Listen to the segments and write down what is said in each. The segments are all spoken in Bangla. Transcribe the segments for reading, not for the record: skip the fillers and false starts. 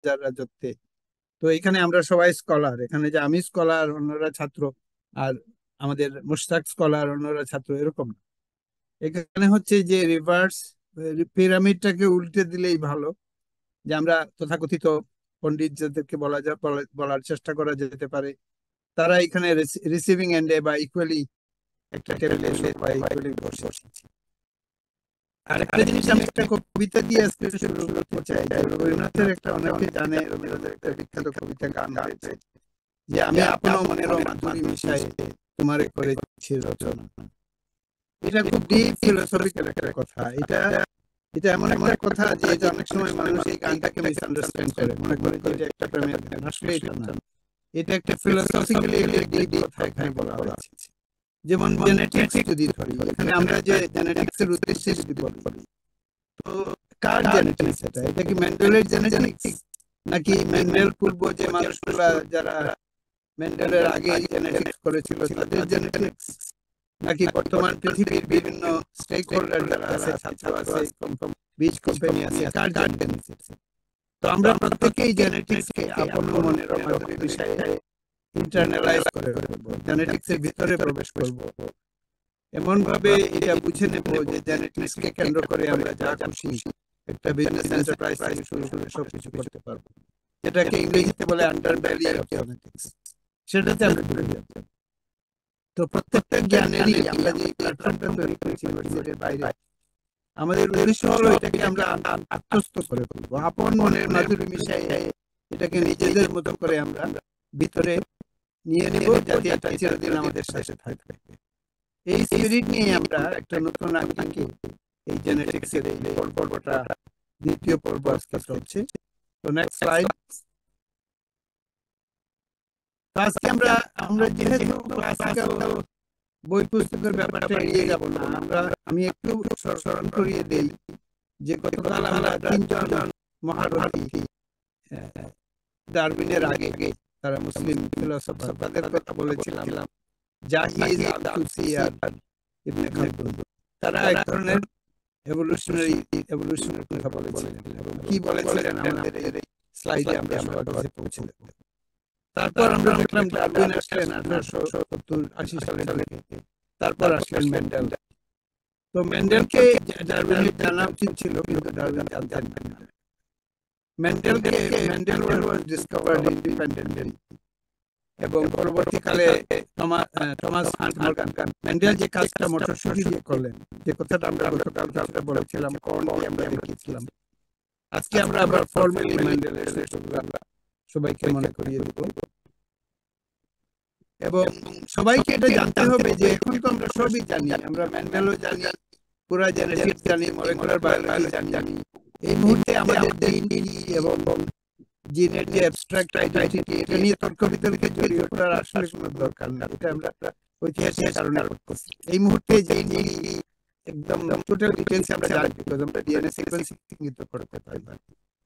রাজার রাজত্বে। তো এখানে আমরা সবাই স্কলার, এখানে যে আমি স্কলার অন্যরা ছাত্র, আর আমাদের মুশতাক স্কলার অন্যরা ছাত্র, এরকম না। এখানে হচ্ছে যে রিভার্স পিরামিডটাকে উল্টে দিলেই ভালো, যে আমরা তথাকথিত পণ্ডিত যাদেরকে বলার চেষ্টা করা যেতে পারে, তারা এখানে রিসিভিং এন্ডে বা ইকুয়ালি একটা টেবিলে বা ইকুয়ালি বসেছে। আর একটা জিনিস আমি একটা কবিতা দিয়ে আজকে শুরু করতে চাই, যে রবীন্দ্রনাথের একটা, অনেকে জানে রবীন্দ্রনাথের একটা বিখ্যাত কবিতা গান রয়েছে, যে আমি আপন মনেরও মাধুরী মিশাই তোমারে করেছি রচনা। এটা খুব ডিপ ফিলোসফিক্যাল একটা কথা। এটা এটা এমন একটা কথা যে এটা অনেক সময় মানুষ এই গানটাকে মিসআন্ডারস্ট্যান্ড করে, মনে করে যে এটা একটা প্রেমের গান। আসলে এটা না, এটা একটা ফিলোসফিক্যালি ডিপ কথা এখানে বলা হয়েছে। যেমন জেনেটিক্স যদি ধরি, এখানে আমরা যে জেনেটিক্স এর উদ্দেশ্যে যদি বলি, তো কার জেনেটিক্স এটা? এটা কি মেন্ডেলের জেনেটিক্স, নাকি মেন্ডেল পূর্ব যে মানুষগুলা যারা মেন্ডেলের আগে জেনেটিক্স করেছিল তাদের জেনেটিক্স, নাকি বর্তমান পৃথিবীর বিভিন্ন স্টেক হোল্ডার যারা আছে, ছাত্র আছে, বীজ কোম্পানি আছে, কার জেনেটিক্স? তো আমরা প্রত্যেকেই জেনেটিক্স কে আপন মনের মাধুরী বিষয়ে ইন্টারনালাইজ করে ফেলবো, জেনেটিক্স এর ভিতরে প্রবেশ করব, এমন ভাবে এটা বুঝে নেব যে জেনেটিক্স কে কেন্দ্র করে আমরা যা খুশি একটা বিজনেস এন্টারপ্রাইজ থেকে শুরু করে সবকিছু করতে পারবো, যেটাকে ইংরেজিতে বলে আন্ডারভ্যালি অফ জেনেটিক্স। সেটাতে আমরা ঘুরে যাবো। তো প্রত্যেকটা জ্ঞানেরই আমরা যে প্ল্যাটফর্মটা তৈরি করেছি ইউনিভার্সিটির বাইরে, আমাদের উদ্দেশ্য হলো এটাকে আমরা আত্মস্থ করে তুলবো, আপন মনের মাধুরী মিশাই এটাকে নিজেদের মতো করে আমরা ভিতরে নিয়ে নেব, যাতে এটা চিরদিন আমাদের সাথে থাকবে। এই স্পিরিট নিয়ে আমরা একটা নতুন আঙ্গিকে এই জেনেটিক্স এর এই পর্বটা, দ্বিতীয় পর্ব আজকে চলছে। তো নেক্সট স্লাইড। আজকে আমরা আমরা যেহেতু ক্লাসিক্যাল বই পুস্তকের ব্যাপারটা এড়িয়ে যাব না, আমি একটু স্মরণ করিয়ে দেই যে গতকাল আমরা তিনজন মহারথী, ডারউইনের আগে তারা মুসলিম ফিলোসফার, তাদের কথা বলেছিলাম, জাহিদ, আল-তুসি আর ইবনে খালদুন। তারা এক ধরনের এভলিউশনের কথা বলেছিলেন, এবং কি বলেছিলেন আমাদের এই স্লাইডে আমরা সবার কাছে পৌঁছে দেব। তারপর আমরা দেখলাম ডারউইন আসলেন 1870-80 সালের দিকে, তারপর আসলেন মেন্ডেল। তো মেন্ডেলকে ডারউইনের জানা উচিত ছিল, কিন্তু ডারউইন জানতেন না। মেন্ডেল ওয়াজ ডিসকভার্ড ইন্ডিপেন্ডেন্টলি, এবং পরবর্তীকালে টমাস হান্ট মর্গান মেন্ডেল যে কাজটা মটরশুঁটি দিয়ে করলেন, যে কথাটা আমরা গতকাল কিছুটা বলেছিলাম, কর্ন দিয়ে আমরা দেখিয়েছিলাম, আজকে আমরা আবার ফর্মালি মেন্ডেলের সবাইকে মনে করিয়ে দেব। এবং সবাইকে এটা জানতে হবে যে এখন তো আমরা সবই জানি, আমরা মেন্ডেলও জানি, পুরা জেনেটিক্স জানি, মলিকুলার বায়োলজি জানি। এই মুহূর্তে আমাদের জিন এবং জিনের যে অ্যাবস্ট্রাক্ট আইডেন্টিটি, এটা নিয়ে তর্ক বিতর্কে জড়িয়ে পড়ার আসলে কোনো দরকার নেই। এটা আমরা ঐতিহাসিক কারণে করতেছি। এই মুহূর্তে জিন একদম টোটাল ডিটেইলস আমরা জানি, বিকজ আমরা ডিএনএ সিকোয়েন্সিং কিন্তু করতে পারি।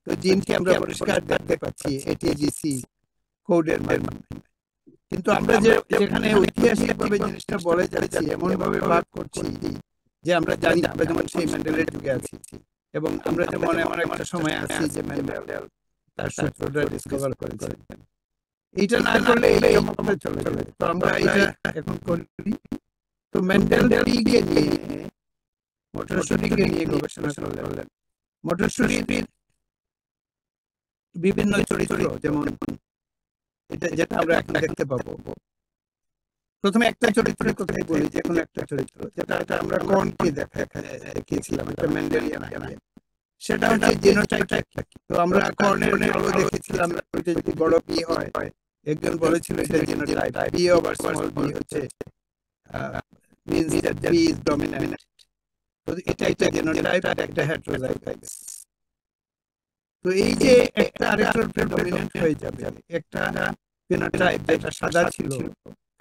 তো জিনকে আমরা পরিষ্কার দেখতে পাচ্ছি এটিজিসি কোডের মাধ্যমে। কিন্তু আমরা যেখানে ঐতিহাসিকভাবে জিনিসটা বলে যাচ্ছি, এমন ভাবে ভাগ করছি যে আমরা জানি, আমরা যেমন সেই মেন্ডেলের যুগে আছি, এবং আমরা যেমন এমন একটা সময় আছি যে মেন্ডেল তার সূত্রটা ডিসকভার করেছেন। এইটা না করলে এই রকমভাবে চলে যাবে। তো আমরা এটা এখন করি। তো মেন্ডেল টিকে নিয়ে, মটরশুঁটিকে নিয়ে গবেষণা করলেন। মটরশুঁটির বিভিন্ন চরিত্র, যেমন এটা যেটা আমরা এখন দেখতে পাবো। প্রথমে একটা চরিত্রের কথাই বলি, যে কোনো একটা চরিত্র, যেটা আমরা কর্নকে দেখিয়েছিলাম, একটা মেন্ডেলিয়ান আইডিয়া। সেটা হচ্ছে জিনোটাইপ। তো আমরা কর্নের ভালো দেখেছিলাম, যদি বড় বি হয়, একজন বলেছিল এটা genotype, B over small B হচ্ছে means that B is dominant. তো এটা একটা জিনোটাইপ আর একটা হেটেরোজাইগাস। তো এই যে একটা আরেকটার উপরে ডমিনেন্ট হয়ে যাবে, একটা ফিনোটাইপ যেটা সাদা ছিল,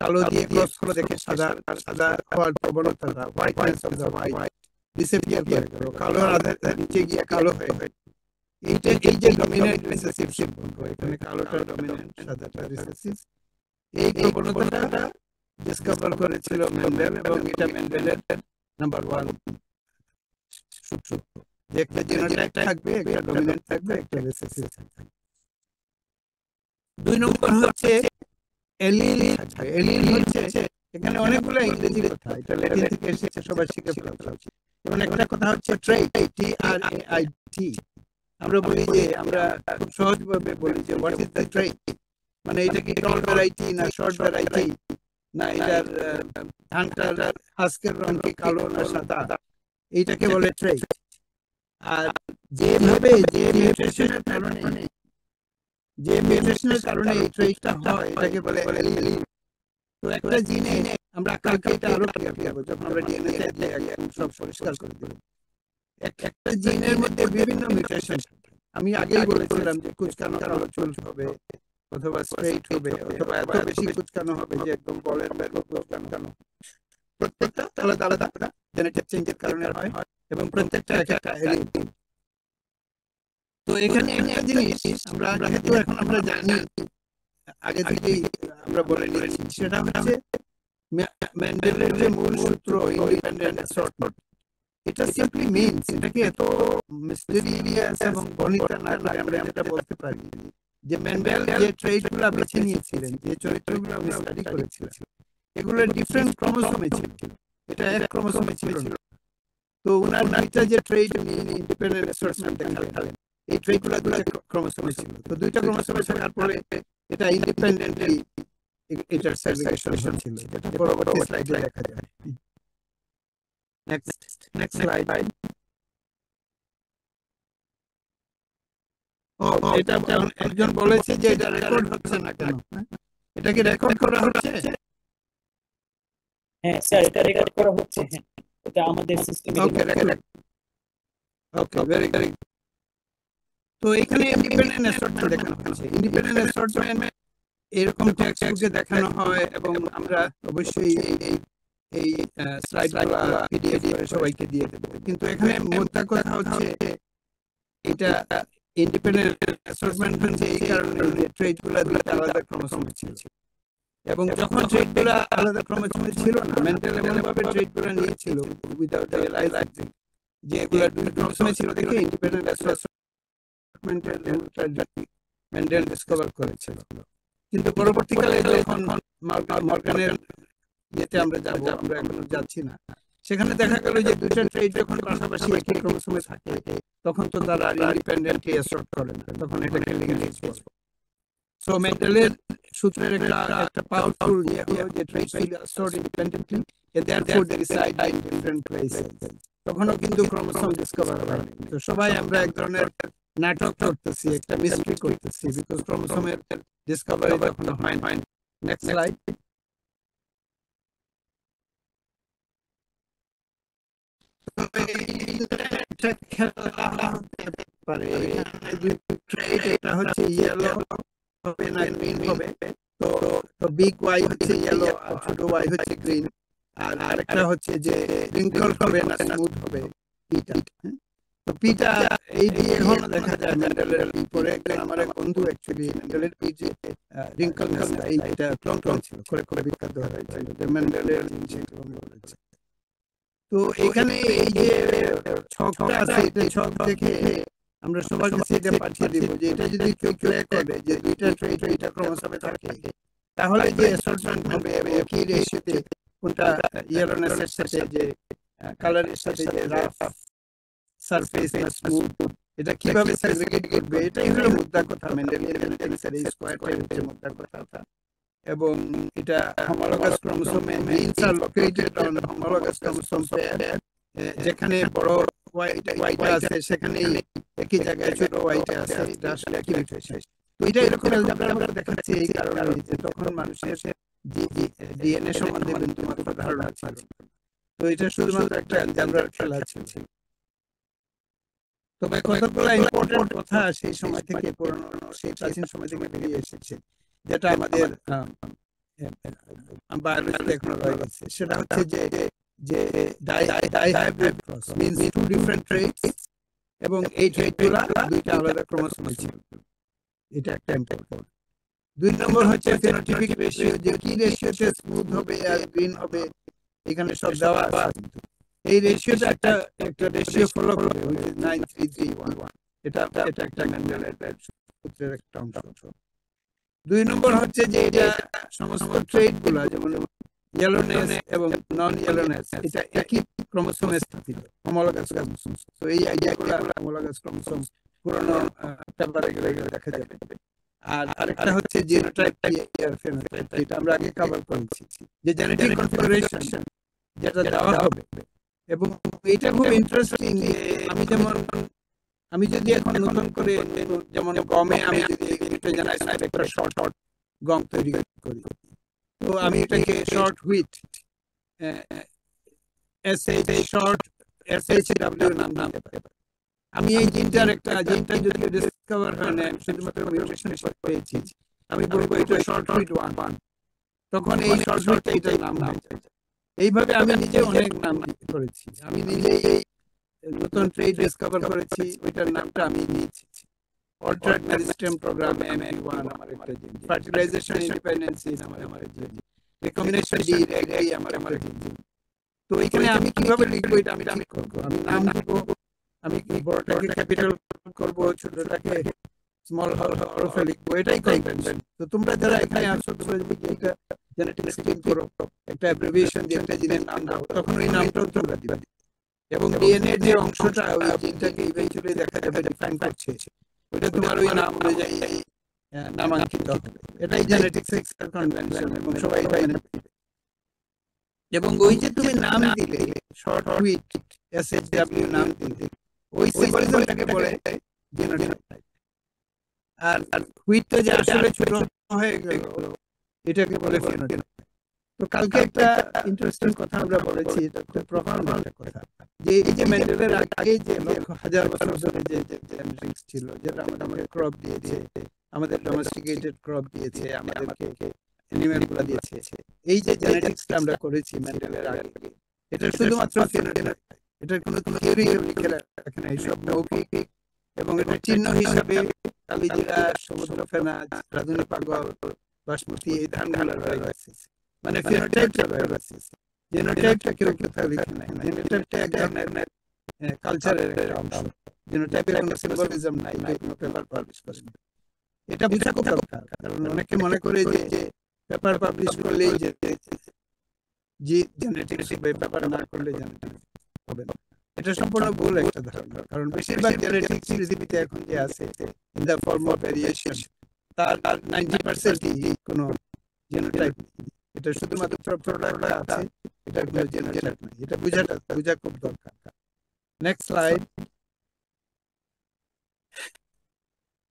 কালো দিয়ে ক্রস করে দেখে সাদা হওয়ার প্রবণতাটা, whiteness of the white disappear করে গেল, কালো আধার নিচে গিয়ে কালো হয়ে গেল। এই যে ডমিনেন্ট রিসেসিভ সম্পর্ক, এখানে কালোটা ডমিনেন্ট, সাদাটা রিসেসিভ, এই প্রবণতাটা ডিসকভার করেছিল মেন্ডেল, এবং এটা মেন্ডেলের নাম্বার 1 সূত্র, যে একটা জিনোটাইপ থাকবে, একটা ডমিনেন্ট থাকবে, একটা রিসেসিভ থাকবে। 2 নম্বর হচ্ছে এলিল থাকবে। এলিল হচ্ছে এখানে অনেকগুলো ইংরেজি কথা, এটা ল্যাটিন থেকে এসেছে, সবাই শিখে ফেলা উচিত। যেমন একটা কথা হচ্ছে ট্রেইট, TRAIT। আমরা বলি যে, আমরা খুব সহজভাবে বলি যে হোয়াট ইজ দ্য ট্রেইট, মানে এটা কি টল ভ্যারাইটি না শর্ট ভ্যারাইটি, না এটার ধানটার আজকের রং কি কালো না সাদা, এইটাকে বলে ট্রেইট। আর যেভাবে যে মিউটেশনের কারণে এই ট্রেইটটা হয় এটাকে বলে এলিল। তো একটা জিনে আমরা কালকে এটা আরো ক্লিয়ার করব যখন আমরা ডিএনএ তে একদম সব পরিষ্কার করে দেব। একটা জিনের মধ্যে বিভিন্ন মিউটেশন। আমি আগেই বলেছিলাম যে কুচকানো কালো চুল হবে, অথবা স্ট্রেইট হবে, অথবা এত বেশি কুচকানো হবে যে একদম বলের মতো কুচকানো। প্রত্যেকটা আলাদা আলাদা জেনেটিক চেঞ্জের কারণে হয়, এবং প্রত্যেকটা এক একটা এলিল। তো এখানে একটা জিনিস আমরা যেহেতু এখন আমরা জানি, আগে থেকেই আমরা বলে নিয়েছি, সেটা হচ্ছে মেন্ডেলের যে মূল সূত্র ইন্ডিপেন্ডেন্ট অ্যাসর্টমেন্ট, এটা সিম্পলি মিনস, এটাকে এত মিস্টেরিয়াস এবং বর্ণিত না করে আমরা যেটা বলতে পারি যে মেন্ডেল যে ট্রেইটগুলো বেছে নিয়েছিলেন, যে চরিত্রগুলো উনি স্টাডি করেছিলেন, এগুলো ডিফারেন্ট ক্রোমোসোমে ছিল, এটা এক ক্রোমোসোমে ছিল না। তো উনার দুইটা যে ট্রেইট উনি ইন্ডিপেন্ডেন্ট অ্যাসর্টমেন্ট দেখালেন, এই ট্রেইটগুলো দুইটা ক্রোমোসোমে ছিল। তো দুইটা ক্রোমোসোমে থাকার পরে এটা ইন্ডিপেন্ডেন্টলি এটার সেগ্রিগেশন ছিল, যেটা পরবর্তী স্লাইডে দেখা যাবে। Next slide. এটা একজন বলেছে যে এটা রেকর্ড হচ্ছে না কেন, এটা কি রেকর্ড করা হচ্ছে? হ্যাঁ স্যার, এটা রেকর্ড করা হচ্ছে, এটা আমাদের সিস্টেমে। ওকে, ভেরি গুড। তো এখানে ইন্ডিপেন্ডেন্ট অ্যাসর্টমেন্ট দেখানো হচ্ছে। ইন্ডিপেন্ডেন্ট অ্যাসর্টমেন্ট এরকম টেক্সট বুকে দেখানো হয়, এবং আমরা অবশ্যই এই স্লাইডগুলো পিডিএফ করে সবাইকে দিয়ে দেব। কিন্তু এখানে মোদ্দা কথা হচ্ছে এটা ইন্ডিপেন্ডেন্ট অ্যাসর্টমেন্ট হচ্ছে এই কারণে যে ট্রেইটগুলো দুইটা আলাদা ক্রোমোসোমে ছিল, এবং যখন ট্রেইটগুলো আলাদা ক্রোমোসোমে ছিল না, মেন্ডেল এমনভাবে ট্রেইটগুলো নিয়েছিল উইদাউট রিয়ালাইজিং যে এগুলো দুই ক্রোমোসোমে ছিল দেখে ইন্ডিপেন্ডেন্ট অ্যাসর্টমেন্টের মেন্ডেল ডিসকভার করেছিল। কিন্তু পরবর্তীকালে যখন মর্গানের যেতে আমরা যাব, আমরা এখনো যাচ্ছি না, সেখানে দেখা গেল যে দুইটা ট্রেইট যখন পাশাপাশি একই ক্রোমোসোমে থাকে, তখন তো তারা ইন্ডিপেন্ডেন্টলি অ্যাসর্ট করে না, তখন এটাকে লিগ্যান্ড বলে। সো মেন্ডেলের সূত্রের একটা পাওয়ারফুল ইয়ে হলো যে traits will assort independently and therefore they reside in different places. তখনও কিন্তু ক্রোমোসোম ডিসকভার হয়নি। তো সবাই আমরা এক ধরনের নাটক করতেছি, একটা মিস্ট্রি করতেছি, বিকজ ক্রোমোসোমের ডিসকভারি এখনো হয় না। Next slide. এটা হচ্ছে ইয়েলো হবে না গ্রিন হবে, তো বিগ ওয়াই হচ্ছে ইয়েলো আর ছোট ওয়াই হচ্ছে গ্রিন, আর আরেকটা হচ্ছে যে রিঙ্কল হবে না স্মুথ হবে পিটা। তো পিটা এই দিয়ে এখনো দেখা যায় মেন্ডেলের পরে একজন আমার এক বন্ধু অ্যাকচুয়ালি মেন্ডেলের এই যে রিঙ্কল এইটা ক্লোন ছিল করে করে বিখ্যাত হয়েছিল যে মেন্ডেলের বলেছে। তো এখানে এই যে ছকটা আছে, এটা ছক দেখে আমরা সবার কাছে এটা পাঠিয়ে দিব যে এটা যদি কেউ ক্লিয়ার করে যে দুইটা ট্রেইট এইটা ক্রোমোসোমে থাকে, তাহলে যে অ্যাসর্টমেন্ট হবে এবং কি রেশিওতে কোনটা ইয়েলোনেসের সাথে যে কালারের সাথে যে রাফ সারফেস না স্মুথ, এটা কিভাবে সেগ্রিগেট করবে, এটাই হলো মুদ্রা কথা। মেন্ডেলিয়ান জেনেটিক্সের এই স্কয়ারটাই হচ্ছে মুদ্রা কথা। এবং এটা হোমোলগাস ক্রোমোসোমে genes are located on homologous chromosome pair, যেখানে বড় ওয়াইট আছে সেখানেই একই জায়গায় ছোট ওয়াইট আছে, এটা আসলে একই মিউটেশন। তো এটা এরকম আমরা দেখাচ্ছি এই কারণে যে তখন মানুষের ডিএনএ সম্বন্ধে বিন্দুমাত্র ধারণা ছিল। তো এটা শুধুমাত্র একটা অ্যালজেব্রার খেলা ছিল। তবে কতগুলো ইম্পর্টেন্ট কথা সেই সময় থেকে পুরনো, সেই প্রাচীন সময় থেকে বেরিয়ে এসেছে, যেটা আমাদের বায়োলজিতে এখনো রয়ে গেছে। সেটা হচ্ছে যে dihybrid cross means two different traits, এবং এই ট্রেইটগুলো দুইটা আলাদা ক্রোমোসোমে ছিল। এটা একটা ইম্পর্টেন্ট। 2 নম্বর হচ্ছে ফেনোটাইপিক রেশিও, যে কি রেশিওতে স্মুথ হবে আর গ্রিন হবে, এখানে সব দেওয়া আছে। এই রেশিওটা একটা রেশিও ফলো করে 9:3:3:1। এটা একটা মেন্ডেলের সূত্রের একটা অংশ। 2 নম্বর হচ্ছে যে এটা সমস্ত ট্রেড গুলা যেমন ইয়েলোনেস এবং নন ইয়েলোনেস এটা একই ক্রোমোসোমে স্থাপিত, হোমোলোগাস ক্রোমোসোম। তো এই আইডিয়াগুলো হোমোলোগাস ক্রোমোসোম পুরনো পেপারে গেলে দেখা যাবে। আর আরেকটা হচ্ছে জিনোটাইপ আর ফেনোটাইপ, এটা আমরা আগে কভার করেছি, যে জেনেটিক কনফিগারেশন যেটা দেওয়া হবে। এবং এটা খুব ইন্টারেস্টিং যে আমি যদি এখন নতুন করে যেমন গমে আমি যদি একটা শর্ট গম তৈরি করি, তো আমি এটাকে শর্ট হুইট SHW নাম দিতে পারি। আমি এই জিনটা যদি ডিসকভার হয় না, শুধুমাত্র মিউটেশন পেয়েছি, আমি বলবো এটা শর্ট হুইট 1, তখন এই শর্ট হুইটটা এটার নাম হয়ে যায়। এইভাবে আমি নিজে অনেক নাম করেছি, আমি নিজেই নতুন ট্রেড ডিসকভার করেছি, ওইটার নামটা আমি নিয়েছি। অল্টারড মেরিস্টেম প্রোগ্রাম MP1 আমার একটা জিন, ফার্টিলাইজেশন ইন্ডিপেন্ডেন্সি আমার জিন, রিকম্বিনেশন ডি রেগ আমার জিন। তো এখানে আমি কিভাবে লিখবো এটা আমি ঠিক করবো, আমি নাম দিব, আমি বড়টাকে ক্যাপিটাল করব, ছোটটাকে স্মল হরফে লিখবো, এটাই কনভেনশন। তো তোমরা যারা এখানে আসো, তোমরা যদি এটা জেনেটিক স্ক্রিন করো, একটা অ্যাব্রিভিয়েশন দিয়ে একটা জিনের নাম দাও, তখন ওই নামটাও তোমরা দিবা। এবং ডিএনএ যে অংশটা ওই জিনটাকে ইভেন্চুয়ালি দেখা যাবে ডিফাইন করছে, ওটা তোমার ওই নাম অনুযায়ী নামাঙ্কিত হবে। এটাই জেনেটিক্স এর কনভেনশন, এবং সবাই এটাই মেনে নেবে। এবং ওই যে তুমি নাম দিলে শর্ট হুইট SHW নাম দিলে, ওই সিম্বলিজমটাকে বলে জিনোটাইপ। আর হুইটটা যে আসলে ছোট হয়ে গেল, এটাকে বলে ফেনোটাইপ। তো কালকে একটা ইন্টারেস্টিং কথা আমরা বলেছি, এটা খুব প্রফাউন্ড একটা কথা, যে এই যে মেন্ডেলের আগে যে হাজার বছর ধরে যে জেনেটিক্স ছিল, যেটা আমাদের ক্রপ দিয়েছে, আমাদের ডোমেস্টিকেটেড ক্রপ দিয়েছে, আমাদেরকে অ্যানিমেল গুলো দিয়েছে, এই যে জেনেটিক্সটা আমরা করেছি মেন্ডেলের আগে, এটা শুধুমাত্র ফেনোটাইপ, এটার কোনো থিওরি লিখে রাখে না, এইসব মৌখিক। এবং এটা চিহ্ন হিসাবে কালিজিরা, সমুদ্র ফেনা, রাধুনী পাগল, বাসমতি এই ধানগুলো রয়েছে, মানে ফেনোটাইপটা রয়েছে। জিনোটাইপটা কেউ কোথাও লিখে নাই। জিনোটাইপটা এক ধরনের কালচারের একটা অংশ, জিনোটাইপের কোনো সিম্বলিজম নাই, কোনো পেপার পাবলিশ করে না। এটা বোঝা খুব দরকার, কারণ অনেকে মনে করে যে পেপার পাবলিশ করলেই যে জেনেটিক্স পেপার না করলে জেনেটিক্স হবে না, এটা সম্পূর্ণ ভুল একটা ধারণা। কারণ বেশিরভাগ জেনেটিক্স পৃথিবীতে এখন যে আছে in the form of variation, তার 90% কোনো জিনোটাইপ নেই। এটা শুধুমাত্র প্রোডাক্ট আছে, এটা কোনো জিনোটাইপ নেই। এটা বোঝা খুব দরকার। Next slide.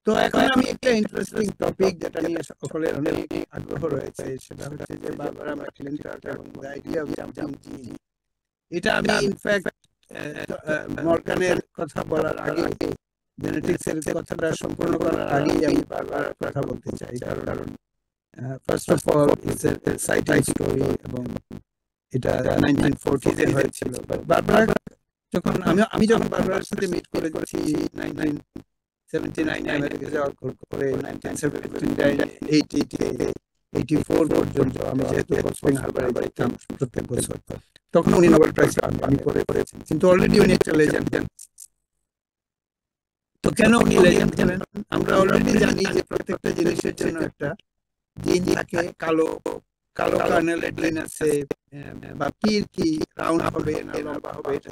তো এখন আমি একটা ইন্টারেস্টিং টপিক যেটা নিয়ে সকলের অনেক আগ্রহ রয়েছে, সেটা হচ্ছে যে বারবারা ম্যাকলিনটক এবং দ্য আইডিয়া অফ জাম্পিং জিন। এটা আমি ইনফ্যাক্ট মর্গানের কথা বলার আগে, জেনেটিক্স এর কথাটা সম্পূর্ণ করার আগেই আমি বারবার কথা বলতে চাই, কারণ first of all it's a scientific story, এবং এটা 1940s এ হয়েছিল। বারবারা যখন আমি যখন বারবারার সাথে মিট করেছি 1979 আমেরিকা যাওয়ার পরে, 1984 পর্যন্ত আমি যেহেতু হট স্প্রিং হারবারে যাইতাম প্রত্যেক বছর, তখন উনি নোবেল প্রাইজ আমি করেছেন, কিন্তু অলরেডি উনি একটা লেজেন্ড। তো কেন উনি লেজেন্ড ছিলেন? আমরা অলরেডি জানি যে প্রত্যেকটা জিনিসের জন্য একটা জিন থাকে, কালো কার্নেলের জিন আছে, বা পীর কি রাউন্ড হবে না লম্বা হবে, এটা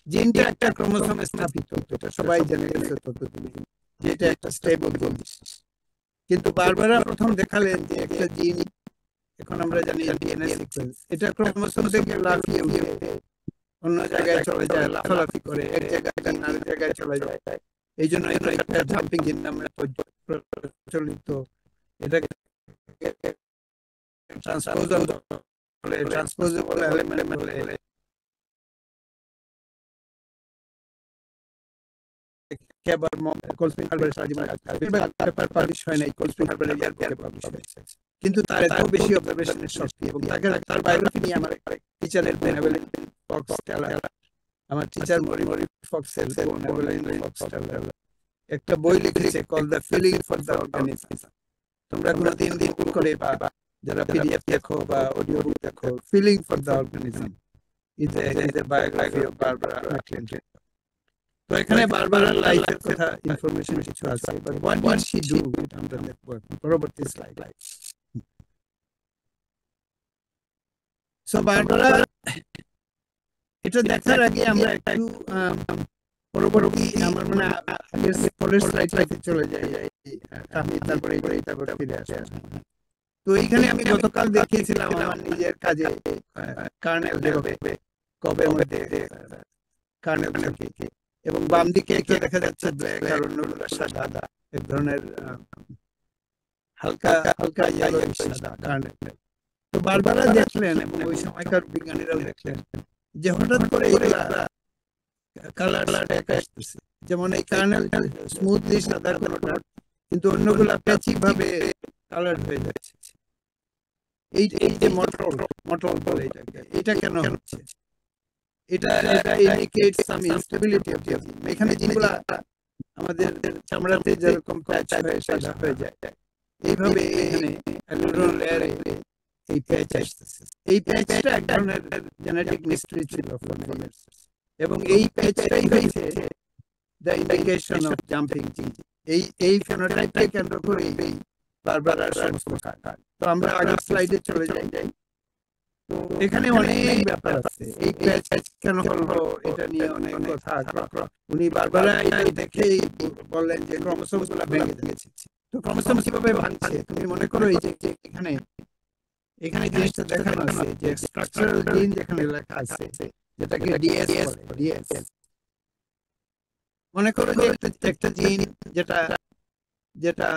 জিনটা একটা ক্রোমোসোমে স্থাপিত, এটা সবাই জেনে গেছে ততদিন, যে এটা একটা স্টেবল জিনিস। কিন্তু বারবারা প্রথম দেখালেন যে একটা জিন, এখন আমরা জানি ডিএনএ সিকোয়েন্স, এটা ক্রোমোসোম থেকে লাফিয়ে উঠে অন্য জায়গায় চলে যায়, লাফালাফি করে এক জায়গায় আরেক জায়গায় চলে যায়। এই জন্য এটা একটা জাম্পিং জিন নামে প্রচলিত। এটাকে ট্রান্সপোজেবল এলিমেন্ট বলে। কিন্তু তার এত বেশি অবজারভেশনের শক্তি, এবং তার বায়োগ্রাফি নিয়ে আমার টিচারের আমার টিচার মরি ফক্সের একটা বই লিখেছে called the feeling for the organism. তোমরা কোনদিন করে বা যারা পিডিএফ দেখো বা অডিও বুক দেখো, feeling for the organism is a biography of Barbara McClintock. তো তো এখানে বারবার লাইফের কথা ইনফরমেশন কিছু আছে, but what did she do এটা আমরা দেখবো এখন পরবর্তী স্লাইড। সো বারবারা এটা দেখার আগে আমরা একটু পরবর্তী আমার মানে আগের পরের স্লাইডটাতে চলে যাই, আমি তারপরে ফিরে আসবো। তো এইখানে আমি গতকাল দেখিয়েছিলাম আমার নিজের কাজে কার্নেল কবে মধ্যে কার্নেল থাকে, এবং বাম দিকে একটু দেখা যাচ্ছে ব্ল্যাক আর অন্যগুলো সাদা, এক ধরনের হালকা হালকা ইয়েলো সাদা কার্নেল। তো বারবারা দেখলেন এবং ওই সময়কার বিজ্ঞানীরাও দেখলেন যে হঠাৎ করে এইগুলা কালার আসতেছে, যেমন এই কার্নেল স্মুথলি সাদা কোনোটা, কিন্তু অন্যগুলা প্যাচিক ভাবে কালার হয়ে যাচ্ছে। এই যে মটল বলে এটাকে, এটা কেন হচ্ছে? এটা indicates some instability of the জিন। এখানে জিনগুলা আমাদের চামড়াতে যেরকম প্যাচ হয়ে সাদা হয়ে যায়, এইভাবে এখানে অ্যালুমিনিয়াম লেয়ারে এই প্যাচ আসতেছে। এই প্যাচটা এক ধরনের জেনেটিক মিস্ট্রি ছিল ফর মেনি ইয়ার্স, এবং এই প্যাচটাই হয়েছে দ্য ইন্ডিকেশন অফ জাম্পিং জিন। এই ফেনোটাইপকে কেন্দ্র করে বারবার সমস্ত কাজ। তো আমরা আগের স্লাইডে চলে যাই। তো এখানে অনেক ব্যাপার আছে, এই প্যাচ কেন হলো এটা নিয়ে অনেক কথা। উনি বারবার দেখেই বললেন যে ক্রোমোসোম গুলা ভেঙে যাচ্ছে। তো ক্রোমোসোম কিভাবে ভাঙছে? তুমি মনে করো এই যে এখানে জিনিসটা দেখানো আছে যে স্ট্রাকচারাল জিন যেখানে লেখা আছে, যেটাকে ডিএস বলে, ডিএস। মনে করো যে একটা জিন যেটা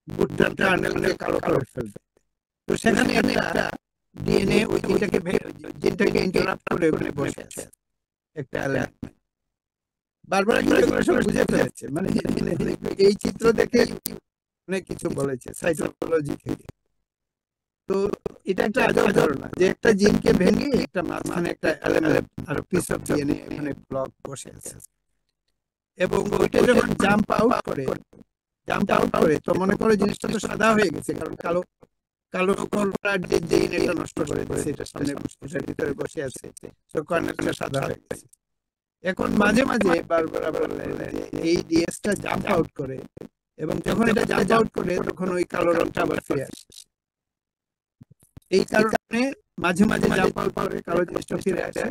ভুট্টার কার্নেলকে কালো করে ফেলবে, তো সেখানে একটা ডিএনএ ওই জিনটাকে ইন্টারাপ্ট করে ওখানে বসে আছে একটা এলিমেন্ট। বারবার সব বুঝে ফেলেছে, মানে এই চিত্র দেখে অনেক কিছু বলেছে সাইটোলজি থেকে। তো এটা একটা আজব ধারণা যে একটা জিনকে ভেঙে একটা মাঝখানে একটা এলিমেন্ট আর পিস অফ ডিএনএ এখানে ব্লক বসে আছে, এবং ওইটা যখন জাম্প আউট করে তো মনে করো জিনিসটা তো সাদা হয়ে গেছে, কারণ কালো কলরার যে জিন এটা নষ্ট করে দিয়েছে, এটা সামনে এটার ভিতরে বসে আছে, তো কর্নারটা সাদা হয়ে গেছে। এখন মাঝে মাঝে বারবার এই ডিএসটা জাম্প আউট করে, এবং যখন এটা জাম্প আউট করে তখন ওই কালো রংটা আবার ফিরে আসে। এই কারণে মাঝে মাঝে জাম্প আউট করে কালো জিনিসটা ফিরে আসে,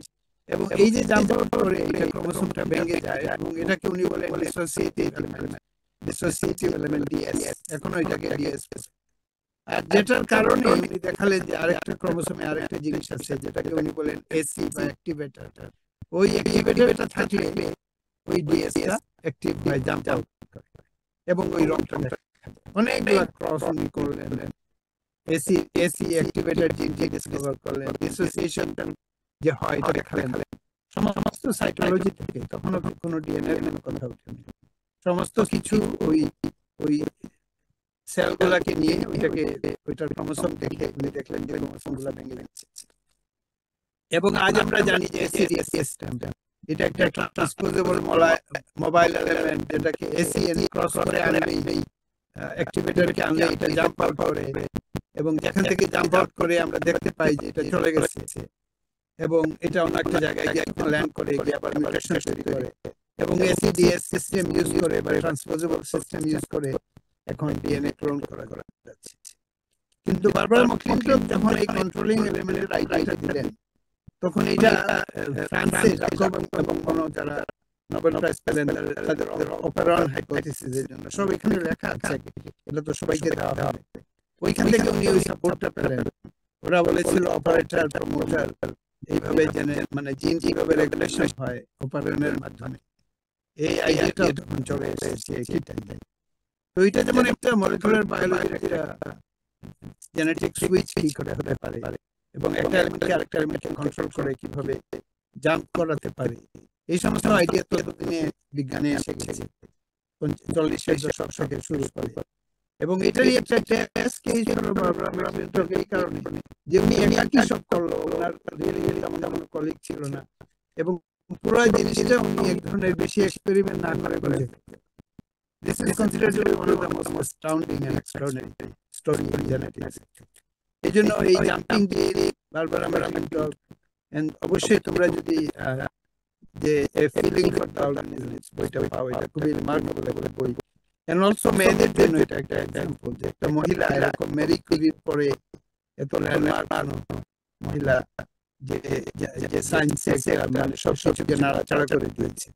এবং এই যে জাম্প আউট করে এটা ক্রোমোসোমটা ভেঙে যায়, এবং এটাকে উনি বলে ডিসোসিয়েটিভ এলিমেন্ট ডিএস। এখন ওইটাকে ডিএস, আর যেটার কারণে উনি দেখালেন যে আরেকটা ক্রোমোসোমে আরেকটা জিনিস আছে যেটাকে উনি বলেন এসি বা অ্যাক্টিভেটর। ওই অ্যাক্টিভেটরটা থাকলে ওই ডিএসটা অ্যাক্টিভ হয়, জাম্প আউট করে, এবং ওই রংটা অনেকগুলা ক্রস উনি করলেন। এসি অ্যাক্টিভেটর জিনটি ডিসকভার করলেন, ডিসোসিয়েশনটা যে হয় এটা দেখালেন। সমস্ত সাইটোলজি থেকে তখনও কোনো ডিএনএ এর কথা ওঠেনি, সমস্ত কিছু ওই সেলগুলাকে নিয়ে ওইটার ক্রোমোসোম দেখে উনি দেখলেন যে ক্রোমোসোমগুলো ভেঙে যাচ্ছে। এবং আজ আমরা জানি যে সিডিএস সিস্টেম এটা একটা ট্রান্সপোজেবল মোবাইল এলিমেন্ট, যেটাকে এসিএন ক্রস করে আনবে, এই অ্যাক্টিভেটরকে আনলে এটা জাম্প আউট করে, এবং যেখান থেকে জাম্প আউট করে আমরা দেখতে পাই যে এটা চলে গেছে, এবং এটা অন্য একটা জায়গায় গিয়ে ল্যান্ড করে গিয়ে আবার মিউটেশন তৈরি করে, এবং এসিডিএস সিস্টেম ইউজ করে বা ট্রান্সপোজেবল সিস্টেম ইউজ করে এখন ডিএনএ ক্লোন করা যাচ্ছে। কিন্তু বারবার ক্লিনটন যখন এই কন্ট্রোলিং এলিমেন্টের রাইটটা দিলেন, তখন এটা ফ্রান্সে জ্যাকব এবং কোনো যারা নোবেল প্রাইজ পেলেন তাদের অপারেটর হাইপোথিসিসের জন্য সব এখানে লেখা আছে, এটা তো সবাইকে দেওয়া হবে। ওইখান থেকে উনি ওই সাপোর্টটা পেলেন। ওরা বলেছিল অপারেটর প্রমোটার এইভাবে জেনে, মানে জিন কিভাবে রেগুলেশন হয় অপারেটরের মাধ্যমে, এই আইডিয়াটা তখন চলে এসেছে এটাই। তো এটা যেমন একটা মলিকুলার বায়োলজির একটা জেনেটিক সুইচ কি করে হতে পারে, এবং একটা এলিমেন্টকে আরেকটা এলিমেন্টকে কন্ট্রোল করে কিভাবে জাম্প করাতে পারে, এই সমস্ত আইডিয়া ততদিনে বিজ্ঞানে এসে গেছে 40-এর দশক থেকে শুরু করে। এবং এটারই একটা টেস্ট কেস হলো এই কারণে যে উনি একাই সব করলো, ওনার রিয়েলি আমার কলিগ ছিল না, এবং পুরো জিনিসটা উনি এক ধরনের বেশি এক্সপেরিমেন্ট না করে This is considered to be one of the most astounding and extraordinary story in genetics. এই জন্য এই জাম্পিং দিয়ে বারবার আমরা অবশ্যই তোমরা যদি যে ফিলিং ফর দ্য অর্গানিজমস বইটা পাও, এটা খুবই রিমার্কেবল বই। এন্ড অলসো মেয়েদের জন্য এটা একটা এক্সাম্পল যে একটা মহিলা এরকম মেরি কুরির পরে এত ল্যান্ডমার্ক মহিলা যে যে সায়েন্সে মানে সব কিছুকে নাড়াচাড়া করে দিয়েছে,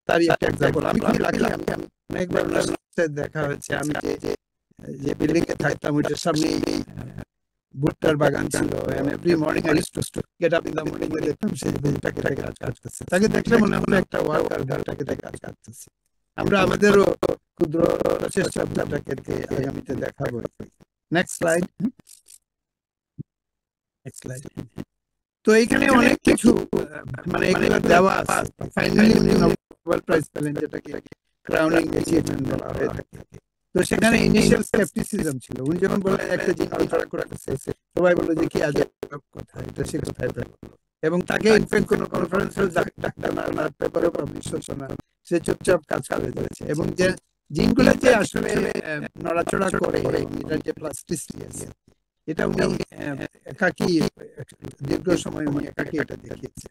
তারই একটা এক্সাম্পল। আমি খুবই লাকি, আমি অনেকবার ওনার সাথে দেখা হয়েছে। আমি যে যে বিল্ডিং এ থাকতাম ওইটার সামনেই ভুট্টার বাগান ছিল। Every morning I used to get up in the morning এ দেখতাম সেই ভুট্টাকে কাজ করছে। তাকে দেখলে মনে হলো একটা ওয়ার্কার ভুট্টাকে কাজ করতেছে। আমরা আমাদেরও ক্ষুদ্র চেষ্টা ভুট্টাকে আগামীতে দেখাবো। Next slide. তো এইখানে অনেক কিছু মানে এগুলো দেওয়া আছে। ফাইনালি উনি নোবেল প্রাইজ পেলেন, যেটাকে ক্রাউনিং অ্যাচিভমেন্ট বলা হয়ে থাকে। তো সেখানে ইনিশিয়াল স্কেপটিসিজম ছিল। উনি যখন বললেন একটা জিন কালচার করতেছে, সবাই বললো যে কি আজব কথা, এটা সে কোথায় পেল। এবং তাকে ইনফ্যাক্ট কোনো কনফারেন্সে ডাক্তার না, পেপারে পাবলিশ হচ্ছে না, সে চুপচাপ কাজ করে যাচ্ছে। এবং যে জিনগুলো যে আসলে নড়াচড়া করে, এটার যে প্লাস্টিসিটি আছে, এটা উনি একাকি দীর্ঘ সময় উনি একাকি এটা দেখিয়েছে।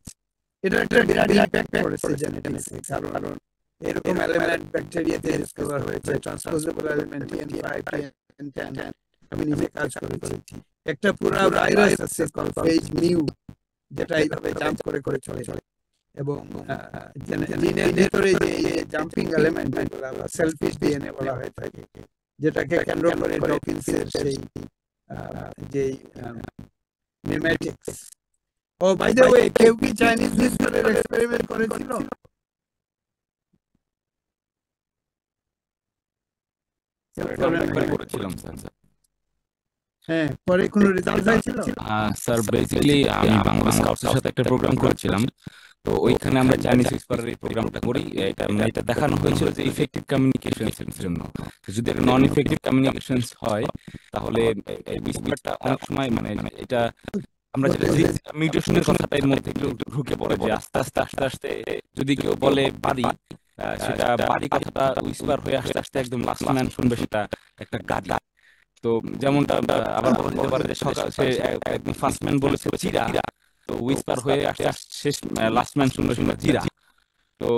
এটা একটা বিরাট ইম্প্যাক্ট করেছে জেনেটিক্সে। কারণ এরকম এলিমেন্ট ব্যাকটেরিয়াতে ডিসকভার হয়েছে, ট্রান্সপোজেবল এলিমেন্ট TN5 TN10 আমি নিজে কাজ করেছি। একটা পুরো ভাইরাস আছে কল ফেজ মিউ, যেটা এইভাবে জাম্প করে করে চলে। এবং জিনের ভিতরে যে জাম্পিং এলিমেন্ট বলা হয় সেলফিশ ডিএনএ বলা হয়ে থাকে, যেটাকে কেন্দ্র করে ডকিন্সের সেই যে মিমেটিক্স। ও বাই দ্য ওয়ে, কেউ কি চাইনিজ হুইস্পারের এক্সপেরিমেন্ট করেছিল? করেছিলাম স্যার। হ্যাঁ, পরে কোনো রেজাল্ট হয়েছিল? স্যার বেসিক্যালি আমি বাংলা স্কাউটসের সাথে একটা প্রোগ্রাম করেছিলাম। তো ওইখানে আমরা চাইনিজ হুইসপারের এই প্রোগ্রামটা করি। এটা দেখানো হয়েছিল যে ইফেক্টিভ কমিউনিকেশনস এর জন্য। যদি নন ইফেক্টিভ কমিউনিকেশনস হয় তাহলে এই হুইসপারটা অনেক সময় মানে এটা আমরা যেটা মিউটেশনের কথাটা এর মধ্যে একটু ঢুকে পড়ে, যে আস্তে আস্তে আস্তে আস্তে যদি কেউ বলে বাড়ি, সেটা বাড়ি কথাটা হুইসপার হয়ে আস্তে আস্তে একদম লাস্ট ম্যান শুনবে সেটা একটা গাড়ি। তো যেমনটা আবার বলা যেতে পারে যে সকাল সে একদম ফার্স্ট ম্যান বলেছে চিরা, তো হুইসপার হয়ে আস্তে আস্তে শেষ লাস্ট ম্যান শুনবে শুনবে জিরা। তো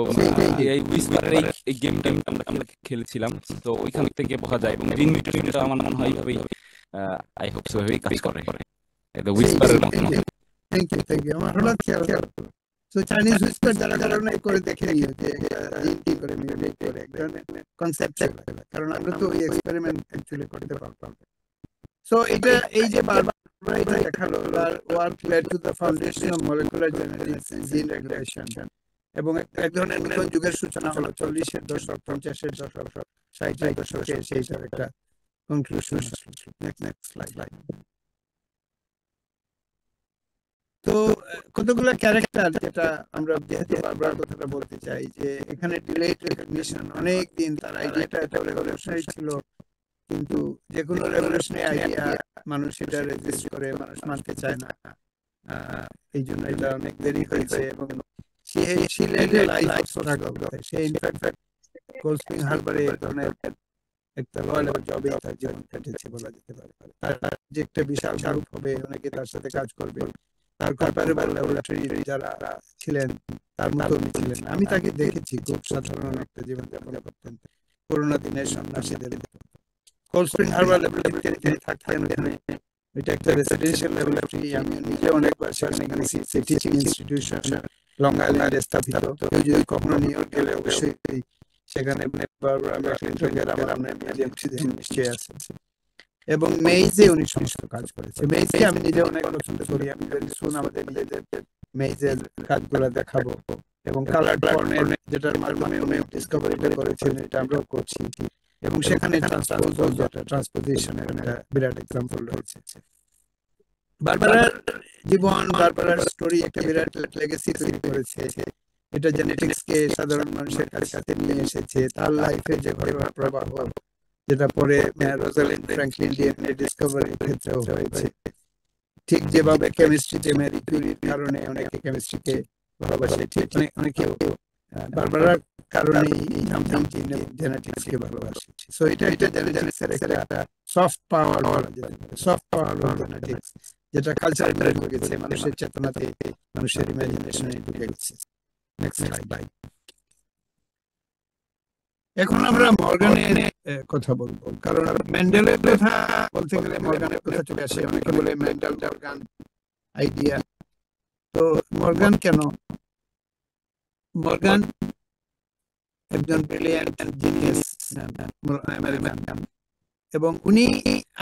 এই হুইসপারের এই গেমটা আমরা খেলেছিলাম। তো ওইখান থেকে বোঝা যায়, এবং গ্রিন মিউটেশনটা আমার মনে হয় এইভাবেই আই হোপ সো ভাবেই কাজ করে এটা হুইসপারের মতো। Thank you. আমার হঠাৎ খেয়াল তো চাইনিজ হুইসপার যারা করে দেখে নিও যে জিন কি করে মিমিক করে এক ধরনের কনসেপ্ট, কারণ আমরা তো এই এক্সপেরিমেন্ট অ্যাকচুয়ালি করতে পারতাম। সো এটা এই যে বারবার এটা দেখালো work led to the foundation of molecular genetics and gene regulation, এবং এক ধরনের নতুন যুগের সূচনা হলো 40-এর দশক, 50-এর দশক, 60-এর দশকে সেইটার একটা কনক্লুশন। Next slide. তো কতগুলো ক্যারেক্টার, যেটা আমরা যেহেতু বারবার কথাটা বলতে চাই যে এখানে ডিলেড রেকগনিশন, অনেক দিন তার আইডিয়াটা এত রেভলিউশনারি ছিল, কিন্তু যে কোনো রেভলিউশনারি আইডিয়া মানুষ এটা রেজিস্ট করে, মানুষ মানতে চায় না। এই জন্য এটা অনেক দেরি হয়েছে। এবং সে led a life of struggle. সে ইনফ্যাক্ট কোল্ড স্প্রিং হারবারে এক ধরনের একটা লয়াল জবে তার জীবন কেটেছে বলা যেতে পারে। তার যে একটা বিশাল গ্রুপ হবে, অনেকে তার সাথে কাজ করবে, তার কম্পারেবল ল্যাবরেটরি যারা ছিলেন তার মতো উনি ছিলেন। আমি তাকে দেখেছি খুব সাধারণ একটা জীবনযাপন করতেন, করোনা দিনের সন্ন্যাসীদের মতো। কোল্ড স্প্রিং হারবার ল্যাবরেটরিতে তিনি থাকতেন। ওখানে এটা একটা রেসিডেন্সিয়াল ল্যাবরেটরি। আমি নিজে অনেকবার সেখানে গেছি। টিচিং ইনস্টিটিউশন লং আইল্যান্ডে স্থাপিত। কেউ যদি কখনো নিউ ইয়র্ক গেলে অবশ্যই সেখানে বারবার মিউজিয়াম নিশ্চয়ই আছে। এবং মেইজে উনি সমস্ত কাজ করেছে। মেইজকে আমি নিজে অনেক পছন্দ করি। আমি শুন আমাদের নিজেদের মেইজের কাজগুলো দেখাবো। এবং কালার পর্নের যেটার মাধ্যমে উনি ডিসকভারিটা করেছেন, এটা আমরাও করছি। এবং সেখানে ট্রান্সপোজিশনের একটা বিরাট এক্সাম্পল রয়েছে। বারবারার জীবন, বারবারার স্টোরি একটা বিরাট লেগেসি তৈরি করেছে। এটা জেনেটিক্সকে সাধারণ মানুষের কাছে নিয়ে এসেছে। তার লাইফে যে প্রভাব, যেটা পরে রোজালিন্ড ফ্র্যাঙ্কলিন ডিএনএ ডিসকভারির ক্ষেত্রেও হয়েছে। ঠিক যেভাবে কেমিস্ট্রিতে ম্যারি কিউরির কারণে অনেকে কেমিস্ট্রিকে ভালোবাসে, ঠিক অনেকেও বারবারার কারণে এই জাম্পিং জিন এবং জেনেটিক্সকে ভালোবাসে। সো এটা জেনেটিক্সের একটা soft power, soft power genetics, যেটা কালচারে ঢুকে গেছে, মানুষের চেতনাতে, মানুষের ইমাজিনেশনে ঢুকে গেছে। Next slide. এখন আমরা মর্গানের কথা বলবো, কারণ মেন্ডেলের কথা বলতে গেলে মর্গানের কথা চলে আসে। অনেকে বলে মেন্ডেল মর্গান আইডিয়া। তো মর্গান কেন? মর্গান একজন ব্রিলিয়ান্ট জিনিয়াস আমেরিকান, এবং উনি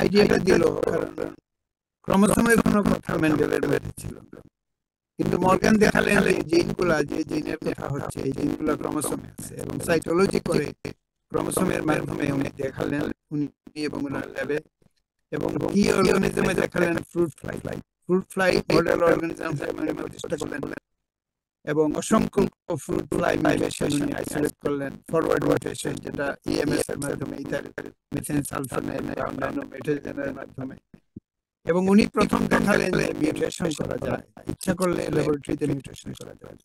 আইডিয়াটা দিল কারণ ক্রোমোসোমের কোনো কথা মেন্ডেলের মধ্যে ছিল, কিন্তু মর্গান দেখালেন যে জিনগুলা, যে জিনের কথা হচ্ছে, এই জিনগুলা ক্রোমোসোমে আছে, এবং সাইটোলজি করে ক্রোমোসোমের মাধ্যমে উনি দেখালেন, উনি এবং ওনার ল্যাবে, এবং কি অর্গানিজমে দেখালেন? ফ্রুট ফ্লাই মডেল অর্গানিজম প্রতিষ্ঠা করলেন, এবং অসংখ্য ফ্রুট ফ্লাই মিউটেশন উনি আইসোলেট করলেন, ফরওয়ার্ড মিউটেশন, যেটা ইএমএস এর মাধ্যমে, মিথেন সালফোনেট বা অন্যান্য মিউটেশনের মাধ্যমে। এবং উনি প্রথম দেখালেন যে মিউটেশন করা যায়, ইচ্ছা করলে ল্যাবরেটরিতে মিউটেশন করা যায়।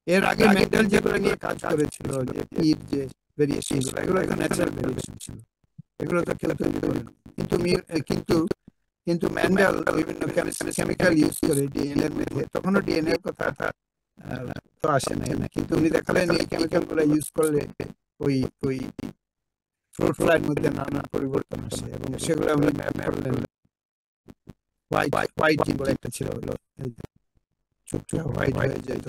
এর আগে মেন্ডেল যেগুলো নিয়ে কাজ করেছিল, যে পির যে ভেরিয়েশন, এগুলো তো ন্যাচারাল ভেরিয়েশন ছিল, এগুলো তো কেউ তৈরি করেনি। কিন্তু মেন্ডেল বিভিন্ন কেমিক্যাল ইউজ করে ডিএনএ এর মধ্যে, তখনও ডিএনএ এর কথা তো আসে নাই, কিন্তু উনি দেখালেন এই কেমিক্যাল গুলো ইউজ করলে ওই ফ্রুট ফ্লাইয়ের মধ্যে নানা পরিবর্তন আসে, এবং সেগুলো উনি ম্যাপ করলেন। হোয়াইট জিন বলে একটা ছিল, চুপচাপ হোয়াইট হয়ে যেত,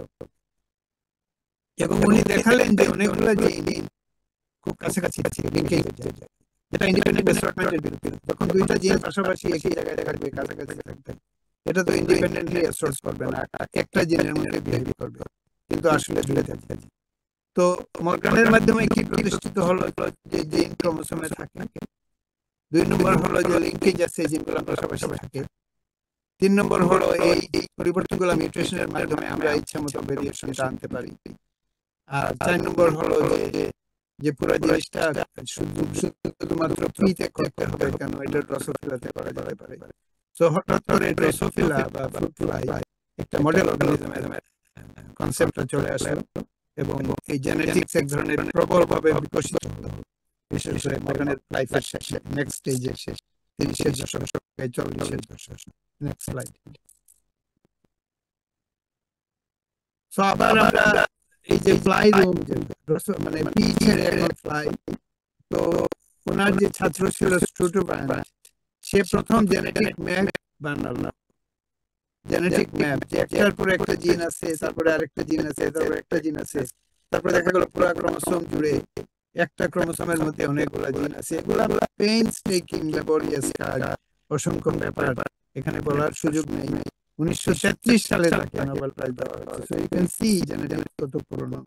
এবং উনি দেখালেন যে অনেকগুলো জিন খুব কাছাকাছি লিঙ্কেজ হয়ে যায়, যেটা ইন্ডিপেন্ডেন্ট অ্যাসর্টমেন্টের বিরুদ্ধে। যখন দুইটা জিন পাশাপাশি একই জায়গায় থাকবে, কাছাকাছি থাকবে, এটা তো ইন্ডিপেন্ডেন্টলি অ্যাসর্ট করবে না, একটা জিনের মধ্যে বিহেভ করবে, কিন্তু আসলে জুড়ে থাকবে। তো মর্গানের মাধ্যমে কি প্রতিষ্ঠিত হলো যে জিন ক্রোমোসোমে থাকে। 2 নম্বর হলো যে লিঙ্কেজ আছে, জিনগুলো পাশাপাশি থাকে। 3 নম্বর হলো এই পরিবর্তনগুলো মিউটেশনের মাধ্যমে আমরা ইচ্ছা মতো ভেরিয়েশনটা আনতে পারি। আর 4 নম্বর হলো যে পুরো জিনিসটা শুধুমাত্র পিতে করতে হবে, কেন এটা ড্রসোফিলাতে করা যেতে পারে। সো হঠাৎ করে ড্রসোফিলা বা ফ্রুট ফ্লাই একটা মডেল অর্গানিজমের কনসেপ্টটা চলে আসলো, এবং এই জেনেটিক্স এক ধরনের প্রবলভাবে বিকশিত হলো, বিশেষ করে মর্গানের লাইফের শেষে, নেক্সট স্টেজে, শেষ 30-এর দশক, 40-এর দশক। Next slide. সো আবার আমরা এই যে ফ্লাই রুম, মানে পি ছেড়ে এখন ফ্লাই, তো ওনার যে ছাত্র ছিল স্টুডেন্ট, সে প্রথম জেনেটিক ম্যাপ বানালো। জেনেটিক ম্যাপ, যে একটার পরে একটা জিন আছে, তারপরে আরেকটা জিন আছে, তারপরে একটা জিন আছে, তারপরে দেখা গেল পুরো ক্রোমোসোম জুড়ে একটা ক্রোমোসোমের মধ্যে অনেকগুলো জিন আছে। এগুলা পেইনস্টেকিং ল্যাবরিয়াস কাজ, অসংখ্য ব্যাপার এখানে বলার সুযোগ নেই। 1933 সালে তাকে নোবেল প্রাইজ দেওয়া হয়েছে। So you can see genetics কত পুরনো,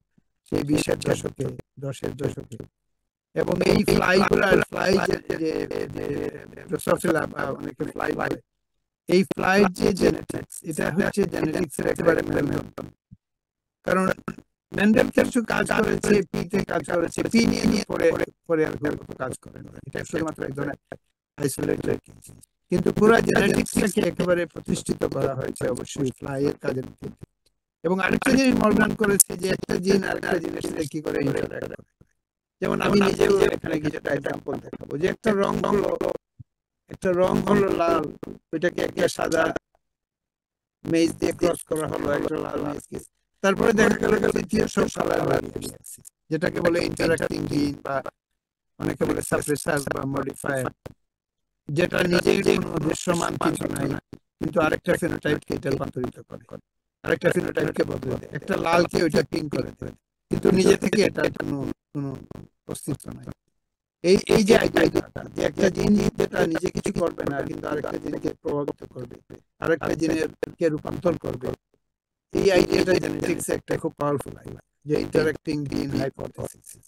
সেই 20-এর দশকে, 10-এর দশকে। এবং এই ফ্লাই যে ড্রসোফিলা বা অনেকে ফ্লাই বলে, এই ফ্লাই যে জেনেটিক্স, এটা হচ্ছে জেনেটিক্সের একেবারে মেরুদণ্ড। কারণ মেন্ডেল কিছু কাজ করেছে, পিতে কাজ করেছে, পি নিয়ে পরে আর কাজ করে না, এটা শুধুমাত্র এক ধরনের আইসোলেটেড কেস। কিন্তু পুরো জেনেটিক্সটাকে একেবারে প্রতিষ্ঠিত করা হয়েছে অবশ্যই ফ্লাই এর কাজের ক্ষেত্রে। এবং আরেকটা জিনিস মর্গান করেছে, যে একটা জিন আরেকটা জিনের সাথে কি করে ইন্টারঅ্যাক্ট করে। যেমন আমি নিজেও এখানে কিছুটা এক্সাম্পল দেখাবো, যে একটা রং হলো লাল, ওইটাকে একটা সাদা মেজ দিয়ে ক্রস করা হলো, একটা লাল মেজ, তারপরে দেখা গেল দ্বিতীয় সব কালার বেরিয়ে আসছে, যেটাকে বলে ইন্টারঅ্যাক্টিং জিন, বা অনেকে বলে সাপ্রেসার বা মডিফায়ার, যেটা নিজের কোনো দৃশ্যমান কিছু নাই, কিন্তু আরেকটা ফিনোটাইপকে এটা রূপান্তরিত করে, আরেকটা ফিনোটাইপকে বদলে দেয়, একটা লালকে ওইটা পিঙ্ক করে দেয়, কিন্তু নিজে থেকে এটা কোনো অস্তিত্ব নাই। এই যে আইডিয়াটা, যে একটা জিন যেটা নিজে কিছু করবে না, কিন্তু আরেকটা জিনকে প্রভাবিত করবে, আরেকটা জিনকে রূপান্তর করবে, এই আইডিয়াটা জেনেটিক্স একটা খুব পাওয়ারফুল আইডিয়া, যে ইন্টারঅ্যাক্টিং জিন হাইপোথেসিস।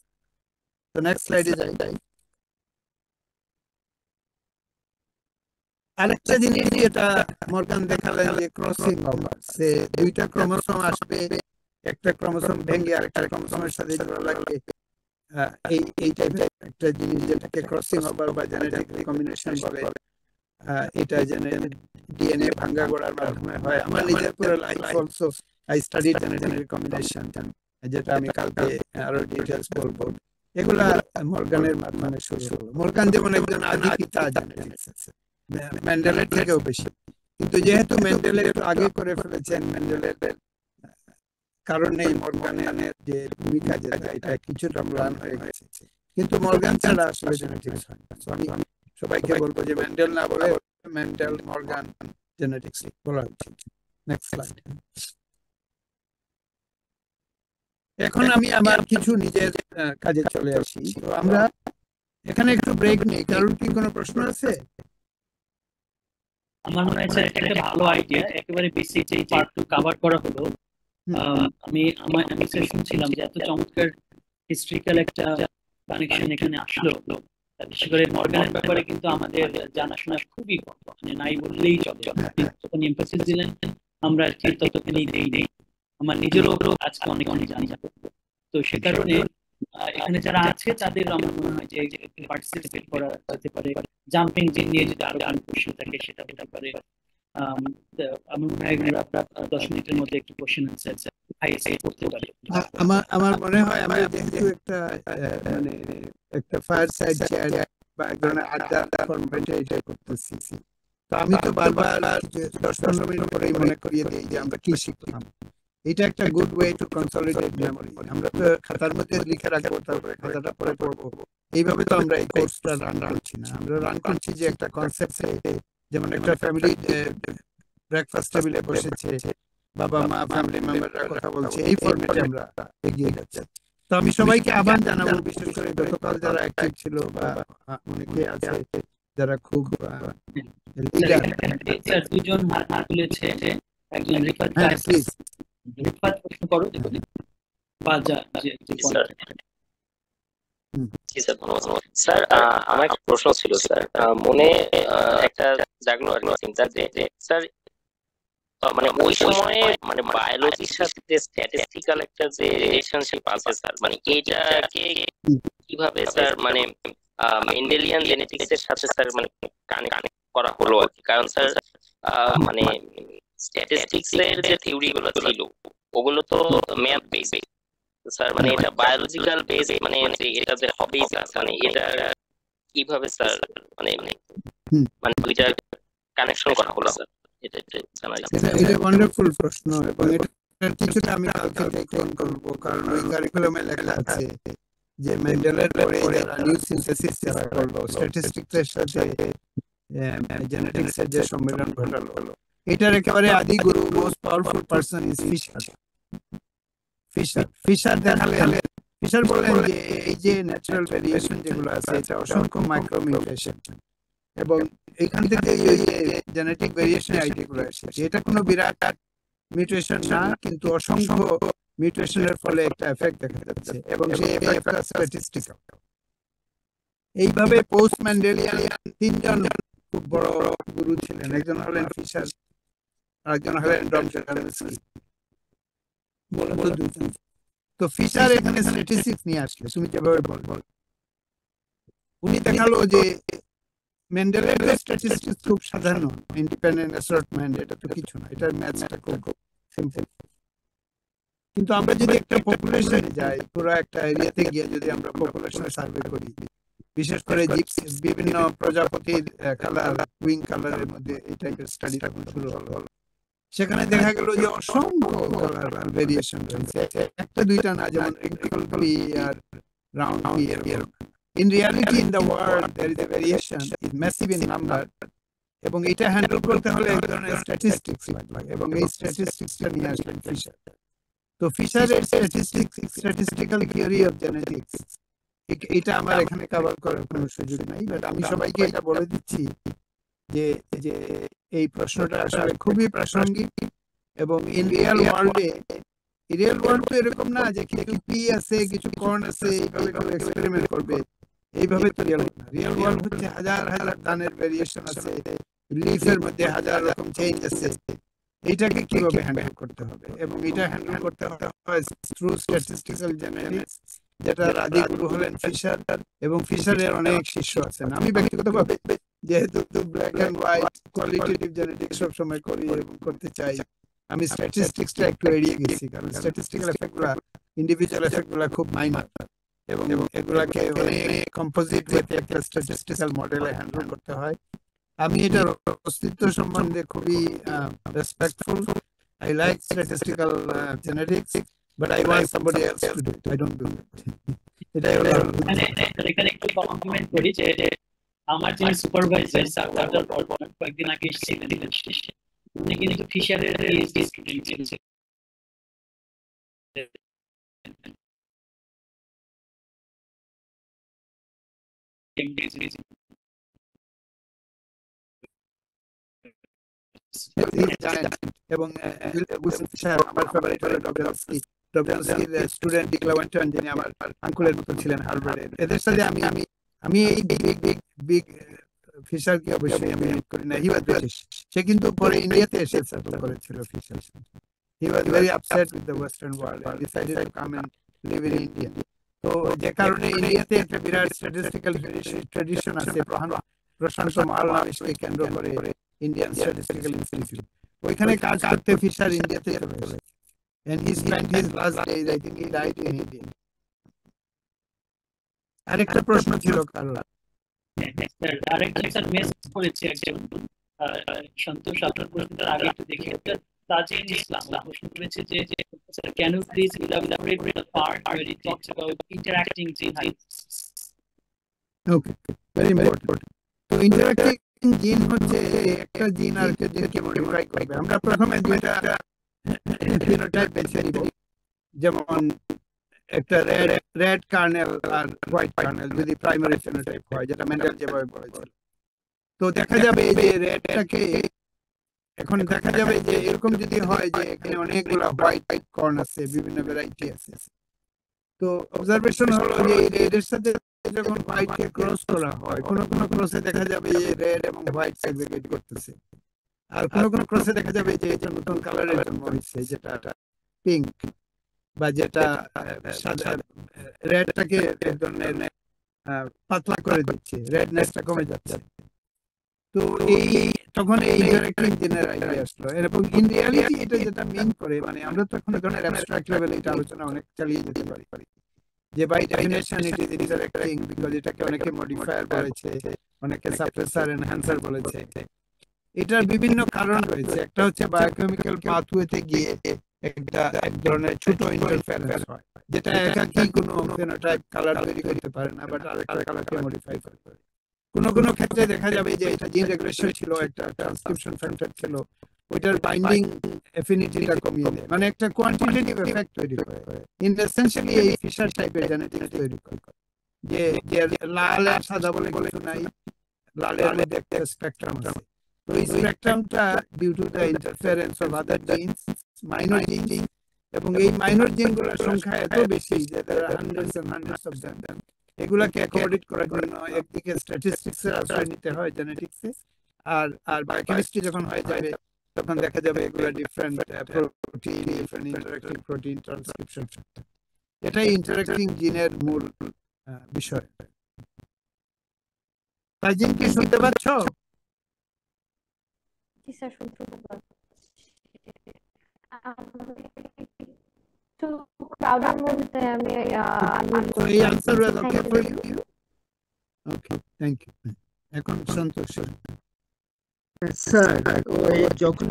তো নেক্সট স্লাইডে যাই। আরেকটা জিনিস যেটা মর্গান দেখালেন, যে ক্রসিং ওভার, সে দুইটা ক্রোমোসোম আসবে, একটা ক্রোমোসোম ভেঙে আরেকটা ক্রোমোসোমের সাথে জোড়া লাগবে, এই টাইপের একটা জিনিস, যেটাকে ক্রসিং ওভার বা জেনেটিক রিকম্বিনেশন বলে। এটা ডিএনএ ভাঙ্গা গড়ার মাধ্যমে হয়। আমার নিজের পুরো life also I studied genetic recombination, যেটা আমি কালকে আরো ডিটেইলস বলবো। এগুলা মর্গানের মাধ্যমে শুরু হলো। মর্গান যেমন একজন আদি পিতা জেনেটিক্স, মেন্ডেলের থেকেও বেশি, কিন্তু যেহেতু মেন্ডেলের আগে করে ফেলেছেন, মেন্ডেলের কারণে মর্গানের যে ভূমিকা যেটা এটা কিছুটা ম্লান হয়ে গেছে, কিন্তু মর্গান ছাড়া আসলে জেনেটিক্স হয় না। So আমি সবাইকে বলবো যে মেন্ডেল না বলে মেন্ডেল মর্গান জেনেটিক্স বলা উচিত। Next slide. এখন আমি আমার কিছু নিজের কাজে চলে আসি। তো আমরা এখানে একটু ব্রেক নেই, কারণ কি কোনো প্রশ্ন আছে? আমার মনে হয় স্যার এটা একটা ভালো আইডিয়া, একেবারে বেসিক যে পার্টটু কভার করা হলো। আমি স্যার শুনছিলাম যে এত চমৎকার হিস্ট্রিক্যাল একটা কানেকশন এখানে আসলো। বিশেষ করে মর্গানের ব্যাপারে কিন্তু আমাদের জানাশোনা খুবই কম, মানে নাই বললেই চলে। যখন এমফাসিস দিলেন আমরা আর কি ততখানি দেই। আমার নিজেরও আজকে অনেক জানি। তো সে কারণে এখানে যারা আছে তাদের আমার মনে হয় যে পার্টিসিপেট করা যেতে পারে। জাম্পিং যে নিয়ে যদি আরো গান প্রশ্ন থাকে সেটা হতে পারে। আমার মনে হয় আপনার 10 মিনিটের মধ্যে একটু কোশ্চেন আনসার করতে পারে। আমার মনে হয় আমরা যেহেতু একটা মানে একটা ফায়ার সাইড চেয়ার বা এক ধরনের আড্ডা ফরম্যাটে এটা করতেছি, তো আমি তো বারবার 10-15 মিনিট পরেই মনে করিয়ে দিই যে আমরা কি শিখলাম। এটা একটা good way to consolidate memory. আমরা তো খাতার মধ্যে লিখে রাখবো, তারপরে খাতাটা পরে পড়বো, এইভাবে তো আমরা এই কোর্সটা রান করছি না। আমরা রান করছি যে একটা কনসেপ্টে, যেমন একটা ফ্যামিলি ব্রেকফাস্ট টেবিলে বসেছে, বাবা মা ফ্যামিলি মেম্বাররা কথা বলছে, এই ফরম্যাটে আমরা এগিয়ে যাচ্ছি। তো আমি সবাইকে আহ্বান জানাবো, বিশেষ করে গতকাল যারা অ্যাক্টিভ ছিল বা অনেকে আছে যারা খুব লিডার। স্যার দুজন হাত তুলেছে, একজন রিফাত প্রশ্ন করো। স্যার আমার একটা প্রশ্ন ছিল স্যার, মনে একটা জাগলো আর কি চিন্তা যে স্যার মানে ওই সময়ে মানে বায়োলজির সাথে স্ট্যাটিস্টিক্যাল একটা যে রিলেশনশিপ আছে স্যার, মানে এইটাকে কিভাবে স্যার মানে মেন্ডেলিয়ান জেনেটিক্স এর সাথে স্যার মানে কানেক্ট করা হলো আর কি? কারণ স্যার মানে স্ট্যাটিস্টিক্স এর যে থিওরি গুলো ছিল ওগুলো তো ম্যাথ বেসড স্যার, মানে এটা বায়োলজিক্যাল বেস, মানে এটা যে হবেই স্যার, মানে এটা কিভাবে স্যার মানে মানে দুইটা কানেকশন করা হলো স্যার? এটা ওয়ান্ডারফুল প্রশ্ন, এবং এটা কিছুটা আমি কালকে দেখলাম করব, কারণ ওই কারিকুলামে লেখা আছে যে মেন্ডেলের পরে যারা নিউ সিনথেসিস যারা করলো স্ট্যাটিস্টিক্স এর সাথে জেনেটিক্স এর যে সম্মেলন ঘটালো, এটার একেবারে আদি গুরু most powerful person is Fisher দেখালেন। ফিশার বলেন যে এই যে ন্যাচারাল ভেরিয়েশন যেগুলো আছে এটা অসংখ্য মাইক্রো মিউটেশন, এবং এখান থেকে এই জেনেটিক ভেরিয়েশন আইডিয়াগুলো এসেছে। এটা কোনো বিরাট মিউটেশন না, কিন্তু অসংখ্য মিউটেশনের ফলে একটা এফেক্ট দেখা যাচ্ছে, এবং সেই এফেক্টটা স্ট্যাটিস্টিক্যাল। এইভাবে পোস্ট ম্যান্ডেলিয়ান 3 জন খুব বড় গুরু ছিলেন। একজন হলেন ফিশার, আরেকজন হলেন ডমস্কি, মূলত 2 জন। তো ফিশার এখানে স্ট্যাটিস্টিক্স নিয়ে আসলে তুমি যেভাবে বলবো, উনি দেখালো যে মেন্ডেলের স্ট্যাটিস্টিক্স খুব সাধারণ, ইন্ডিপেন্ডেন্ট অ্যাসর্টমেন্ট, এটা তো কিছু না, এটার ম্যাথসটা খুব সিম্পল। কিন্তু আমরা যদি একটা পপুলেশনে যাই, পুরো একটা এরিয়াতে গিয়ে যদি আমরা পপুলেশন সার্ভে করি, বিশেষ করে বিভিন্ন প্রজাপতির কালার, উইং কালারের মধ্যে এই টাইপের স্টাডি যখন শুরু হলো, সেখানে দেখা গেল যে অসংখ্য কালার ভেরিয়েশন রয়েছে, একটা দুইটা না, যেমন wrinkle P R round P এর। In reality, in the world, there is a variation, is massive in number, এবং এটা হ্যান্ডেল করতে হলে এক ধরনের স্ট্যাটিস্টিক্স লাগে, এবং এই স্ট্যাটিস্টিক্সটা নিয়ে আসলেন ফিশার। তো ফিশারের স্ট্যাটিস্টিক্যাল থিওরি অফ জেনেটিক্স, এটা আমার এখানে কভার করার কোনো সুযোগ নাই, বাট আমি সবাইকে এটা বলে দিচ্ছি যে এই প্রশ্নটা আসলে খুবই প্রাসঙ্গিক, এবং ইন রিয়েল ওয়ার্ল্ডে, রিয়েল ওয়ার্ল্ড তো এরকম না যে কিছু পি আছে কিছু কর্ন আছে এইভাবে কেউ এক্সপেরিমেন্ট করবে, এইভাবে তো রিয়েল না। রিয়েল ওয়ার্ল্ড হচ্ছে হাজার হাজার দানের ভেরিয়েশন আছে, লিফের মধ্যে হাজার রকম চেঞ্জ আছে। এইটাকে কিভাবে হ্যান্ডেল করতে হবে, এবং এটা হ্যান্ডেল করতে হয় থ্রু স্ট্যাটিস্টিক্যাল জেনেটিক্স, যেটা আদি গুরু হলেন ফিশার, এবং ফিশারের অনেক শিষ্য আছেন। আমি ব্যক্তিগতভাবে যেহেতু black and white qualitative genetics সবসময় করি এবং করতে চাই, আমি স্ট্যাটিস্টিক্সটা একটু এড়িয়ে গেছি, কারণ স্ট্যাটিস্টিক্যাল এফেক্টগুলো, ইন্ডিভিজুয়াল এফেক্টগুলো খুব মাইনর, এবং এগুলাকে অনেক কম্পোজিট ওয়েতে একটা স্ট্যাটিস্টিক্যাল মডেলে হ্যান্ডেল করতে হয়। আমি এটার অস্তিত্ব সম্বন্ধে খুবই respectful, I like statistical genetics, but I want somebody else to do it. I don't do it. এটাই হলো এখানে একটু কমপ্লিমেন্ট করি যে আমার যিনি সুপারভাইজার স্যার কয়েকদিন আগে এসেছিলেন, উনি কিন্তু ফিশারের পিএইচডি স্টুডেন্ট ছিলেন। এবং উইলসন ফিশার আমার ফেভারিট হলো ডবজনস্কির স্টুডেন্ট ডিক লেওয়ান্টন, যিনি আমার আঙ্কুলের মতো ছিলেন হার্ভার্ডে। এদের সাথে আমি এই বিগ ফিশারকে অবশ্যই আমি করি না। হি ওয়াজ ব্রিটিশ, সে কিন্তু পরে ইন্ডিয়াতে এসে সেটেল করেছিল Fisher. He was very upset with the western world and decided to come and live in India. তো যে কারণে ইন্ডিয়াতে একটা বিরাট স্ট্যাটিস্টিক্যাল ট্র্যাডিশন আছে, প্রশান্ত মহালনাবিশকে কেন্দ্র করে ইন্ডিয়ান স্ট্যাটিস্টিক্যাল ইনস্টিটিউট। ওইখানে কাজ করতে ফিশার ইন্ডিয়াতে চলে গেছে। And he spent his last days, I think he died in India. আরেকটা প্রশ্ন ছিল কারণ আরেকটা স্যার মেসেজ করেছে একজন সন্তোষ, আপনার প্রশ্নটার আগে একটু দেখি। তাজিন ইসলাম প্রশ্ন করেছে যে sir can you please elaborate the part where it talks about interacting genes? Okay, very important. তো ইন্টারঅ্যাক্টিং জিন হচ্ছে একটা জিন আর একটা জিনকে মডিফাই করবে। আমরা প্রথমে দুইটা ফিনোটাইপ বেছে নিব, যেমন একটা রেড কার্নেল আর হোয়াইট কার্নেল যদি প্রাইমারি ফিনোটাইপ হয়, যেটা মেন্ডেল যেভাবে বলেছিল। তো দেখা যাবে যে রেডটাকে এখন দেখা যাবে যে এরকম যদি হয় যে এখানে অনেকগুলো হোয়াইট কর্ন আছে, বিভিন্ন ভ্যারাইটি আছে, তো অবজারভেশন হলো যে রেডের সাথে যখন হোয়াইটকে ক্রস করা হয়, কোনো ক্রসে দেখা যাবে যে রেড এবং হোয়াইট সেগ্রিগেট করতেছে, আর কোনো ক্রসে দেখা যাবে যে এটা নতুন কালারের জন্ম হচ্ছে, যেটা পিঙ্ক বা যেটা সাদা, রেডটাকে এক ধরনের পাতলা করে দিচ্ছে, রেডনেসটা কমে যাচ্ছে। তো তখন এই ইন্টারঅ্যাক্টিং জিনের আইডিয়া আসলো। এবং ইন রিয়ালিটি এটা যেটা মিন করে, মানে আমরা তো এখন ধরনের অ্যাবস্ট্রাক্ট লেভেলে এটা আলোচনা অনেক চালিয়ে যেতে পারি যে by definition it is interacting, because এটাকে অনেকে মডিফায়ার বলেছে, অনেকে সাপ্রেসার এনহ্যান্সার বলেছে। এটার বিভিন্ন কারণ রয়েছে। একটা হচ্ছে বায়োকেমিক্যাল পাথওয়েতে গিয়ে একটা এক ধরনের ছোট ইন্টারফারেন্স হয়, যেটা একাকী কোনো ফেনোটাইপ কালার তৈরি করতে পারে না, বাট আরেকটা কালারকে মডিফাই করে। কোনো ক্ষেত্রে দেখা যাবে যে এটা জিন রেগুলেশন ছিল, একটা ট্রান্সক্রিপশন ফ্যাক্টর ছিল, ওইটার বাইন্ডিং এফিনিটিটা কমিয়ে দেয়, মানে একটা কোয়ান্টিটেটিভ এফেক্ট তৈরি করে। ইন এসেনশিয়ালি এই ফিশার টাইপের জেনেটিক্স তৈরি করে যে লাল আর সাদা বলে কিছু নাই, লালের মধ্যে একটা স্পেকট্রাম আছে। তো এই স্পেকট্রামটা due to the interference of other genes, minor gene, এবং এই মাইনর জিনগুলোর সংখ্যা এত বেশি যে there are hundreds and hundreds of them, এগুলাকে অ্যাকোমোডেট করার জন্য একদিকে স্ট্যাটিস্টিক্স এর আশ্রয় নিতে হয় জেনেটিক্সে, আর বায়োকেমিস্ট্রি যখন হয়ে যাবে তখন দেখা যাবে এগুলা different protein, different interacting protein, transcription factor. এটাই ইন্টারঅ্যাক্টিং জিনের মূল বিষয়। তাই জিন কি শুনতে পাচ্ছ? জি স্যার, শুনতে পাচ্ছি। ক্রাউডের মধ্যে আমি এই answer was okay for you? Okay, thank you. এখন সন্তোষ স্যার, ওই যখন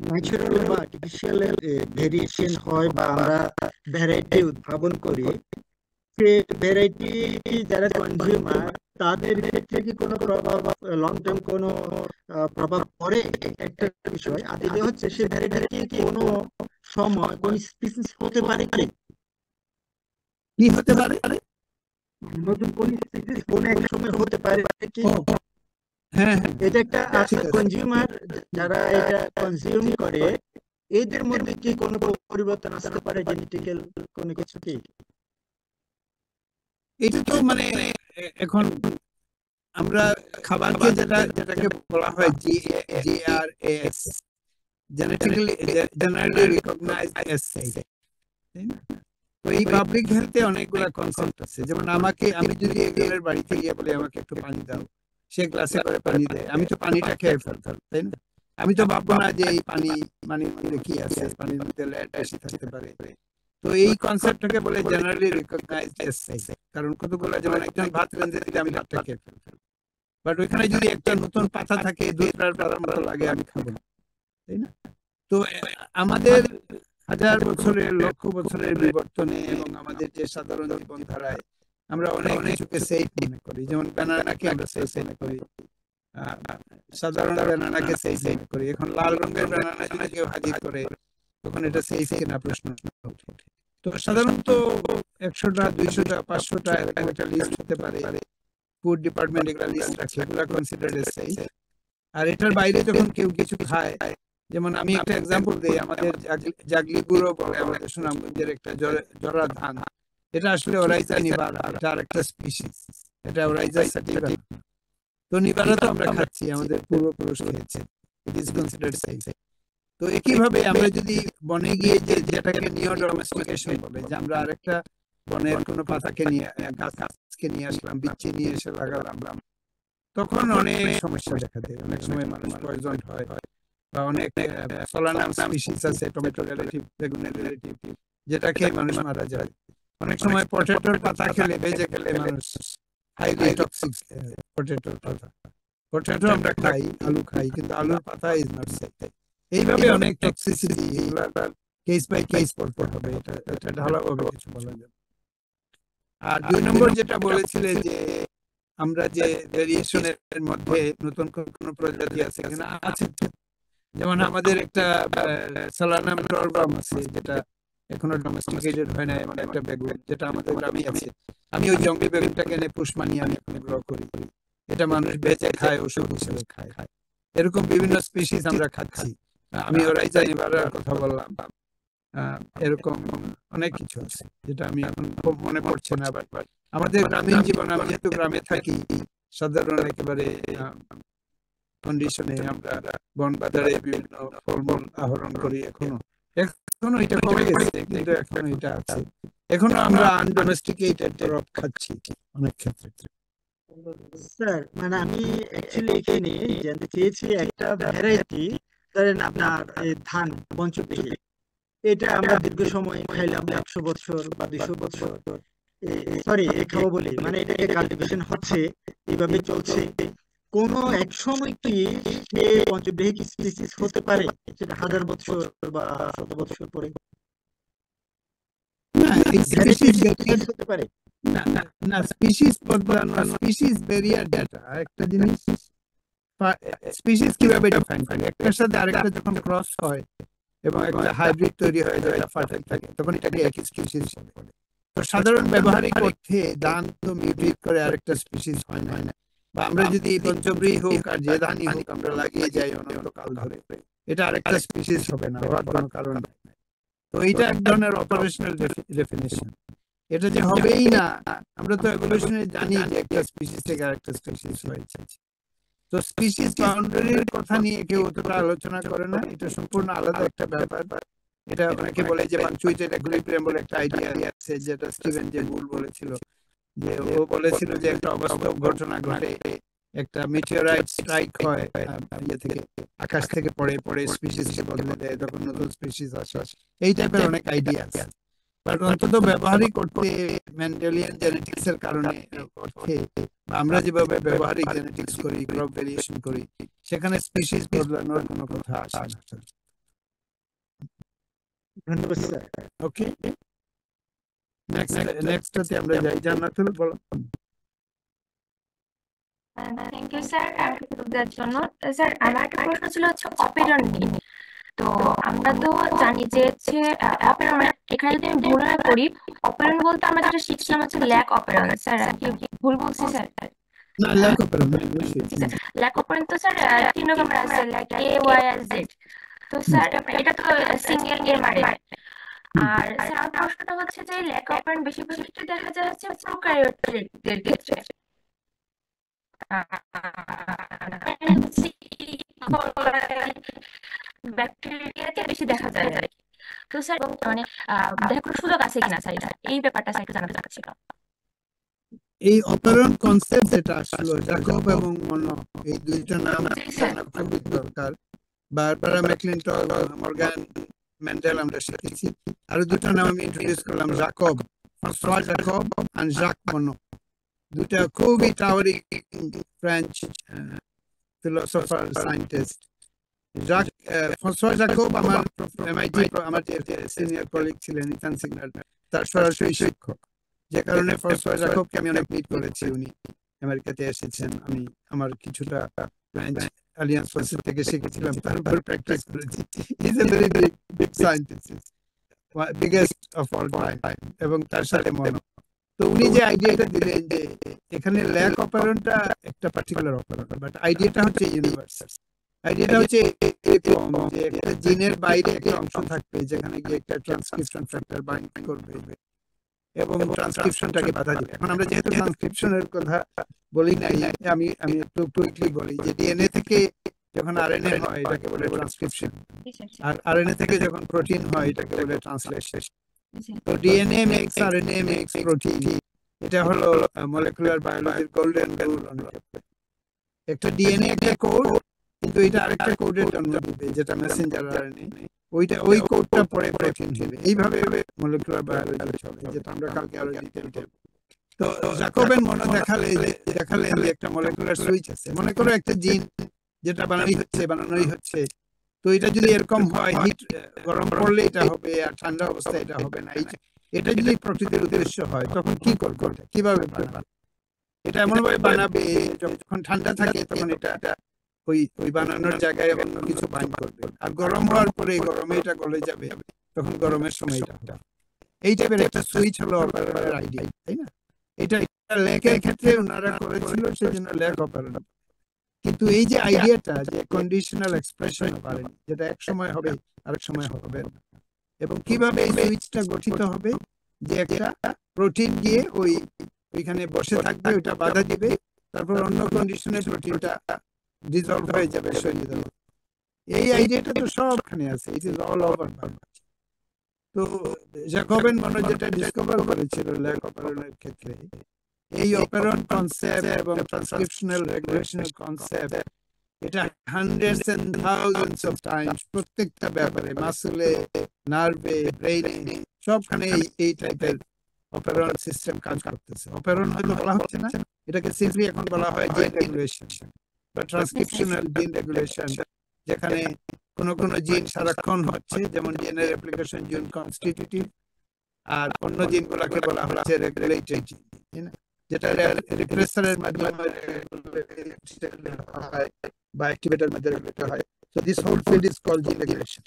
ন্যাচারাল বা আর্টিফিশিয়াল ভেরিয়েশন হয় বা আমরা ভ্যারাইটি উদ্ভাবন করি, সে ভ্যারাইটি যারা কনজিউমার তাদের ক্ষেত্রে কি কোনো প্রভাব, লং টার্ম কোনো প্রভাব পড়ে? একটা বিষয়। আর দ্বিতীয় হচ্ছে সে ভ্যারাইটি কি কোনো সময় কোন স্পিসিস হতে পারে, কি হতে পারে, নতুন কোন স্পিসিস কোন এক সময় হতে পারে কি? হ্যাঁ, এটা একটা কনজিউমার যারা এটা কনজিউম করে এদের মধ্যে কি কোনো পরিবর্তন আসতে পারে, জেনেটিক্যাল কোনো কিছু কি? এটা তো মানে এখন আমরা খাবারকে যেটাকে বলা হয় GRAS, জেনারেলি রিকগনাইজড এসএস, তো এই পাবলিক হেলথে অনেকগুলা কনসেপ্ট আছে। যেমন আমি যদি একজনের বাড়িতে গিয়ে বলি আমাকে একটু পানি দাও, সে গ্লাসে করে পানি দেয়, আমি তো পানিটা খেয়ে ফেলতাম, তাই না? আমি তো ভাববো না যে এই পানির মধ্যে কি আছে, পানির মধ্যে লেড অ্যাসিড থাকতে পারে। তো এই কনসেপ্টটাকে বলে জেনারেলি রিকগনাইজড এসএস। কারণ কতগুলো, যেমন একজন ভাত রেঁধে দিলে আমি ভাতটা খেয়ে ফেলতাম, বাট ওইখানে যদি একটা নতুন পাতা থাকে, দুধটার পাতার মতো লাগে, আমি খাবো না, তাই না? তো আমাদের হাজার বছরের লক্ষ বছরের বিবর্তনে এবং আমাদের যে সাধারণ জীবনধারায় আমরা অনেক কিছুকে সেফ মনে করি, যেমন ব্যানানাকে আমরা সেফ মনে করি, সাধারণ ব্যানানাকে সেফ মনে করি। এখন লাল রঙের ব্যানানা যদি কেউ হাজির করে তখন এটা সেফ কিনা প্রশ্ন ওঠে। তো সাধারণত 100টা 200টা 500টা এরকম একটা লিস্ট হতে পারে, ফুড ডিপার্টমেন্ট এগুলা লিস্ট রাখে, এগুলা কনসিডার্ড এজ সেফ। আর এটার বাইরে যখন কেউ কিছু খায়, যেমন আমি একটা এক্সাম্পল দিই, আমাদের জাগলি গুঁড়ো বলে আমাদের সুনামগঞ্জের একটা জরা ধান, এটা আসলে ওরাইজা নিবারা, এটা একটা স্পিসিস, এটা ওরাইজা সাটিভা। তো নিবারা তো আমরা খাচ্ছি, আমাদের পূর্বপুরুষ খেয়েছে, ইট ইজ কনসিডার্ড সেফ। তো একইভাবে আমরা যদি বনে গিয়ে যেটাকে নিও ডোমেস্টিকেশন বলে, যে আমরা আরেকটা বনের কোনো পাতাকে নিয়ে গাছকে নিয়ে আসলাম, বিচ্ছি নিয়ে এসে লাগালাম, তখন অনেক সমস্যা দেখা দেয়। অনেক সময় মানুষ পয়জন হয়, বা অনেক সলানাম স্পিসিস আছে, টমেটো রিলেটিভ, বেগুনের রিলেটিভ, যেটাকে মানুষ মারা যায়। অনেক সময় পটেটোর পাতা খেলে, ভেজে খেলে মানুষ হাইলি টক্সিক পটেটোর পাতা। পটেটো আমরা খাই, আলু খাই, কিন্তু আলুর পাতা ইজ নট সেফ। এইভাবে অনেক টক্সিসিটি, এইগুলা কেস বাই কেস পড়তে হবে, এটা ঢালাভাবে কিছু বলা যাবে। আর 2 নম্বর যেটা বলেছিলে যে আমরা যে ভেরিয়েশনের মধ্যে নতুন কোন প্রজাতি আছে কিনা, আছে। যেমন আমাদের একটা সালানাম টরবাম আছে, যেটা এখনো ডোমেস্টিকেটেড হয় না, এমন একটা বেগুন যেটা আমাদের গ্রামে আছে। আমি ওই জঙ্গলি বেগুনটাকে এনে পুষ মানিয়ে আমি এখন গ্রো করি, এটা মানুষ বেঁচে খায়, ওষুধ হিসেবে খায়। এরকম বিভিন্ন স্পিসিস আমরা খাচ্ছি। আমি ওরাইজা নিবারার কথা বললাম, এরকম অনেক কিছু আছে যেটা আমি এখন খুব মনে পড়ছে না। বাট আমাদের গ্রামীণ জীবন, আমি যেহেতু গ্রামে থাকি, সাধারণ একেবারে কন্ডিশনে আমরা বন বাজারে বিভিন্ন ফলমূল আহরণ করি। এখনো এটা কমে গেছে, কিন্তু এখনো এটা আছে। এখনো আমরা আনডোমেস্টিকেটেড ক্রপ খাচ্ছি অনেক ক্ষেত্রে। স্যার, মানে আমি অ্যাকচুয়ালি এখানে জানতে চেয়েছি একটা ভ্যারাইটি, ধরেন আপনার ধান পঞ্চব্রী, এটা আমরা দীর্ঘ সময় খাইলাম, 100 বছর বা 200 বছর, সরি খাবো বলি, মানে এটাকে কাল্টিভেশন হচ্ছে, এইভাবে চলছে। কোনো এক সময় কি সে পঞ্চব্রী স্পিসিস হতে পারে, সেটা 1000 বছর বা 100 বছর পরে হতে পারে? না, স্পিসিস বদলানো, স্পিসিস ব্যারিয়ার ডেটা একটা জিনিস। স্পিসিস কিভাবে ডিফাইন করি? একটার সাথে আরেকটা যখন ক্রস হয় এবং একটা হাইব্রিড তৈরি হয়ে যায়, ফার্টাইল থাকে, তখন এটাকে একই স্পিসিস হিসেবে বলে। তো সাধারণ ব্যবহারিক অর্থে ধান তো মিউটেট করে আরেকটা স্পিসিস হয় না। বা আমরা যদি পঞ্চব্রী হোক আর যে ধানই হোক আমরা লাগিয়ে যাই অনন্তকাল ধরে, এটা আরেকটা স্পিসিস হবে না, হওয়ার কোনো কারণ নাই। তো এইটা এক ধরনের অপারেশনাল ডেফিনিশন। এটা যে হবেই না, আমরা তো এভলিউশনে জানি যে একটা স্পিসিস থেকে আরেকটা স্পিসিস হয়েছে। তো স্পিসিস বাউন্ডারির কথা নিয়ে কেউ অতটা আলোচনা করে না, এটা সম্পূর্ণ আলাদা একটা ব্যাপার। এটা অনেকে বলে যে পাংচুয়েটেড ইকুইলিব্রিয়াম বলে একটা আইডিয়া আছে, যেটা স্টিভেন জে গুল বলেছিল। যে ও বলেছিল যে একটা অবাস্তব ঘটনা ঘটে, একটা মিটিওরাইট স্ট্রাইক হয়, ইয়ে থেকে আকাশ থেকে পড়ে স্পিসিস বদলে দেয়, তখন নতুন স্পিসিস আসে। এই টাইপের অনেক আইডিয়া আছে। বাট অন্তত ব্যবহারিক করতে মেন্ডেলিয়ান জেনেটিক্স এর কারণে অর্থে আমরা যেভাবে ব্যবহারিক জেনেটিক্স করি, ক্রপ ভেরিয়েশন করি, সেখানে স্পিসিস বদলানোর কোনো কথা আসে না। ধন্যবাদ স্যার। ওকে, নেক্সটটাতে আমরা যাই। জান্নাতুল বলো। থ্যাংক ইউ স্যার দেওয়ার জন্য। স্যার আমার একটা প্রশ্ন ছিল হচ্ছে অপেরন নিয়ে। তো আমরা তো জানি যে হচ্ছে অপেরন, এখানে যদি আমি ভুল না করি, অপেরন বলতে আমরা যেটা শিখছিলাম হচ্ছে ল্যাক অপেরন। স্যার কি ভুল বলছি স্যার? না, ল্যাক অপেরন, ল্যাক অপেরন তো স্যার 3 রকমের আছে, লাইক A, Y আর Z। তো স্যার এটা তো সিঙ্গেল এর মানে। আর স্যার আমার প্রশ্নটা হচ্ছে যে ল্যাক অপেরন বেশি ক্ষেত্রে দেখা যায় হচ্ছে প্রোক্যারিওটদের ক্ষেত্রে, ব্যাকটেরিয়াতে বেশি দেখা যায়। তো স্যার মানে দেখার কোনো সুযোগ আছে কিনা স্যার, এই ব্যাপারটা স্যার একটু জানাতে চাচ্ছিল। এই অপেরন কনসেপ্ট যেটা আসলো, জ্যাকব এবং মনো, এই দুইটা নাম জানা খুবই দরকার। বারবারা ম্যাকলিনটক, মর্গান মেন্ডেল আমরা শিখেছি। আরো দুটো নাম আমি ইন্ট্রোডিউস করলাম, জ্যাকব, ফ্রান্সোয়া জ্যাকব আর জ্যাক মনো। দুটা খুবই towering French philosopher, scientist. Jack François Jakob আমার এমআইটি আমার যে সিনিয়র কলিগ ছিলেন ইথান সিগনাল, তার সরাসরি শিক্ষক, যে কারণে ফ্রান্সোয়া জাকবকে আমি অনেক মিট করেছি। উনি আমেরিকাতে এসেছেন, আমি আমার কিছুটা ফ্রেঞ্চ অ্যালিয়ান্স ফোর্সেস থেকে শিখেছিলাম, তার উপর প্র্যাকটিস করেছি। Is a very big scientist, biggest of all time, এবং তার সাথে মনো। তো উনি যে আইডিয়াটা দিলেন যে এখানে ল্যাক অপারেন্টটা একটা পার্টিকুলার অপারেন্ট, বাট আইডিয়াটা হচ্ছে ইউনিভার্সাল। আইডিয়াটা হচ্ছে এরকম যে একটা জিনের বাইরে একটা অংশ থাকবে যেখানে গিয়ে একটা ট্রান্সক্রিপশন ফ্যাক্টর বাইন্ড করবে এবং ট্রান্সক্রিপশনটাকে বাধা দিবে। এখন আমরা যেহেতু ট্রান্সক্রিপশনের কথা বলি নাই, আমি একটু কুইকলি বলি যে ডিএনএ থেকে যখন আরএনএ হয় এটাকে বলে ট্রান্সক্রিপশন, আর আরএনএ থেকে যখন প্রোটিন হয় এটাকে বলে ট্রান্সলেশন। তো DNA makes RNA makes protein, এটা হলো মলিকুলার বায়োলজির গোল্ডেন রুল। একটা ডিএনএ একটা কোড, কিন্তু এটা আরেকটা কোডের জন্ম দিবে যেটা মেসেঞ্জার আরএনএ, ওই কোডটা পরে প্রোটিন হবে। এইভাবে মলিকুলার বায়োলজি চলে, যেটা আমরা কালকে আরো ডিটেইল করব। তো জাকবেন মনে দেখালেন যে একটা মলিকুলার সুইচ আছে। মনে করো একটা জিন যেটা বানানোই হচ্ছে, তো এটা যদি এরকম হয়, হিট গরম পড়লে এটা হবে আর ঠান্ডা অবস্থায় এটা হবে না, এটা যদি প্রকৃতির উদ্দেশ্য হয় তখন কি করবে, কিভাবে বানাবে? এটা এমন ভাবে বানাবে যখন ঠান্ডা থাকে তখন এটা ওই বানানোর জায়গায় অন্য কিছু বাইন্ড করবে, আর গরম হওয়ার পরে গরমে এটা গলে যাবে, তখন গরমের সময় এটা হবে। এই টাইপের একটা সুইচ হলো অপারেটরের আইডিয়া, তাই না? এটা ল্যাকের ক্ষেত্রে ওনারা করেছিল, সেজন্য ল্যাক অপারেটর। কিন্তু এই যে আইডিয়াটা যে কন্ডিশনাল এক্সপ্রেশন পারেন, যেটা এক সময় হবে আরেক সময় হবে না, এবং কিভাবে এই সুইচটা গঠিত হবে যে একটা প্রোটিন গিয়ে ওইখানে বসে থাকবে, ওইটা বাধা দিবে, তারপর অন্য কন্ডিশনে প্রোটিনটা ডিসলভ হয়ে যাবে, সরিয়ে দেবে। এই আইডিয়াটা তো সবখানে আছে, it is all over biology. তো জ্যাকবেন মনে যেটা ডিসকভার করেছিল ল্যাক অপারেটরের ক্ষেত্রে, এই অপারেন্ট কনসেপ্ট এবং ট্রান্সক্রিপশনাল রেগুলেশনাল কনসেপ্ট, এটা hundreds and thousands of times প্রত্যেকটা ব্যাপারে, মাসলে, নার্ভে, ব্রেইনে, সবখানে এই টাইপের অপারেন্ট সিস্টেম কাজ করতেছে। অপারেন্ট হয়তো বলা হচ্ছে না, এটাকে সিম্পলি এখন বলা হয় জিন রেগুলেশন বা ট্রান্সক্রিপশনাল জিন রেগুলেশন, যেখানে কোন জিন সারাক্ষণ হচ্ছে, যেমন ডিএনএ রেপ্লিকেশন জিন কনস্টিটিউটিভ, আর অন্য জিনগুলোকে বলা হচ্ছে রেগুলেটরি জিন, তাই না? যেটা রিপ্রেসারের মাধ্যমে হয় বা অ্যাক্টিভেটরের মাধ্যমে হয়। So this whole field is called gene regulation,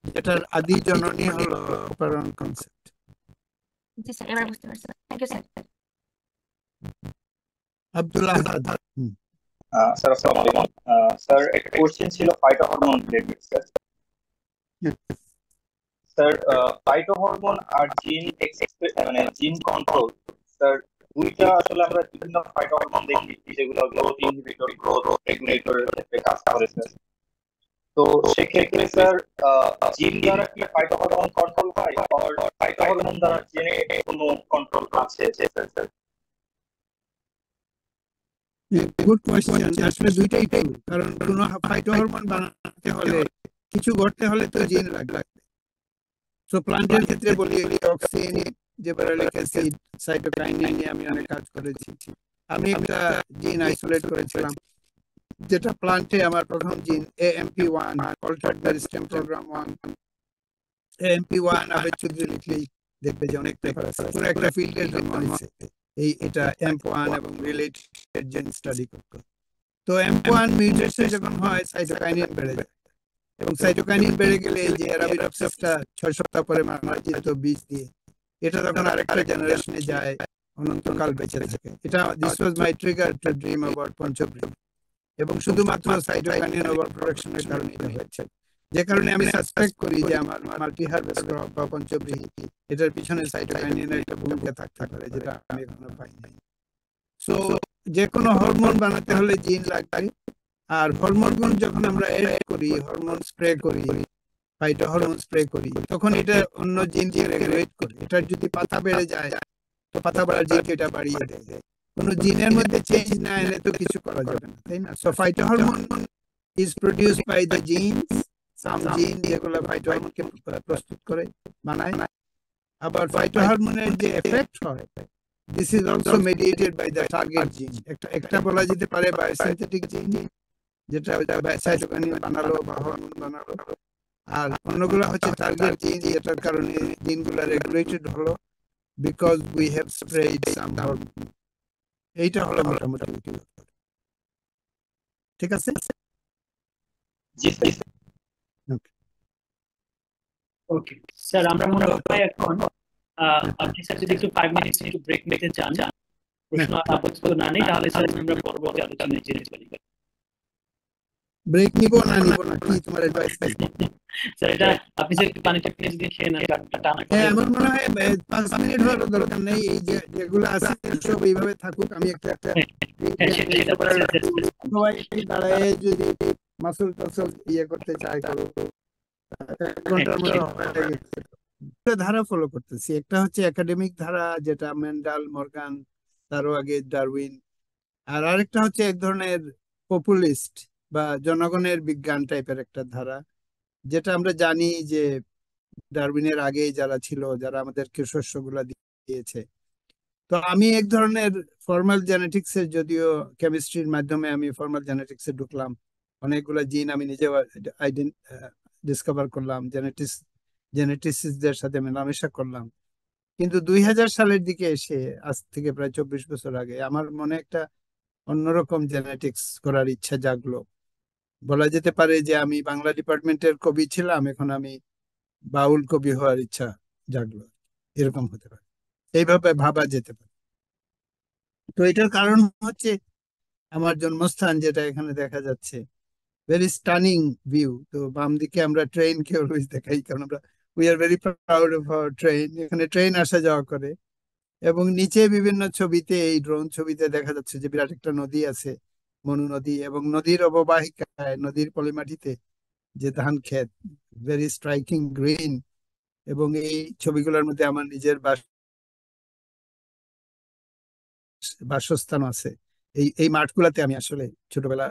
যেটার আদি জননী হলো অপারেন্ট কনসেপ্ট। জি স্যার, এবার বুঝতে পারছি। Thank you sir. Abdullah Ahad. Sir আসসালামু আলাইকুম। স্যার একটা কোশ্চেন ছিল phytohormone related sir. Sir phytohormone আর জিন মানে জিন কন্ট্রোল, স্যার দুইটা আসলে আমরা বিভিন্ন ফাইটোহরমোন দেখি যেগুলো গ্রোথ ইনহিবিটর, গ্রোথ রেগুলেটরের ক্ষেত্রে কাজ করে স্যার। তো সেক্ষেত্রে স্যার জিন দ্বারা কি ফাইটোহরমোন কন্ট্রোল হয়, আর ফাইটোহরমোন দ্বারা জিনে কোনো কন্ট্রোল আছে স্যার? Good question. আসলে দুইটাই ট্রু, কারণ কোন ফাইটোহরমোন বানাতে হলে কিছু করতে হলে তো জিন লাগবে। সো প্লান্টের ক্ষেত্রে বলি টক্সিন, জিবারেলিক অ্যাসিড, সাইটোকাইনিন নিয়ে আমি অনেক কাজ করেছি। আমি একটা জিন আইসোলেট করেছিলাম, যেটা প্লান্টে আমার প্রথম gene AMP1, altered meristem program 1। AMP1 Abed Chowdhury লিখলেই দেখবে যে অনেক পেপার আছে, পুরো একটা ফিল্ডের জন্য হয়েছে এটা AMP1 এবং রিলেটেড জিন স্টাডি করতে। তো AMP1 মিউটেশন যখন হয়, সাইটোকাইনিন বেড়ে যায়, এবং সাইটোকাইনিন বেড়ে গেলে যে অ্যারাবিডোপ্সিসটা 6 সপ্তাহ পরে মারা যেত বীজ দিয়ে, এটা তখন আরেকটা জেনারেশনে যায়, অনন্তকাল বেঁচে থাকে। এটা this was my trigger to dream about Panchabri, এবং শুধুমাত্র সাইটোকাইনিন ওভার প্রোডাকশনের কারণে এটা হয়েছে, যে কারণে আমি সাসপেক্ট করি যে আমার মাল্টি হারভেস্ট ক্রপ বা পঞ্চব্রী, এটার পিছনে সাইটোকাইনিনের একটা ভূমিকা থাকতে পারে, যেটা আমি এখনো পাইনি। সো যে কোনো হরমোন বানাতে হলে জিন লাগবে, আর হরমোন যখন আমরা এড করি, হরমোন স্প্রে করি, ফাইটোহরমোন স্প্রে করি, তখন এটা অন্য জিন দিয়ে রেগুলেট করে। এটার যদি পাতা বেড়ে যায়, তো পাতা বাড়ার জিনকে এটা বাড়িয়ে দেয়। কোনো জিনের মধ্যে চেঞ্জ না এলে তো কিছু করা যাবে না, তাই না? So phytohormone is produced by the genes, some gene যেগুলো ফাইটোহরমোনকে প্রস্তুত করে বানায়। আবার ফাইটোহরমোনের যে এফেক্ট হয়, this is also mediated by the target gene. একটা বলা যেতে পারে বায়োসিনথেটিক জিন, যেটা সাইটোকাইনিন বানালো বা হরমোন বানালো, আর অন্যগুলো হচ্ছে টার্গেট জিন, যেটার কারণে জিনগুলো রেগুলেটেড হলো because we have spread some hormone. এইটা হলো মোটামুটি, ঠিক আছে? জি স্যার। ওকে স্যার, আমরা মনে হয় এখন আপনি স্যার যদি একটু 5 মিনিট একটু ব্রেক নিতে চান, প্রশ্ন আর আপাতত না নেই, তাহলে স্যার আমরা পরবর্তী আলোচনায় যেতে পারি। ব্রেক নিব না কি তোমার অ্যাডভাইস? স্যার এটা আপনি যে একটু পানি টানি যদি খেয়ে নেন, টানা হ্যাঁ, আমার মনে হয় 5 মিনিট হওয়ার দরকার নেই। এই যে যেগুলো আছে সব এইভাবে থাকুক। আমি একটা সবাই দাঁড়ায় যদি মাসল টাসল ইয়ে করতে চাই করো, 1 ঘন্টার মতো হয়ে গেছে। ধারা ফলো করতেছি। একটা হচ্ছে একাডেমিক ধারা, যেটা মেন্ডাল, মর্গান, তারও আগে ডারউইন। আর আরেকটা হচ্ছে এক ধরনের পপুলিস্ট বা জনগণের বিজ্ঞান টাইপের একটা ধারা, যেটা আমরা জানি যে ডারউইনের আগে যারা ছিল, যারা আমাদেরকে শস্যগুলা দিয়েছে। তো আমি এক ধরনের ফর্মাল জেনেটিক্স এর, যদিও কেমিস্ট্রির মাধ্যমে আমি ফর্মাল জেনেটিক্সে ঢুকলাম, অনেকগুলা জিন আমি নিজে ডিসকভার করলাম, জেনেটিস্টদের সাথে মেলামেশা করলাম। কিন্তু 2000 সালের দিকে এসে, আজ থেকে প্রায় 24 বছর আগে, আমার মনে একটা অন্যরকম জেনেটিক্স করার ইচ্ছা জাগলো। বলা যেতে পারে যে আমি বাংলা ডিপার্টমেন্টের কবি ছিলাম, এখন আমি বাউল কবি হওয়ার ইচ্ছা জাগলো, এরকম হতে পারে, এইভাবে ভাবা যেতে পারে। তো এটার কারণ হচ্ছে আমার জন্মস্থান, যেটা এখানে দেখা যাচ্ছে, ভেরি স্টানিং ভিউ। তো বাম দিকে আমরা ট্রেনকে অলওয়েজ দেখাই, কারণ আমরা we are very proud of our train. এখানে ট্রেন আসা যাওয়া করে, এবং নিচে বিভিন্ন ছবিতে, এই ড্রোন ছবিতে দেখা যাচ্ছে যে বিরাট একটা নদী আছে, মনু নদী, এবং নদীর অববাহিকায়, নদীর পলিমাটিতে যে ধান ক্ষেত, ভেরি স্ট্রাইকিং গ্রিন। এবং এই ছবিগুলোর মধ্যে আমার নিজের বাসস্থান আছে। এই মাঠগুলাতে আমি আসলে ছোটবেলা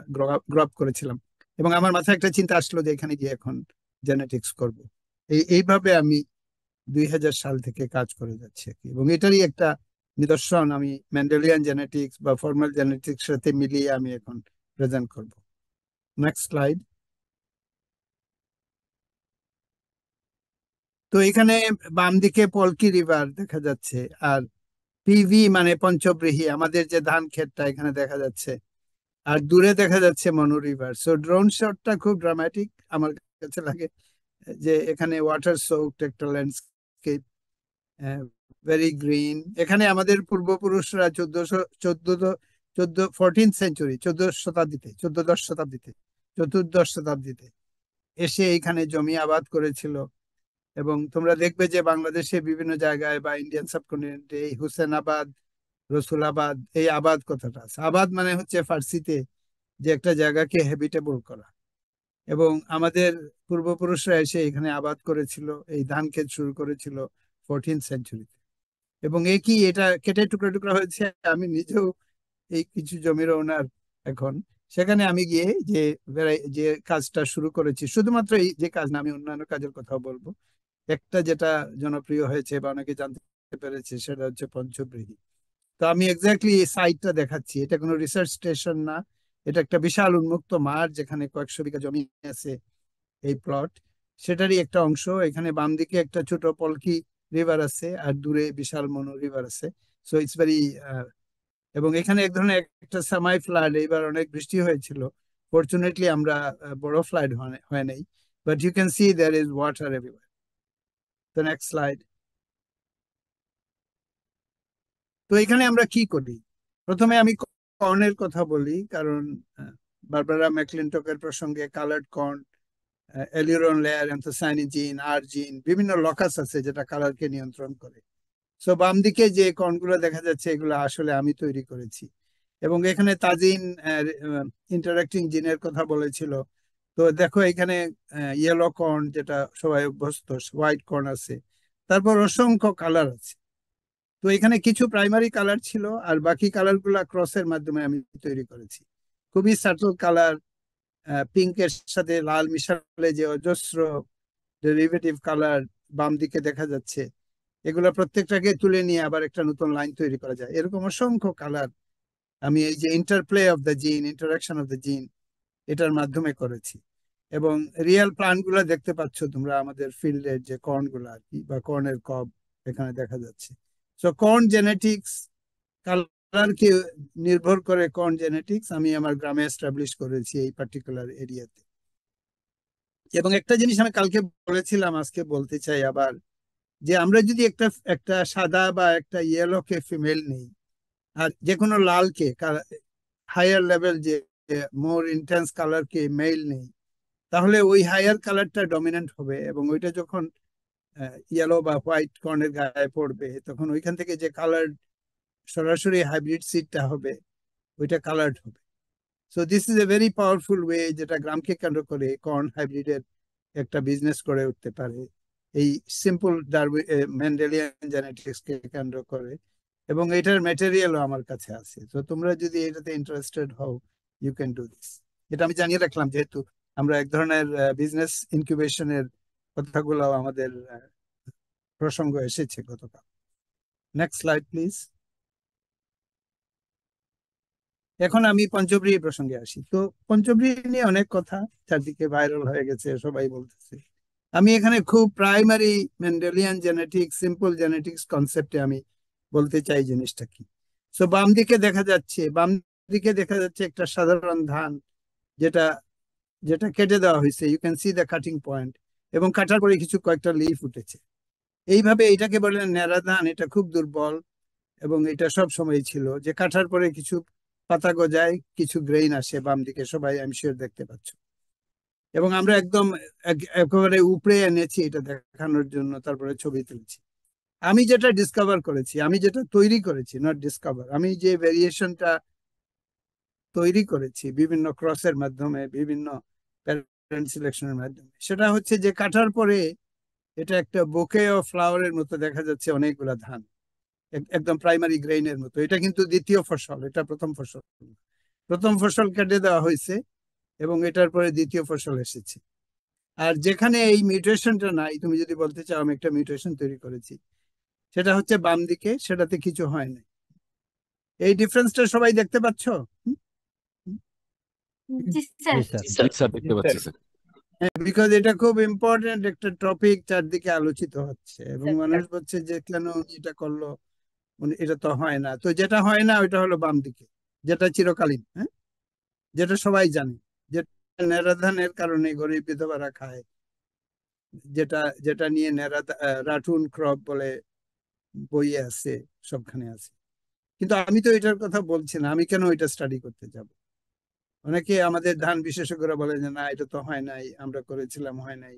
গ্রো আপ করেছিলাম, এবং আমার মাথায় একটা চিন্তা আসলো যে এখানে গিয়ে এখন জেনেটিক্স করব। এইভাবে আমি 2000 সাল থেকে কাজ করে যাচ্ছি, এবং এটারই একটা নিদর্শন আমি মেন্ডেলিয়ান জেনেটিক্স বা ফর্মাল জেনেটিক্স সাথে মিলিয়ে আমি এখন প্রেজেন্ট করব। Next slide. তো এখানে বাম দিকে পলকি রিভার দেখা যাচ্ছে, আর পিভি মানে পঞ্চব্রীহি, আমাদের যে ধান ক্ষেতটা এখানে দেখা যাচ্ছে, আর দূরে দেখা যাচ্ছে মনু রিভার। সো ড্রোন শটটা খুব ড্রামাটিক আমার কাছে লাগে, যে এখানে ওয়াটার সোকড একটা ল্যান্ডস্কেপ, ভেরি গ্রিন। এখানে আমাদের পূর্বপুরুষরা 14th সেঞ্চুরি, 14th শতাব্দীতে এসে এখানে জমি আবাদ করেছিল। এবং তোমরা দেখবে যে বাংলাদেশে বিভিন্ন জায়গায় বা ইন্ডিয়ান সাবকন্টিনেন্টে এই হুসেনাবাদ, রসুলাবাদ, এই আবাদ কথাটা আছে। আবাদ মানে হচ্ছে ফার্সিতে যে একটা জায়গাকে হ্যাবিটেবল করা, এবং আমাদের পূর্বপুরুষরা এসে এখানে আবাদ করেছিল, এই ধান ক্ষেত শুরু করেছিল 14th সেঞ্চুরিতে। এবং এটা কেটে টুকরা টুকরা হয়েছে। আমি নিজেও এই কিছু জমির ওনার এখন। সেখানে আমি গিয়ে যে কাজটা শুরু করেছি, শুধুমাত্র এই যে কাজ না, আমি অন্যান্য কাজের কথাও বলবো। একটা যেটা জনপ্রিয় হয়েছে বা অনেকে জানতে পেরেছে, সেটা হচ্ছে পঞ্চব্রীহি। তো আমি এক্স্যাক্টলি এই সাইটটা দেখাচ্ছি। এটা কোনো রিসার্চ স্টেশন না, এটা একটা বিশাল উন্মুক্ত মাঠ, যেখানে কয়েকশো বিঘা জমি আছে। এই প্লট সেটারই একটা অংশ। এখানে বাম দিকে একটা ছোট পলকি রিভার আছে, আর দূরে বিশাল মনু রিভার আছে। সো ইটস ভেরি, এবং এখানে এক ধরনের একটা সেমাই ফ্লাড, এইবার অনেক বৃষ্টি হয়েছিল। ফরচুনেটলি আমরা বড় ফ্লাড হয় নাই, but you can see there is water everywhere. তো নেক্সট স্লাইড। তো এখানে আমরা কি করি? প্রথমে আমি কর্নের কথা বলি, কারণ বারবারা ম্যাকলিনটকের প্রসঙ্গে কালার্ড কর্ন, এলিউরন লেয়ার, অ্যান্থোসায়ানিন জিন, আর জিন, বিভিন্ন লকাস আছে যেটা কালারকে নিয়ন্ত্রণ করে। সো বাম দিকে যে কর্নগুলো দেখা যাচ্ছে, এগুলো আসলে আমি তৈরি করেছি। এবং এখানে তাজিন ইন্টারাক্টিং জিনের কথা বলেছিল। তো দেখো এখানে ইয়েলো কর্ন, যেটা সবাই অভ্যস্ত, হোয়াইট কর্ন আছে, তারপর অসংখ্য কালার আছে। তো এখানে কিছু প্রাইমারি কালার ছিল, আর বাকি কালার গুলা ক্রসের মাধ্যমে আমি তৈরি করেছি। খুবই সাটল কালার, পিঙ্কের সাথে লাল মিশালে যে অজস্র ডেরিভেটিভ কালার বাম দিকে দেখা যাচ্ছে, এগুলো প্রত্যেকটাকে তুলে নিয়ে আবার একটা নতুন লাইন তৈরি করা যায়। এরকম অসংখ্য কালার আমি এই যে ইন্টারপ্লে অফ দ্য জিন, ইন্টারাকশন অফ দ্য জিন, এটার মাধ্যমে করেছি। এবং রিয়েল প্লান্ট গুলা দেখতে পাচ্ছ তোমরা, আমাদের ফিল্ডের যে কর্ন গুলা আর কি, বা কর্নের কব এখানে দেখা যাচ্ছে। সো কর্ন জেনেটিক্স, কালারকে নির্ভর করে কর্ন জেনেটিক্স আমি আমার গ্রামে এস্টাবলিশ করেছি এই পার্টিকুলার এরিয়াতে। এবং একটা জিনিস আমি কালকে বলেছিলাম, আজকে বলতে চাই আবার, যে আমরা যদি একটা সাদা বা একটা ইয়েলোকে ফিমেল নেই, আর যে কোনো লালকে হায়ার লেভেল যে মোর ইন্টেন্স কালারকে মেল নেই, তাহলে ওই হায়ার কালারটা ডমিনেন্ট হবে, এবং ওইটা যখন ইয়েলো বা হোয়াইট কর্নের গায়ে পড়বে, তখন ওইখান থেকে যে কালার সরাসরি হাইব্রিড সিডটা হবে, ওইটা কালার্ড হবে। So this is a very powerful way, যেটা গ্রামকে কেন্দ্র করে কর্ন হাইব্রিডের একটা বিজনেস করে উঠতে পারে, এই সিম্পল মেন্ডেলিয়ান জেনেটিক্স কে কেন্দ্র করে। এবং এটার ম্যাটেরিয়ালও আমার কাছে আছে। তো তোমরা যদি এটাতে ইন্টারেস্টেড হও, ইউ ক্যান ডু দিস। এটা আমি জানিয়ে রাখলাম, যেহেতু আমরা এক ধরনের বিজনেস ইনকিউবেশনের কথাগুলো আমাদের প্রসঙ্গ এসেছে গতকাল। Next slide please. এখন আমি পঞ্চব্রী প্রসঙ্গে আসি। তো পঞ্চব্রী নিয়ে অনেক কথা চারদিকে ভাইরাল হয়ে গেছে, সবাই বলতেছে। আমি এখানে খুব primary Mendelian genetics, simple genetics কনসেপ্টে আমি বলতে চাই জিনিসটা কি। সো বাম দিকে দেখা যাচ্ছে একটা সাধারণ ধান, যেটা যেটা কেটে দেওয়া হয়েছে। You can see the cutting point, এবং কাটার পরে কয়েকটা লিফ উঠেছে। এইভাবে এটাকে বলে ন্যাড়া ধান। এটা খুব দুর্বল, এবং এটা সব সময় ছিল যে কাটার পরে কিছু পাতা গজায়, কিছু গ্রেইন আসে বাম দিকে, সবাই আমি শিওর দেখতে পাচ্ছ। এবং আমরা একদম একেবারে উপরে এনেছি এটা দেখানোর জন্য, তারপরে ছবি তুলছি। আমি যেটা ডিসকভার করেছি, আমি যেটা তৈরি করেছি, নট ডিসকভার, আমি যে ভেরিয়েশনটা তৈরি করেছি বিভিন্ন ক্রসের মাধ্যমে, বিভিন্ন প্যারেন্ট সিলেকশনের মাধ্যমে, সেটা হচ্ছে যে কাটার পরে এটা একটা বুকে অফ ফ্লাওয়ারের মতো দেখা যাচ্ছে, অনেকগুলা ধান একদম প্রাইমারি গ্রেইনের মতো। এটা কিন্তু দ্বিতীয় ফসল, এটা প্রথম ফসল। প্রথম ফসল কেটে দেওয়া হয়েছে, এবং এটার পরে দ্বিতীয় ফসল এসেছে। আর যেখানে এই মিউটেশনটা নাই, তুমি যদি বলতে চাও আমি একটা মিউটেশন তৈরি করেছি, সেটা হচ্ছে বাম দিকে, সেটাতে কিছু হয় না। এই ডিফারেন্সটা সবাই দেখতে পাচ্ছ? জি স্যার। স্যার দেখতে পাচ্ছি স্যার। বিকজ এটা খুব ইম্পর্টেন্ট একটা টপিক, চারদিকে আলোচিত হচ্ছে, এবং মানুষ বলছে যে কেন উনি এটা করলো, এটা তো হয় না। তো যেটা হয় না ওইটা হলো বাম দিকে, যেটা চিরকালীন, হ্যাঁ, যেটা সবাই জানে, যেটা ন্যাড়া ধানের কারণে গরিব বিধবারা খায়, যেটা যেটা নিয়ে রাটুন ক্রপ বলে বইয়ে আছে, সবখানে আছে। কিন্তু আমি তো এটার কথা বলছি না, আমি কেন এটা স্টাডি করতে যাব? অনেকে আমাদের ধান বিশেষজ্ঞরা বলে যে না, এটা তো হয় নাই, আমরা করেছিলাম হয় নাই,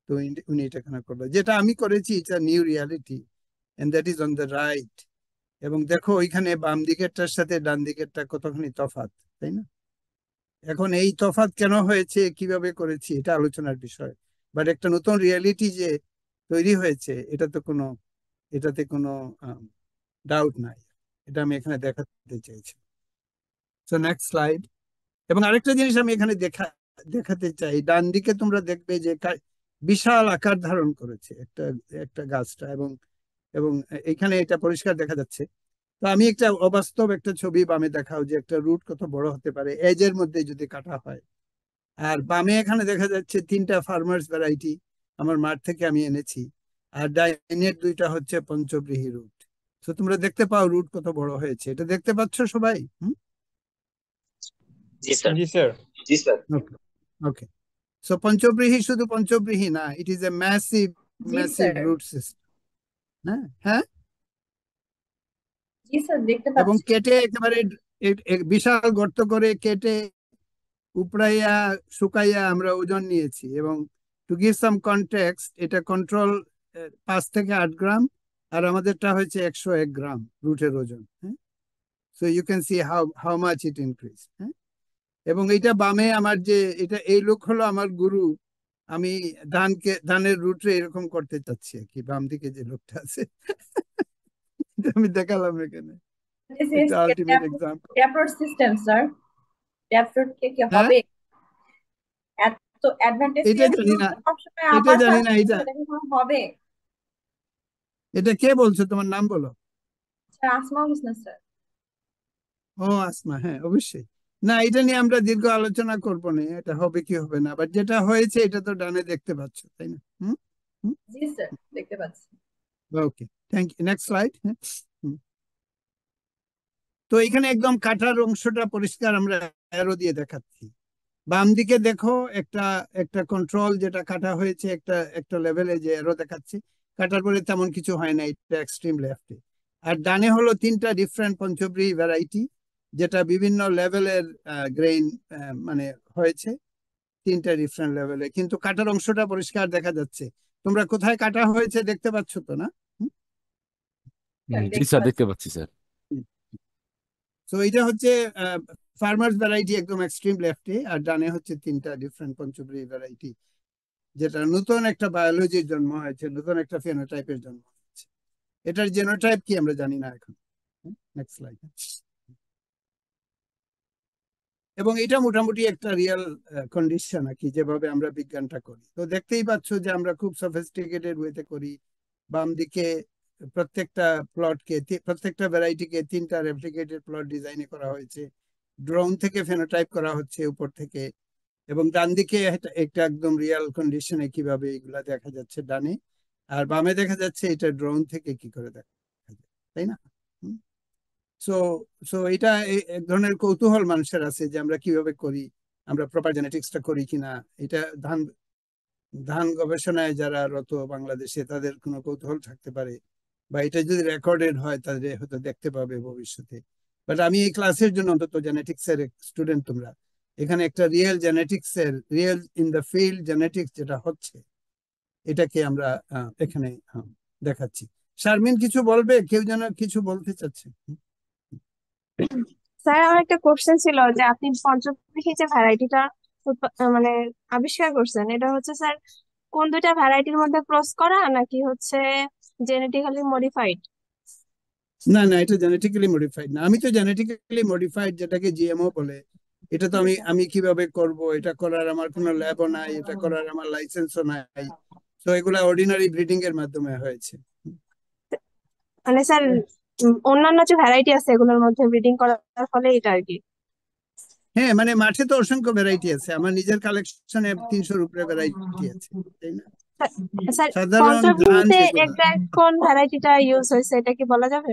তো উনি এটা কেন করলো? যেটা আমি করেছি, এটা new reality, and that is on the right. এবং দেখো ওইখানে বাম দিকেরটার সাথে ডান দিকেরটা কতখানি তফাৎ, তাই না? এখন এই তফাৎ কেন হয়েছে, কিভাবে করেছি, এটা আলোচনার বিষয়। বাট একটা নতুন রিয়ালিটি যে তৈরি হয়েছে, এটাতে কোনো ডাউট নাই। এটা আমি এখানে দেখাতে চাইছি। So next slide. এবং আরেকটা জিনিস আমি এখানে দেখাতে চাই, ডান দিকে তোমরা দেখবে যে বিশাল আকার ধারণ করেছে একটা গাছটা, এবং এবং এখানে এটা পরিষ্কার দেখা যাচ্ছে। তো আমি একটা অবাস্তব একটা ছবি বামে দেখাও, যে একটা রুট কত বড় হতে পারে এজের মধ্যে যদি কাটা হয়। আর বামে এখানে দেখা যাচ্ছে 3টা ফার্মার্স ভ্যারাইটি আমার মাঠ থেকে আমি এনেছি, আর ডাইনের 2টা হচ্ছে পঞ্চব্রীহি রুট। তো তোমরা দেখতে পাও রুট কত বড় হয়েছে, এটা দেখতে পাচ্ছ সবাই? জি স্যার। জি স্যার। জি স্যার। ওকে। সো পঞ্চব্রীহি শুধু পঞ্চব্রীহি না, it is a massive root system. হ্যাঁ হ্যাঁ, জি স্যার, দেখতে এবং পাচ্ছি। কেটে একেবারে বিশাল গর্ত করে কেটে উপড়াইয়া শুকাইয়া আমরা ওজন নিয়েছি। এবং টু গিভ সাম কনটেক্সট, এটা কন্ট্রোল 5 থেকে 8 গ্রাম, আর আমাদেরটা হয়েছে 101 গ্রাম রুটের ওজন। হ্যাঁ, so you can see how much it increase. হ্যাঁ, এবং এইটা বামে আমার যে এই লোক হলো আমার গুরু। আমি ধানের রুটে এরকম করতে চাচ্ছি আর কি, বাম দিকে যে লোকটা আছে আমি দেখালাম এখানে একটা আলটিমেট এক্সাম্পল। ট্যাপরুট সিস্টেম স্যার, ট্যাপরুট কে কি হ্যাঁ, হবে? এত অ্যাডভান্টেজ এটা জানি না, সবসময় এটা আপার জানি না, সার্ভিস হবে। এটা কে বলছো? তোমার নাম বলো। Sir Asma Hossain sir. ও আসমা, হ্যাঁ অবশ্যই। না, এটা নিয়ে আমরা দীর্ঘ আলোচনা করবো না, এটা হবে কি হবে না, বাট যেটা হয়েছে এটা তো ডানে দেখতে পাচ্ছ, তাই না? জি স্যার, দেখতে পাচ্ছি। ওকে, থ্যাংক ইউ। Next slide. তো এখানে একদম কাটার অংশটা পরিষ্কার আমরা অ্যারো দিয়ে দেখাচ্ছি। বাম দিকে দেখো একটা একটা কন্ট্রোল যেটা কাটা হয়েছে একটা একটা লেভেলে, যে অ্যারো দেখাচ্ছি, কাটার পরে তেমন কিছু হয় না, এটা এক্সট্রিম লেফটে। আর ডানে হলো তিনটা ডিফারেন্ট পঞ্চব্রী ভ্যারাইটি, যেটা বিভিন্ন লেভেলের গ্রেইন মানে হয়েছে, তিনটা ডিফারেন্ট লেভেলে, কিন্তু কাটার অংশটা পরিষ্কার দেখা যাচ্ছে। তোমরা কোথায় কাটা হয়েছে দেখতে পাচ্ছ তো না? জি স্যার, দেখতে পাচ্ছি স্যার। তো এটা হচ্ছে ফার্মার্স ভ্যারাইটি একদম এক্সট্রিম লেফটে, আর ডানে হচ্ছে তিনটা ডিফারেন্ট পঞ্চব্রী ভ্যারাইটি, যেটা নতুন একটা বায়োলজির জন্ম হয়েছে, নতুন একটা ফেনোটাইপের জন্ম হয়েছে। এটার জেনোটাইপ কি আমরা জানি না এখন। Next slide. এবং এটা মোটামুটি একটা রিয়েল কন্ডিশন আর কি, যেভাবে আমরা বিজ্ঞানটা করি। তো দেখতেই পাচ্ছ যে আমরা খুব সফিস্টিকেটেড ওয়েতে করি। বাম দিকে প্রত্যেকটা প্লটকে, প্রত্যেকটা ভ্যারাইটিকে তিনটা রেপ্লিকেটেড প্লট ডিজাইনে করা হয়েছে, ড্রোন থেকে ফেনোটাইপ করা হচ্ছে উপর থেকে। এবং ডান দিকে একটা একদম রিয়েল কন্ডিশনে কিভাবে এগুলা দেখা যাচ্ছে ডানে, আর বামে দেখা যাচ্ছে এটা ড্রোন থেকে কি করে দেখা যায়, তাই না? সো সো এটা এক ধরনের কৌতূহল মানুষের আছে যে আমরা কিভাবে করি, আমরা প্রপার জেনেটিক্সটা করি কিনা। এটা ধান ধান গবেষণায় যারা রত বাংলাদেশে, তাদের কোনো কৌতূহল থাকতে পারে, বা এটা যদি রেকর্ডেড হয় তাদের হয়তো দেখতে পাবে ভবিষ্যতে। বাট আমি এই ক্লাসের জন্য অন্তত জেনেটিক্স এর স্টুডেন্ট তোমরা, এখানে একটা রিয়েল জেনেটিক্স এর, real in the field genetics যেটা হচ্ছে, এটাকে আমরা এখানে দেখাচ্ছি। শারমিন কিছু বলবে? কেউ যেন কিছু বলতে চাচ্ছে। স্যার, আমার একটা কোশ্চেন ছিল যে আপনি পঞ্চব্রী যে ভ্যারাইটিটা মানে আবিষ্কার করছেন, এটা হচ্ছে স্যার কোন দুইটা ভ্যারাইটির মধ্যে ক্রস করা নাকি হচ্ছে জেনেটিক্যালি মডিফাইড? না না, এটা জেনেটিক্যালি মডিফাইড না। আমি তো জেনেটিক্যালি মডিফাইড যেটাকে জিএমও বলে, এটা তো আমি কিভাবে করব, এটা করার আমার কোনো ল্যাবও নাই, এটা করার আমার লাইসেন্সও নাই। তো এগুলা অর্ডিনারি ব্রিডিং এর মাধ্যমে হয়েছে। মানে স্যার অন্যান্য যে ভ্যারাইটি আছে এগুলোর মধ্যে ব্রিডিং করার ফলে এটা আর কি? হ্যাঁ, মানে মাঠে তো অসংখ্য ভ্যারাইটি আছে, আমার নিজের কালেকশনে 300-র উপরে ভ্যারাইটি আছে, তাই না? স্যার, সাধারণ ধান পঞ্চব্রীতে যেগুলো, এক্সাক্ট কোন ভ্যারাইটিটা ইউজ হয়েছে এটা কি বলা যাবে?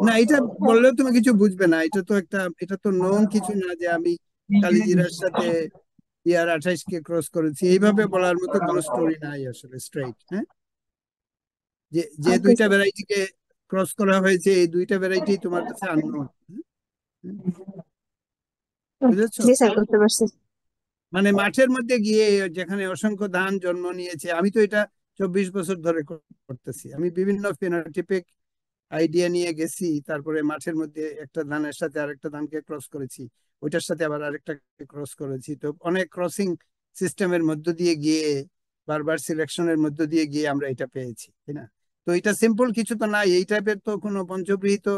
না এটা বললেও তুমি কিছু বুঝবে না। এটা তো একটা, এটা তো নোন কিছু না যে আমি কালিজিরার সাথে ইয়ার 28-কে ক্রস করেছি, এইভাবে বলার মতো কোনো স্টোরি নাই আসলে স্ট্রেইট। হ্যাঁ, যে যে আচ্ছা দুইটা স্যার। ভ্যারাইটিকে ক্রস করা হয়েছে, এই দুইটা ভ্যারাইটি তোমার কাছে আননোন। বুঝেছো? জি স্যার, বুঝতে পারছি। মানে মাঠের মধ্যে গিয়ে যেখানে অসংখ্য ধান জন্ম নিয়েছে, আমি তো এটা 24 বছর ধরে করতেছি, আমি বিভিন্ন ফেনোটিপিক আইডিয়া নিয়ে গেছি, তারপরে মাঠের মধ্যে একটা ধানের সাথে আরেকটা ধানকে ক্রস করেছি, ওইটার সাথে আবার আরেকটা ক্রস করেছি। তো অনেক ক্রসিং সিস্টেমের মধ্য দিয়ে গিয়ে, বারবার সিলেকশনের মধ্য দিয়ে গিয়ে আমরা এটা পেয়েছি, তাই না? তো এটা সিম্পল কিছু তো নাই, এই টাইপের তো কোনো পঞ্চব্রীহিত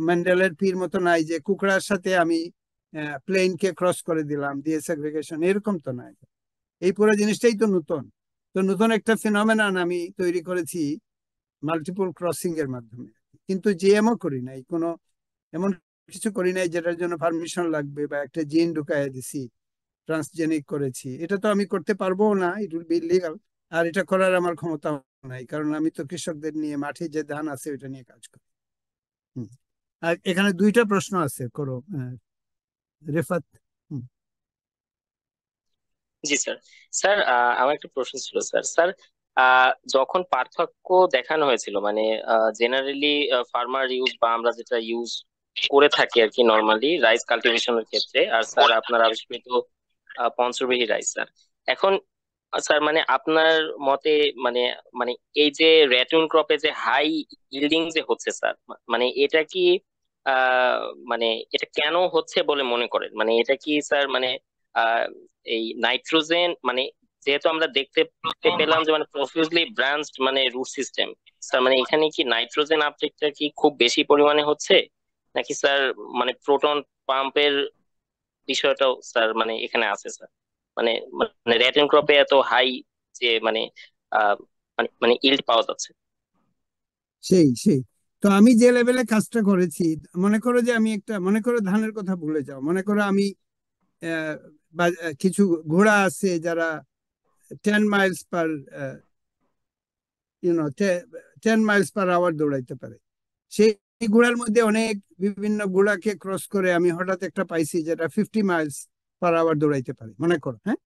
ম্যান্ডেলের পির মতো নাই যে কুকড়ার সাথে আমি প্লেনকে ক্রস করে দিলাম দিয়ে সেগ্রিগেশন, এরকম তো নাই। এই পুরো জিনিসটাই তো নতুন। তো নতুন একটা ফিনোমেনন আমি তৈরি করেছি মাল্টিপল ক্রসিং এর মাধ্যমে, কিন্তু জিএমও করি নাই, কোনো এমন কিছু করি নাই যেটার জন্য পারমিশন লাগবে, বা একটা জিন ঢুকাইয়া দিছি, ট্রান্সজেনিক করেছি। এটা তো আমি করতে পারবো না, ইট উইল বি ইলিগাল। আর এটা করার আমার ক্ষমতা নাই, কারণ আমি তো কৃষকদের নিয়ে, মাঠে যে ধান আছে ওইটা নিয়ে কাজ করি। আর এখানে দুইটা প্রশ্ন আছে, করো রেফাত। জি স্যার। স্যার, আমার একটা প্রশ্ন ছিল স্যার। স্যার, যখন পার্থক্য দেখানো হয়েছিল, মানে জেনারেলি ফার্মার ইউজ বা আমরা যেটা ইউজ করে থাকি আর কি নর্মালি রাইস কাল্টিভেশনের ক্ষেত্রে, আর স্যার আপনার আবিষ্কৃত পঞ্চব্রীহি রাইস স্যার, এখন স্যার মানে আপনার মতে মানে মানে এই যে রেটুন ক্রপে যে হাই ইল্ডিং যে হচ্ছে স্যার, মানে এটা কি আহ মানে এটা কেন হচ্ছে বলে মনে করেন? মানে এটা কি স্যার মানে আহ এই নাইট্রোজেন মানে, যেহেতু আমরা দেখতে পেলাম যে মানে প্রফিউজলি ব্রাঞ্চড মানে রুট সিস্টেম স্যার, মানে এখানে কি নাইট্রোজেন আপটেকটা কি খুব বেশি পরিমাণে হচ্ছে, নাকি স্যার মানে প্রোটন পাম্পের বিষয়টাও স্যার মানে এখানে আছে স্যার? মানে মানে রেটেন ক্রপে এত হাই যে মানে আহ মানে মানে ইল্ড পাওয়া যাচ্ছে। সেই সেই তো আমি যে লেভেলে কাজটা করেছি, মনে করো যে আমি মনে করো ধানের কথা ভুলে যাও, মনে করো আমি কিছু ঘোড়া আছে যারা 10 miles per 10 miles per hour দৌড়াইতে পারে। সেই ঘোড়ার মধ্যে অনেক বিভিন্ন ঘোড়াকে ক্রস করে আমি হঠাৎ একটা পাইছি যেটা 50 মাইলস পার আওয়ার দৌড়াইতে পারে, মনে করো। হ্যাঁ,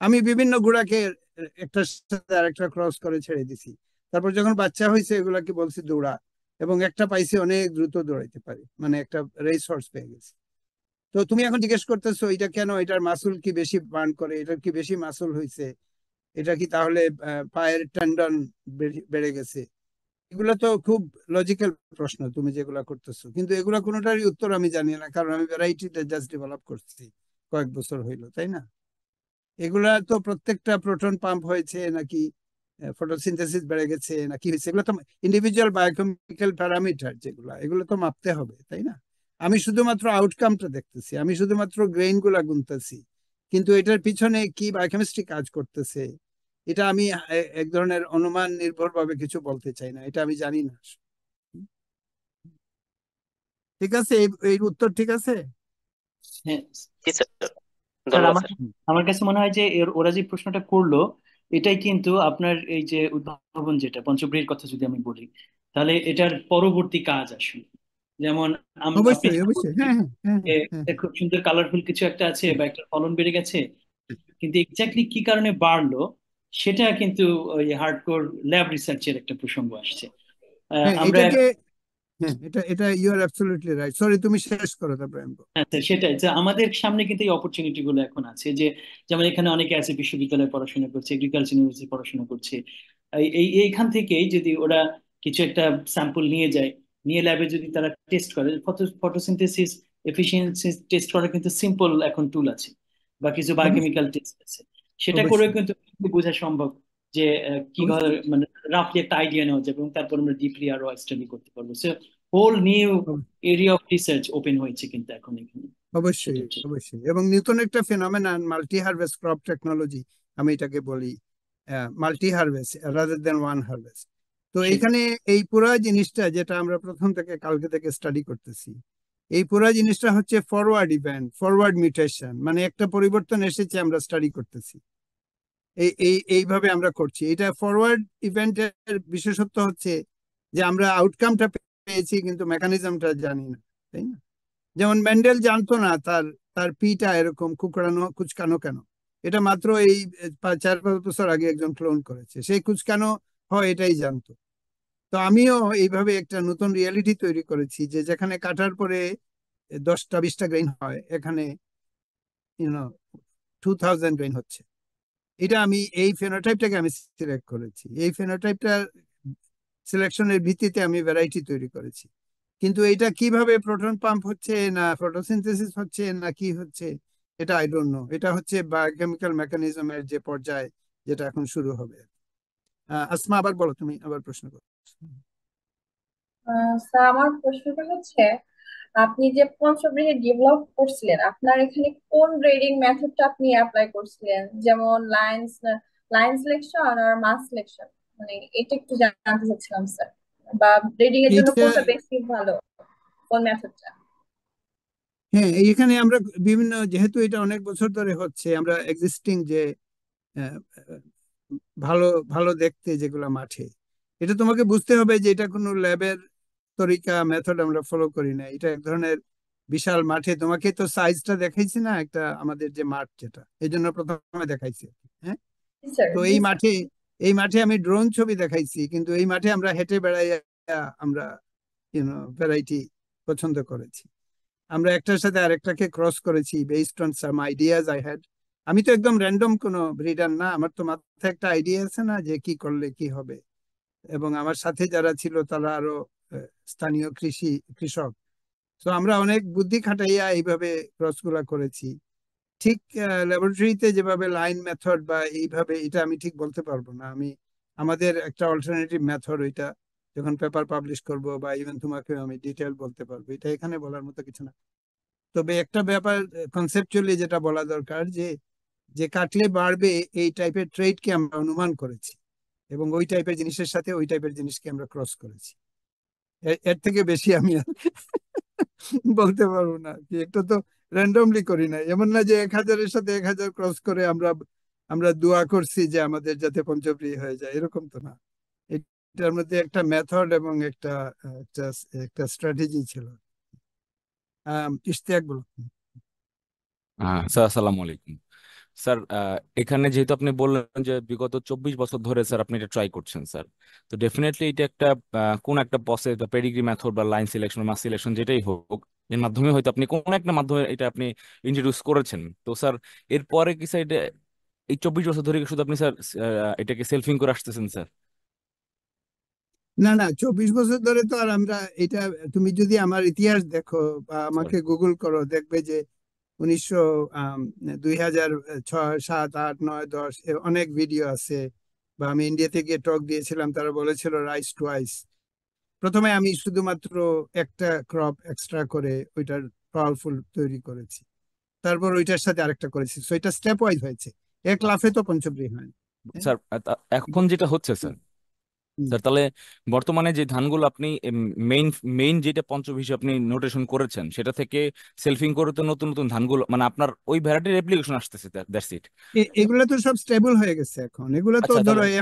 আমি বিভিন্ন ঘোড়াকে একটা সাথে আরেকটা ক্রস করে ছেড়ে দিছি। তারপর যখন বাচ্চা হয়েছে এগুলাকে বলছি দৌড়া, এবং একটা পাইছি অনেক দ্রুত দৌড়াইতে পারে, মানে একটা রেস হর্স পেয়ে গেছে। তো তুমি এখন জিজ্ঞেস করতেছো এটা কেন, এটার মাসুল কি বেশি বার্ন করে, এটার কি বেশি মাসুল হয়েছে, এটা কি তাহলে পায়ের টেন্ডন বেড়ে গেছে? এগুলো তো খুব লজিক্যাল প্রশ্ন তুমি যেগুলা করতেছো, কিন্তু এগুলা কোনোটারই উত্তর আমি জানি না, কারণ আমি ভ্যারাইটিটা জাস্ট ডেভেলপ করছি কয়েক বছর হইলো, তাই না? এগুলা তো প্রত্যেকটা প্রোটন পাম্প হয়েছে নাকি ফটোসিনথেসিস বেড়ে গেছে নাকি হয়েছে, এগুলো তো ইন্ডিভিজুয়াল বায়োকেমিক্যাল প্যারামিটার, এগুলো তো মাপতে হবে, তাই না? আমি শুধুমাত্র আউটকামটা দেখতেছি, আমি শুধুমাত্র গ্রেইন গুলা গুনতেছি, কিন্তু এটার পিছনে কি বায়োকেমিস্ট্রি কাজ করতেছে এটা আমি এক ধরনের অনুমান নির্ভর ভাবে কিছু বলতে চাই না, এটা আমি জানি না। ঠিক আছে, এই উত্তর ঠিক আছে? হ্যাঁ জি স্যার, স্যার, ধন্যবাদ আমার স্যার। আমার কাছে মনে হয় যে ওরা যে প্রশ্নটা করলো এটাই কিন্তু আপনার এই যে উদ্ভাবন, যেটা পঞ্চব্রীর কথা যদি আমি বলি, তাহলে এটার পরবর্তী কাজ আসলে, যেমন আপনি অবশ্যই যেটা অবশ্যই, বলছেন হ্যাঁ হ্যাঁ হ্যাঁ যে হ্যাঁ একটা খুব সুন্দর কালারফুল কিছু একটা আছে হ্যাঁ বা একটা ফলন বেড়ে গেছে, কিন্তু এক্স্যাক্টলি কি কারণে বাড়লো সেটা কিন্তু ওই হার্ডকোর ল্যাব রিসার্চের একটা প্রসঙ্গ আসছে। হ্যাঁ, আমরা এটাকে, হ্যাঁ, এটা you are absolutely right. Sorry, তুমি শেষ করো তারপর আমি বলবো। হ্যাঁ স্যার, সেটাই যে আমাদের সামনে কিন্তু এই অপরচুনিটি গুলো এখন আছে, যে যেমন এখানে অনেকে আছে বিশ্ববিদ্যালয়ে পড়াশোনা করছে, এগ্রিকালচার ইউনিভার্সিটি পড়াশোনা করছে, এইখান থেকেই যদি ওরা কিছু একটা স্যাম্পল নিয়ে যায়, নিয়ে ল্যাবে যদি তারা টেস্ট করে, ফটোসিনথেসিস এফিসিয়েন্সি টেস্ট করার কিন্তু সিম্পল এখন টুল আছে, বা কিছু অবশ্যই বায়োকেমিক্যাল টেস্ট আছে, সেটা করে অবশ্যই কিন্তু বোঝা সম্ভব যে কি অবশ্যই মানে রাফলি একটা আইডিয়া নেওয়া যাবে, এবং তারপর আমরা ডিপলি আরো স্টাডি করতে পারবো। So whole new area of research open হয়েছে কিন্তু এখন এখানে। সেটা অবশ্যই হচ্ছে অবশ্যই। এবং নতুন একটা phenomenon multi harvest crop technology, আমি এটাকে বলি multi harvest rather than one harvest. তো সেটা এইখানে এই পুরো জিনিসটা যেটা আমরা প্রথম থেকে কালকে থেকে স্টাডি করতেছি, এই পুরো জিনিসটা হচ্ছে ফরওয়ার্ড ইভেন্ট, ফরওয়ার্ড মিউটেশন, মানে একটা পরিবর্তন এসেছে আমরা স্টাডি করতেছি, এইভাবে আমরা করছি। এটা ফরওয়ার্ড ইভেন্টের বিশেষত্ব হচ্ছে যে আমরা আউটকামটা পেয়েছি কিন্তু মেকানিজমটা জানি না, তাই না? যেমন মেন্ডেল জানতো না তার তার পিটা এরকম কুচকানো কেন, এটা মাত্র এই 4-5 বছর আগে একজন ক্লোন করেছে, সেই কুচকানো হয় এটাই জানতো। তো আমিও এইভাবে একটা নতুন রিয়েলিটি তৈরি করেছি যে যেখানে কাটার পরে 10টা-20টা গ্রেইন হয়, এখানে 2000 গ্রেইন হচ্ছে। এটা আমি এই ফেনোটাইপটাকে আমি সিলেক্ট করেছি, এই ফেনোটাইপটা সিলেকশনের ভিত্তিতে আমি ভ্যারাইটি তৈরি করেছি। কিন্তু এটা কিভাবে প্রোটন পাম্প হচ্ছে না ফটোসিনথেসিস হচ্ছে না কি হচ্ছে, এটা আই ডোন্ট নো। এটা হচ্ছে বায়োকেমিক্যাল মেকানিজমের যে পর্যায়, যেটা এখন শুরু হবে। আসমা, আবার বলো, তুমি আবার প্রশ্ন করো। স্যার, আমার প্রশ্নটা হচ্ছে আপনি যে পঞ্চব্রীহি ডেভেলপ করছিলেন আপনার এখানে কোন গ্রেডিং মেথডটা আপনি অ্যাপ্লাই করছিলেন, যেমন লাইন্স লাইন সিলেকশন আর মাস সিলেকশন, মানে এটা একটু জানতে চাচ্ছিলাম স্যার, বা ব্রিডিং এর জন্য এইটা, কোনটা বেশি ভালো, কোন মেথডটা? হ্যাঁ, এইখানে আমরা বিভিন্ন, যেহেতু এটা অনেক বছর ধরে হচ্ছে, আমরা এক্সিস্টিং যে আহ, ভালো ভালো দেখতে যেগুলা মাঠে, এটা তোমাকে বুঝতে হবে যে এটা কোনো ল্যাবের তরিকা মেথড আমরা ফলো করি না, এটা এক ধরনের বিশাল মাঠে। তোমাকে তো সাইজটা দেখাইছি না একটা আমাদের যে মাঠ, যেটা এই জন্য প্রথমে দেখাইছি, হ্যাঁ। জি স্যার, তো জি স্যার। এই মাঠে আমি ড্রোন ছবি দেখাইছি, কিন্তু এই মাঠে আমরা হেঁটে বেড়াই, আমরা ভ্যারাইটি পছন্দ করেছি। আমরা একটার সাথে আরেকটাকে ক্রস করেছি based on some ideas I had. আমি তো একদম র্যান্ডম কোনো ব্রিডার না, আমার তো মাথায় একটা আইডিয়া আছে না যে কি করলে কি হবে, এবং আমার সাথে যারা ছিল তারা আরো স্থানীয় কৃষক। তো আমরা অনেক বুদ্ধি খাটাইয়া এইভাবে ক্রস গুলা করেছি। ঠিক ল্যাবরেটরিতে যেভাবে লাইন মেথড বা এইভাবে, এটা আমি ঠিক বলতে পারবো না। আমাদের একটা অল্টারনেটিভ মেথড, ওইটা যখন পেপার পাবলিশ করব বা ইভেন তোমাকে আমি ডিটেল বলতে পারবো, এটা এখানে বলার মতো কিছু না। তবে একটা ব্যাপার কনসেপচুয়ালি যেটা বলা দরকার, যে যে কাটলে বাড়বে এই টাইপের ট্রেডকে আমরা অনুমান করেছি, এবং ওই টাইপের জিনিসের সাথে ওই টাইপের জিনিসকে আমরা ক্রস করেছি। এর থেকে বেশি আমি আর বলতে পারবো না কি। একটা তো র্যান্ডমলি করি না, এমন না যে 1000-এর সাথে 1000 ক্রস করে আমরা আমরা দোয়া করছি যে আমাদের যাতে পঞ্চপ্রিয় হয়ে যায়, এরকম তো না। এটার মধ্যে একটা মেথড এবং একটা একটা একটা স্ট্র্যাটেজি ছিল। ইশতিয়াক বলো। স্যার আসসালামু আলাইকুম। স্যার এখানে যেহেতু আপনি বললেন যে বিগত 24 বছর ধরে স্যার আপনি এটা ট্রাই করছেন স্যার, তো ডেফিনেটলি এটা একটা কোন একটা প্রসেস বা পেডিগ্রি মেথড বা লাইন সিলেকশন মাস সিলেকশন যেটাই হোক, এর মাধ্যমে হয়তো আপনি কোন একটা মাধ্যমে এটা আপনি ইন্ট্রোডিউস করেছেন। তো স্যার এরপরে কি স্যার এটা এই 24 বছর ধরে কি শুধু আপনি স্যার এটাকে সেলফিং করে আসতেছেন স্যার? না না, 24 বছর ধরে তো আর আমরা এটা, তুমি যদি আমার ইতিহাস দেখো বা স্যার আমাকে গুগল করো, দেখবে যে 1900 2006, 7, 8, 9, 10 অনেক ভিডিও আছে। বা আমি ইন্ডিয়াতে গিয়ে টক দিয়েছিলাম, তারা বলেছিল রাইস টুয়াইস। প্রথমে আমি শুধুমাত্র একটা ক্রপ এক্সট্রা করে ওইটার পাওয়ারফুল তৈরি করেছি, তারপর ওইটার সাথে আরেকটা করেছি। সো এটা স্টেপ ওয়াইজ হয়েছে, এক লাফে তো পঞ্চব্রী হয় না। হ্যাঁ? স্যার এখন যেটা হচ্ছে স্যার, হুম। স্যার তাহলে বর্তমানে যে ধানগুলো আপনি মেইন মেইন যেটা পঞ্চভীষে আপনি নোটেশন করেছেন সেটা থেকে সেলফিং করে তো নতুন নতুন ধানগুলো মানে আপনার ওই ভ্যারাইটির অ্যাপ্লিকেশন আসতেছে, দ্যাটস ইট। এগুলো তো সব স্টেবল হয়ে গেছে এখন, এগুলো তো আচ্ছা ধরো তাহলে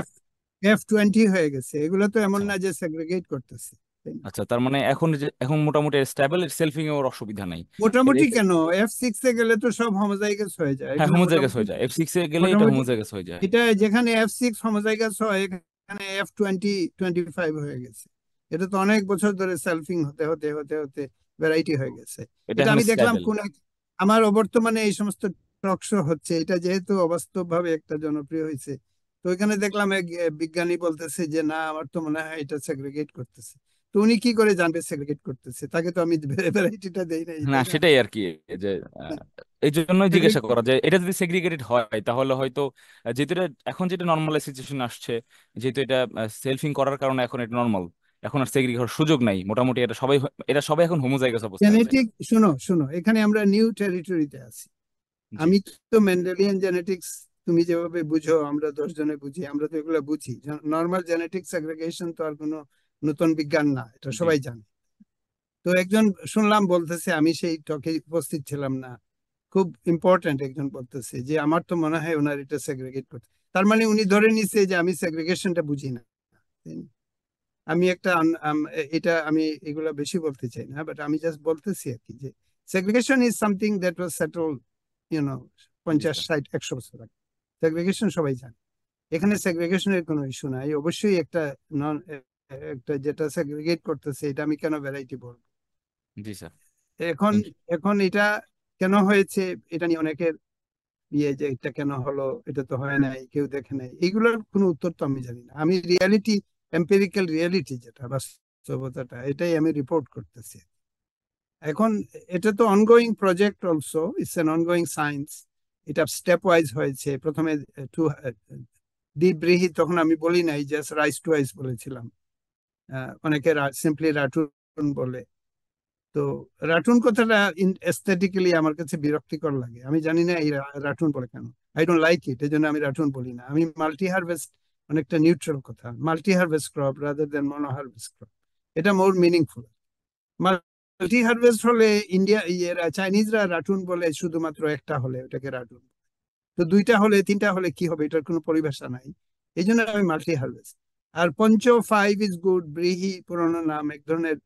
F20 হয়ে গেছে, এগুলো তো এমন আচ্ছা না যে সেগ্রিগেট করতেছে, তাই না? আচ্ছা, তার মানে এখন এখন মোটামুটি স্টেবল, সেলফিং এর অসুবিধা নাই। মোটামুটি কেন, F6 এ গেলে তো সব হোমোজাইগাস হয়ে যায়, হ্যাঁ এগুলো হোমোজাইগাস মোটামুটি। হয়ে যায়, F6 এ গেলে এটা মোটামুটি হোমোজাইগাস হয়ে যায়। এটা যেখানে F6 হোমোজাইগাস হয়, এখানে F20-25 হয়ে গেছে। এটা তো অনেক বছর ধরে সেলফিং হতে হতে হতে হতে ভ্যারাইটি হয়ে গেছে। এটা এটা এখন আমি দেখলাম স্টেবল। কোন আমার বর্তমানে এই সমস্ত টক শো হচ্ছে, এটা যেহেতু অবাস্তব ভাবে একটা জনপ্রিয় হয়েছে, তো ওইখানে দেখলাম এক বিজ্ঞানী বলতেছে যে না, আমার তো মনে হয় এটা সেগ্রিগেট করতেছে। তো উনি কি করে জানবে সেগ্রিগেট করতেছে? তাকে তো আমি ভ্যারাইটিটা দেই নাই, না তাই না? সেটাই আর কি, যে এই জন্যই জিজ্ঞাসা Segregate- করা যে এটা যদি সেগ্রিগেটেড হয় তাহলে হয়তো যেহেতু এটা এখন যেটা নর্মাল সিচুয়েশন আসছে, যেহেতু এটা সেলফিং করার কারণে এখন এটা নর্মাল, এখন আর সেগ্রিগেট হওয়ার সুযোগ নাই, মোটামুটি এটা সবাই এখন হোমোজাইগাস অবস্থায় আছে। জেনেটিক, শোনো শোনো, এখানে আমরা নিউ টেরিটরিতে আছি। জি আমি তো মেন্ডেলিয়ান জেনেটিক্স তুমি যেভাবে বুঝো, আমরা 10 জনে বুঝি, আমরা তো এগুলো বুঝি। নর্মাল জেনেটিক সেগ্রিগেশন তো আর কোনো নতুন বিজ্ঞান না, এটা জি সবাই জানে। তো একজন শুনলাম বলতেছে, আমি সেই টকে উপস্থিত ছিলাম না, খুব ইম্পর্টেন্ট একজন বলতেছে যে আমার তো মনে হয় ওনার এটা সেগ্রিগেট করতে। তার মানে উনি ধরে নিছে যে আমি সেগ্রিগেশনটা বুঝি না, তাই না? আমি একটা এটা আমি এগুলা বেশি বলতে চাই না, বাট আমি জাস্ট বলতেছি আর কি, যে segregation is something that was settle, you know, জি 50, স্যার 60, 100 বছর আগে। সেগ্রিগেশন সবাই জানে, এখানে সেগ্রিগেশনের কোনো ইস্যু নাই। অবশ্যই একটা নন, একটা যেটা সেগ্রিগেট করতেছে, এটা আমি কেন ভ্যারাইটি বলবো? জি স্যার এখন এখন এটা কেন হয়েছে, এটা নিয়ে অনেকের যে এটা কেন হলো, এটা তো হয় নাই, কেউ দেখে নাই, এগুলোর কোনো উত্তর তো আমি জানি না। আমি রিয়ালিটি, এম্পিরিক্যাল রিয়ালিটি যেটা বাস্তবতাটা, এটাই আমি রিপোর্ট করতেছি এখন। এটা তো ongoing project also, it's an ongoing science. এটা স্টেপ ওয়াইজ হয়েছে। প্রথমে টু ডিপ ব্রিহি, তখন আমি বলি নাই, জাস্ট রাইস টু রাইস বলেছিলাম। অনেকে সিম্পলি রাটুন বলে। তো রাটুন কথাটা এস্থেটিক্যালি আমার কাছে বিরক্তিকর লাগে, আমি জানি না এই রাটুন বলে কেন। আই ডোন্ট লাইক ইট, এই জন্য আমি রাটুন বলি না। আমি মাল্টি হারভেস্ট, অনেকটা নিউট্রাল কথা, multi harvest crop rather than mono harvest crop, এটা মোর মিনিংফুল। মাল্টি হারভেস্ট হলে ইন্ডিয়া, চাইনিজরা রাটুন বলে শুধুমাত্র একটা হলে ওটাকে রাটুন, তো দুইটা হলে তিনটা হলে কি হবে, এটার কোনো পরিভাষা নাই। এই জন্য আমি মাল্টি হারভেস্ট। আর পঞ্চ, 5 ইজ গুড, ব্রিহি পুরোনো নাম, এক ধরনের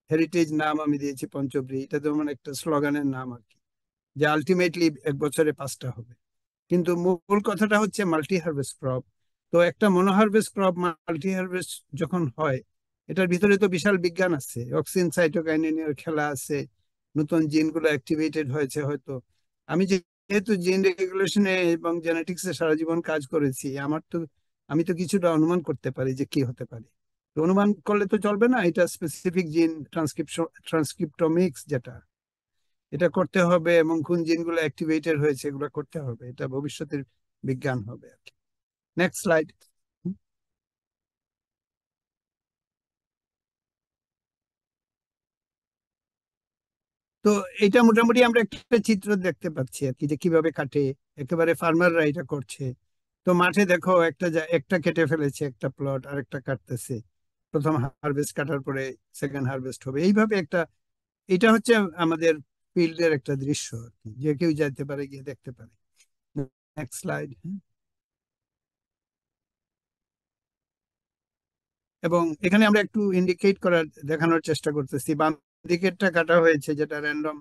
হেরিটেজ নাম আমি দিয়েছি পঞ্চব্রিহি। এটা যেমন একটা স্লোগানের নাম আর কি, যে আলটিমেটলি এক বছরে 5টা হবে। কিন্তু মূল কথাটা হচ্ছে মাল্টি হারভেস্ট ক্রপ। তো একটা মনো হারভেস্ট ক্রপ মাল্টি হারভেস্ট যখন হয়, এটার ভিতরে তো বিশাল বিজ্ঞান আছে, অক্সিন সাইটোকাইনিনের খেলা আছে, নতুন জিনগুলো অ্যাক্টিভেটেড হয়েছে হয়তো। আমি যেহেতু জিন রেগুলেশনে এবং জেনেটিক্সে সারা জীবন কাজ করেছি, আমি তো কিছুটা অনুমান করতে পারি যে কি হতে পারে। তো অনুমান করলে তো চলবে না, এটা স্পেসিফিক জিন ট্রান্সক্রিপ্টোমিক্স যেটা, এটা করতে হবে, এবং কোন জিনগুলো অ্যাক্টিভেটেড হয়েছে এগুলো করতে হবে। এটা ভবিষ্যতের বিজ্ঞান হবে আর কি। Next slide. তো এটা মোটামুটি আমরা একটা চিত্র দেখতে পাচ্ছি আর কি, যে কিভাবে কাটে, একেবারে ফার্মাররা এটা করছে। তো মাঠে দেখো একটা একটা কেটে ফেলেছে একটা প্লট, আরেকটা কাটতেছে। প্রথম হারভেস্ট কাটার পরে সেকেন্ড হারভেস্ট হবে, এইভাবে একটা, এটা হচ্ছে আমাদের ফিল্ডের একটা দৃশ্য আর কি, যে কেউ যেতে পারে, গিয়ে দেখতে পারে। Next slide. এবং এখানে আমরা একটু ইন্ডিকেট করার, দেখানোর চেষ্টা করতেছি, বাম দিকেরটা কাটা হয়েছে যেটা র্যান্ডম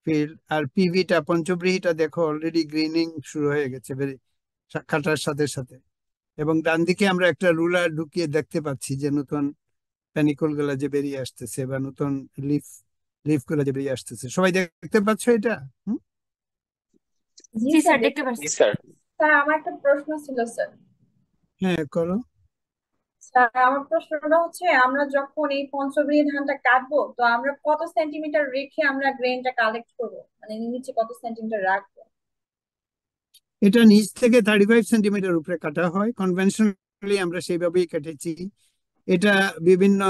ফিল্ড, আর পিভিটা পঞ্চব্রীহিটা দেখো অলরেডি গ্রিনিং শুরু হয়ে গেছে কাটার সাথে সাথে। এবং ডান দিকে আমরা একটা রুলার ঢুকিয়ে দেখতে পাচ্ছি যে নতুন প্যানিকল গুলা যে বেরিয়ে আসতেছে, বা নতুন লিফ গুলা যে বেরিয়ে আসতেছে। সবাই দেখতে পাচ্ছ এটা? জি জি স্যার স্যার, দেখতে দেখতে পাচ্ছি। জি স্যার। স্যার আমার একটা প্রশ্ন ছিল স্যার। হ্যাঁ, করো। স্যার আমার প্রশ্নটা হচ্ছে, আমরা যখন এই পঞ্চব্রী ধানটা কাটবো, তো আমরা কত সেন্টিমিটার রেখে আমরা গ্রেনটা কালেক্ট করবো, মানে নিচে কত সেন্টিমিটার রাখবো? এটা নিচ থেকে 35 সেন্টিমিটার উপরে কাটা হয়, কনভেনশনালি আমরা সেইভাবেই কেটেছি। এটা বিভিন্ন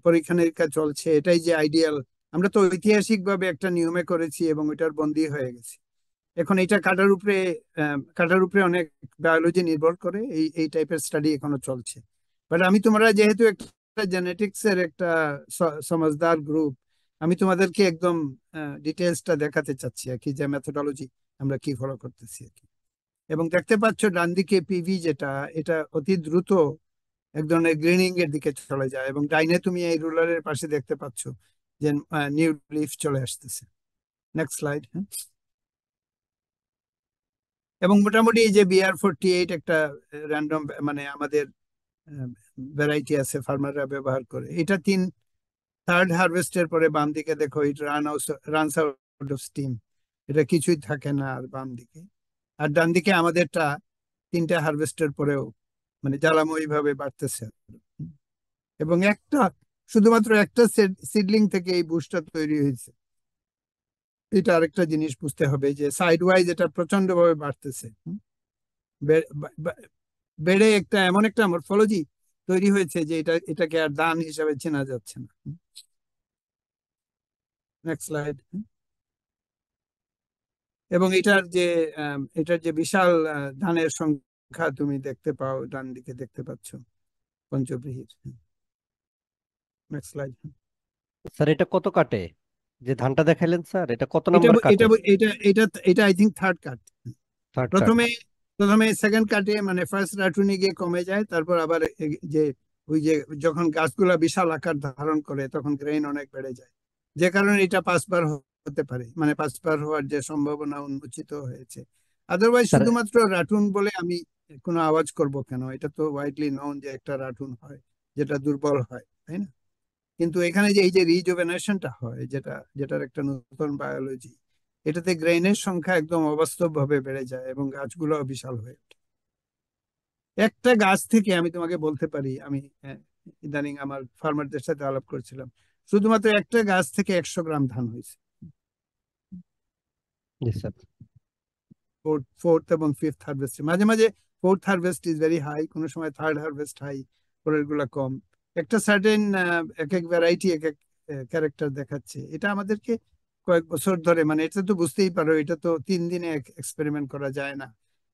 পরীক্ষা নিরীক্ষা চলছে, এটাই যে আইডিয়াল। আমরা তো ঐতিহাসিক ভাবে একটা নিয়মে করেছি এবং এটার বন্দী হয়ে গেছি। এখন এটা কাটার উপরে অনেক বায়োলজি নির্ভর করে, এই টাইপের স্টাডি এখনো চলছে। বাট আমি, তোমরা যেহেতু একটা জেনেটিক্স এর একটা সমাজদার গ্রুপ, আমি তোমাদেরকে একদম ডিটেলসটা দেখাতে চাচ্ছি আর কি, যে মেথোডোলজি আমরা কি ফলো করতেছি আর কি। এবং দেখতে পাচ্ছ ডান দিকে পিভি যেটা, এটা অতি দ্রুত এক ধরনের গ্রিনিং এর দিকে চলে যায়, এবং ডাইনে তুমি এই রুলারের পাশে দেখতে পাচ্ছ যে নিউ লিফ চলে আসতেছে। Next slide. এবং মোটামুটি এই যে BR48 একটা র্যান্ডম, মানে আমাদের ভ্যারাইটি আছে, ফার্মাররা ব্যবহার করে। এটা থার্ড হারভেস্টের পরে বাম দিকে দেখো, ইট রানস আউট অফ স্টিম, এটা কিছুই থাকে না আর বাম দিকে। আর ডান দিকে আমাদেরটা 3টে হারভেস্টের পরেও মানে জ্বালাময়ী ভাবে বাড়তেছে। এবং শুধুমাত্র একটা সিডলিং থেকে এই বুশটা তৈরি হয়েছে। এটা আরেকটা জিনিস বুঝতে হবে, যে সাইড ওয়াইজ এটা প্রচন্ড ভাবে বাড়তেছে। বেড়ে এমন একটা মরফোলজি তৈরি হয়েছে যে এটাকে আর দান হিসাবে চেনা যাচ্ছে না। Next slide. এবং এটার যে বিশাল ধানের সংখ্যা তুমি দেখতে পাও, ডান দিকে দেখতে পাচ্ছ পঞ্চব্রীহির। Next slide. স্যার এটা কত কাটে, যে ধানটা দেখাইলেন স্যার, এটা কত এটা নাম্বার কাটে? এটা এটা এটা এটা I think third cut. Third cut. প্রথমে সেকেন্ড কাটে, মানে ফার্স্ট রাটুনি গিয়ে কমে যায়, তারপর আবার যে ওই যে যখন গাছগুলা বিশাল আকার ধারণ করে তখন গ্রেইন অনেক বেড়ে যায়, যে কারণে এটা 5বার হতে পারে, মানে 5বার হওয়ার যে সম্ভাবনা উন্মোচিত হয়েছে। আদারওয়াইজ স্যার শুধুমাত্র রাটুন বলে আমি কোনো আওয়াজ করব কেন? এটা তো ওয়াইডলি নন যে একটা রাটুন হয় যেটা দুর্বল হয়, তাই না? কিন্তু এখানে যে এই যে রিজুভেনেশনটা হয়, যেটার একটা নতুন বায়োলজি, এটাতে গ্রেইনের সংখ্যা একদম অবাস্তব ভাবে বেড়ে যায় এবং গাছগুলো বিশাল হয়ে ওঠে। একটা গাছ থেকে আমি তোমাকে বলতে পারি, আমি ইদানিং আমার ফার্মারদের সাথে আলাপ করছিলাম, শুধুমাত্র একটা গাছ থেকে 100 গ্রাম ধান হয়েছে। জি স্যার। ফোর্থ এবং ফিফথ হারভেস্ট, মাঝে মাঝে fourth harvest is very high, কোনো সময় থার্ড হারভেস্ট হাই, পরের গুলা কম। একটা সার্টেন এক এক ভ্যারাইটি এক এক ক্যারেক্টার দেখাচ্ছে। এটা আমাদেরকে কয়েক বছর ধরে, মানে এটা তো বুঝতেই পারো, এটা তো 3 দিনে এক্সপেরিমেন্ট করা যায় না।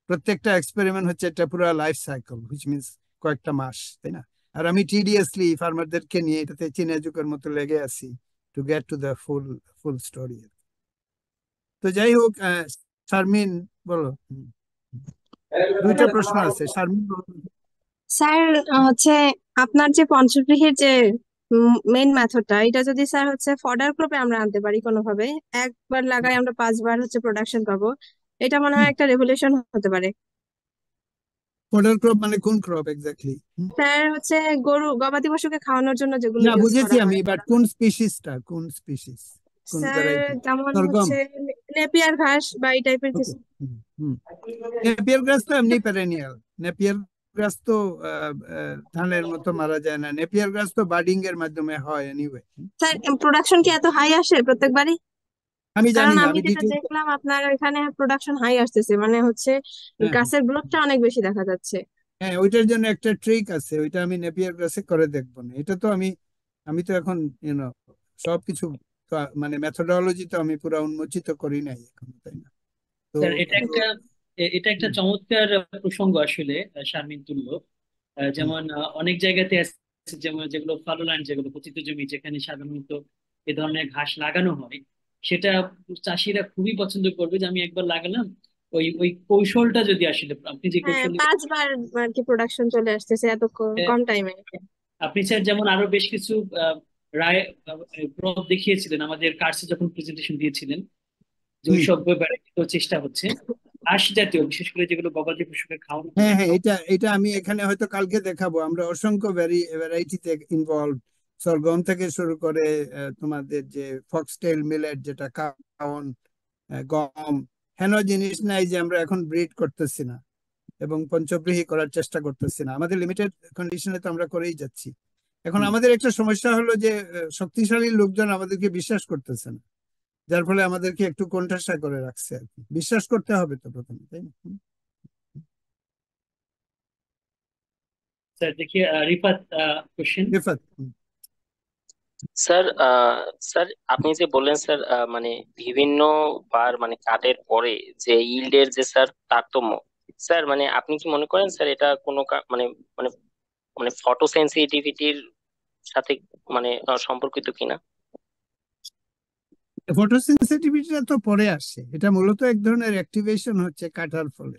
প্রত্যেকটা এক্সপেরিমেন্ট হচ্ছে একটা পুরো লাইফ সাইকেল, হুইচ মিনস কয়েকটা মাস, তাই না? আর আমি টিডিয়াসলি ফার্মারদেরকে নিয়ে এটাতে চীনা যুগের মতো লেগে আছি to get to the full story. তো যাই হোক, শারমিন বলো। দুইটা প্রশ্ন আছে, শারমিন বলো। স্যার হচ্ছে আপনার যে পঞ্চব্রীহির যে মেইন মেথডটা, এটা যদি স্যার হচ্ছে ফডার ক্রপে আমরা আনতে পারি কোনোভাবে, একবার লাগাই আমরা 5বার হচ্ছে প্রোডাকশন পাবো, এটা মনে হয় একটা রেভলিউশন হতে পারে। ফডার ক্রপ মানে কোন ক্রপ এক্স্যাক্টলি? স্যার হচ্ছে গবাদি পশুকে খাওয়ানোর জন্য যেগুলো না, ইউজ বুঝেছি করা আমি, হয়। বাট কোন স্পিসিসটা, কোন স্পিসিস, কোন স্যার ভ্যারাইটি? যেমন সরগম? হচ্ছে নেপিয়ার ঘাস বা এই টাইপের ওকে। কিছু। নেপিয়ার গ্রাস তো এমনি পেরেনিয়াল। নেপিয়ার গ্রাস তো ধানের মতো মারা যায় না। নেপিয়ার গ্রাস তো বার্ডিং এর মাধ্যমে হয় এনিওয়ে। স্যার প্রোডাকশন কি এত হাই আসে প্রত্যেকবারই? আমি জানি কারণ না, আমি আমি যেটা ডিটেইলস। দেখলাম আপনার এখানে প্রোডাকশন হাই আসতেছে, মানে হচ্ছে হ্যাঁ, গাছের গ্রোথটা অনেক বেশি দেখা যাচ্ছে। হ্যাঁ, ওইটার জন্য একটা ট্রিক আছে, ওইটা আমি নেপিয়ার গ্রাসে করে দেখবো না। এটা তো আমি তো এখন সবকিছু তো, মানে মেথোডোলজি তো আমি পুরো উন্মোচিত করি নাই এখন, তাই না? তো স্যার এটা একটা চমৎকার প্রসঙ্গ আসলে, শারমিন তুল্য। যেমন অনেক জায়গাতে যেমন যেগুলো ফলল্যান্ড, যেগুলো পতিত জমি, যেখানে সাধারণত এ ধরনের ঘাস লাগানো হয়, সেটা চাষিরা খুবই পছন্দ করবে যে আমি একবার লাগালাম। ওই ওই কৌশলটা যদি আসলে আপনি যে হ্যাঁ, কৌশল 5 বার আর কি প্রোডাকশন চলে আসতেছে এত কম টাইমে। আপনি স্যার যেমন আরো বেশ কিছু রায় প্রয়োগ দেখিয়েছিলেন আমাদের কার্সে যখন প্রেজেন্টেশন দিয়েছিলেন, যে ওই সব ভ্যারাইটি চেষ্টা হচ্ছে ঘাস জাতীয়, বিশেষ করে যেগুলো গবাদি পশুকে খাওয়ানো হ্যাঁ হয়। হ্যাঁ, এটা এটা আমি এখানে হয়তো কালকে দেখাবো। আমরা অসংখ্য ভ্যারাইটিতে ইনভলভ, সরগম থেকে শুরু করে তোমাদের যে ফক্সটেল মিলেট, যেটা কাউন, গম, হেন জিনিস নাই যে আমরা এখন ব্রিড করতেছি না এবং পঞ্চব্রীহি করার চেষ্টা করতেছি না। আমাদের লিমিটেড কন্ডিশনে তো আমরা করেই যাচ্ছি। এখন আমাদের একটা সমস্যা হলো যে শক্তিশালী লোকজন আমাদেরকে বিশ্বাস করতেছে না, যার ফলে আমাদেরকে একটু কোণঠাসা করে রাখছে আর কি। বিশ্বাস করতে হবে তো প্রথমে, তাই না? স্যার দেখি Rifat question. Rifat, sir sir আপনি যে বললেন স্যার মানে বিভিন্ন বার মানে কাটের পরে যে ইল্ডের যে স্যার তারতম্য, স্যার মানে আপনি কি মনে করেন স্যার এটা কোনো মানে মানে মানে ফটো সেন্সিটিভিটির সাথে মানে সম্পর্কিত কিনা? ফটোসেন্সিটিভিটিটা তো পরে আসে, এটা মূলত এক ধরনের অ্যাক্টিভেশন হচ্ছে কাটার ফলে।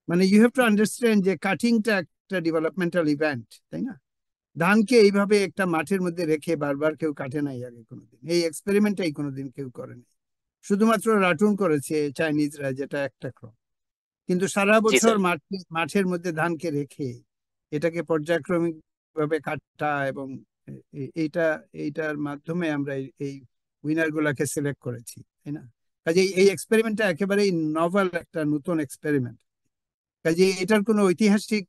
মানে ইউ হ্যাভ টু আন্ডারস্ট্যান্ড যে কাটিংটা একটা ডেভেলপমেন্টাল ইভেন্ট, তাই না? ধানকে এইভাবে একটা মাঠের মধ্যে রেখে বারবার কেউ কাটে নাই আগে কোনোদিন, এই এক্সপেরিমেন্টটাই কোনোদিন কেউ করেনি। শুধুমাত্র রাটুন করেছে চাইনিজরা, যেটা একটা ক্রপ। কিন্তু সারা জি বছর স্যার। মাঠের মধ্যে ধানকে রেখে এটাকে পর্যায়ক্রমিক ভাবে কাটা, এবং এইটা এইটার মাধ্যমে আমরা এই উইনার গুলাকে সিলেক্ট করেছি, তাই না? কাজে এই এক্সপেরিমেন্টটা একেবারেই নভেল, একটা নতুন এক্সপেরিমেন্ট। কাজে এটার কোনো ঐতিহাসিক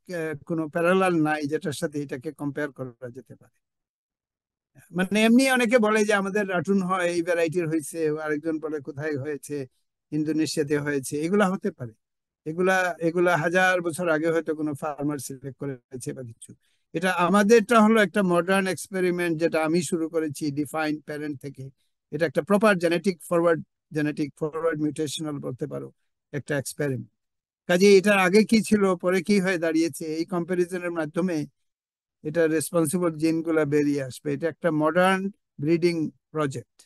কোনো প্যারালাল নাই যেটার সাথে এটাকে কম্পেয়ার করা যেতে পারে। মানে এমনি অনেকে বলে যে আমাদের রাটুন হয় এই ভ্যারাইটির হয়েছে, আরেকজন বলে কোথায় হয়েছে, ইন্দোনেশিয়াতে হয়েছে। এগুলা হতে পারে, এগুলা এগুলা 1000 বছর আগে হয়তো কোনো ফার্মার সিলেক্ট করেছে বা কিছু। এটা আমাদেরটা হলো একটা মডার্ন এক্সপেরিমেন্ট, যেটা আমি শুরু করেছি ডিফাইন প্যারেন্ট থেকে। এটা একটা প্রপার জেনেটিক ফরওয়ার্ড মিউটেশনাল বলতে পারো একটা এক্সপেরিমেন্ট। কাজে এটার আগে কি ছিল, পরে কি হয়ে দাঁড়িয়েছে, এই কম্পারিজনের মাধ্যমে এটা রেসপন্সিবল জিনগুলা বেরিয়ে আসবে। এটা একটা মডার্ন ব্রিডিং প্রজেক্ট।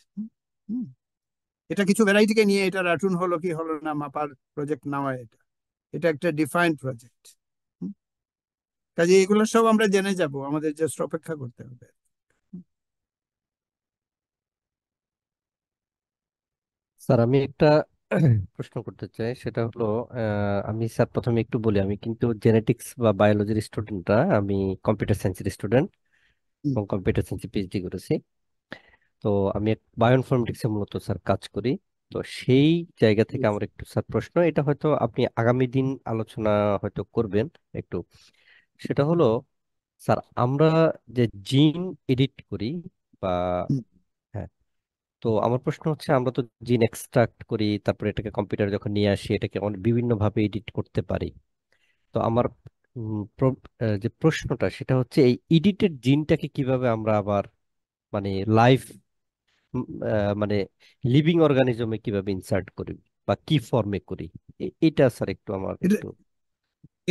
এটা কিছু ভ্যারাইটিকে নিয়ে এটা রাটুন হলো কি হলো না মাপার প্রজেক্ট নেওয়া, এটা এটা একটা ডিফাইন্ড প্রজেক্ট। কাজে এগুলো সব আমরা জেনে যাব, আমাদের জাস্ট অপেক্ষা করতে হবে। স্যার আমি একটা প্রশ্ন করতে চাই, সেটা হলো আমি স্যার প্রথমে একটু বলি, আমি কিন্তু জেনেটিক্স বা বায়োলজির স্টুডেন্ট না, আমি কম্পিউটার সায়েন্সের স্টুডেন্ট এবং কম্পিউটার সায়েন্সে পিএইচডি করেছি। তো আমি বায়োইনফরমেটিক্সে মূলত স্যার কাজ করি। তো সেই জায়গা থেকে আমার একটু স্যার প্রশ্ন, এটা হয়তো আপনি আগামী দিন আলোচনা হয়তো করবেন একটু। সেটা হলো স্যার, আমরা যে জিন এডিট করি বা, হ্যাঁ, তো আমার প্রশ্ন হচ্ছে আমরা তো জিন এক্সট্রাক্ট করি, তারপরে এটাকে কম্পিউটারে যখন নিয়ে আসি এটাকে বিভিন্ন ভাবে এডিট করতে পারি। তো আমার যে প্রশ্নটা সেটা হচ্ছে এই এডিটেড জিনটাকে কিভাবে আমরা আবার মানে লাইফ মানে লিভিং অর্গানিজমে কিভাবে ইনসার্ট করি বা কি ফর্মে করি, এটা স্যার একটু আমার এটা একটু।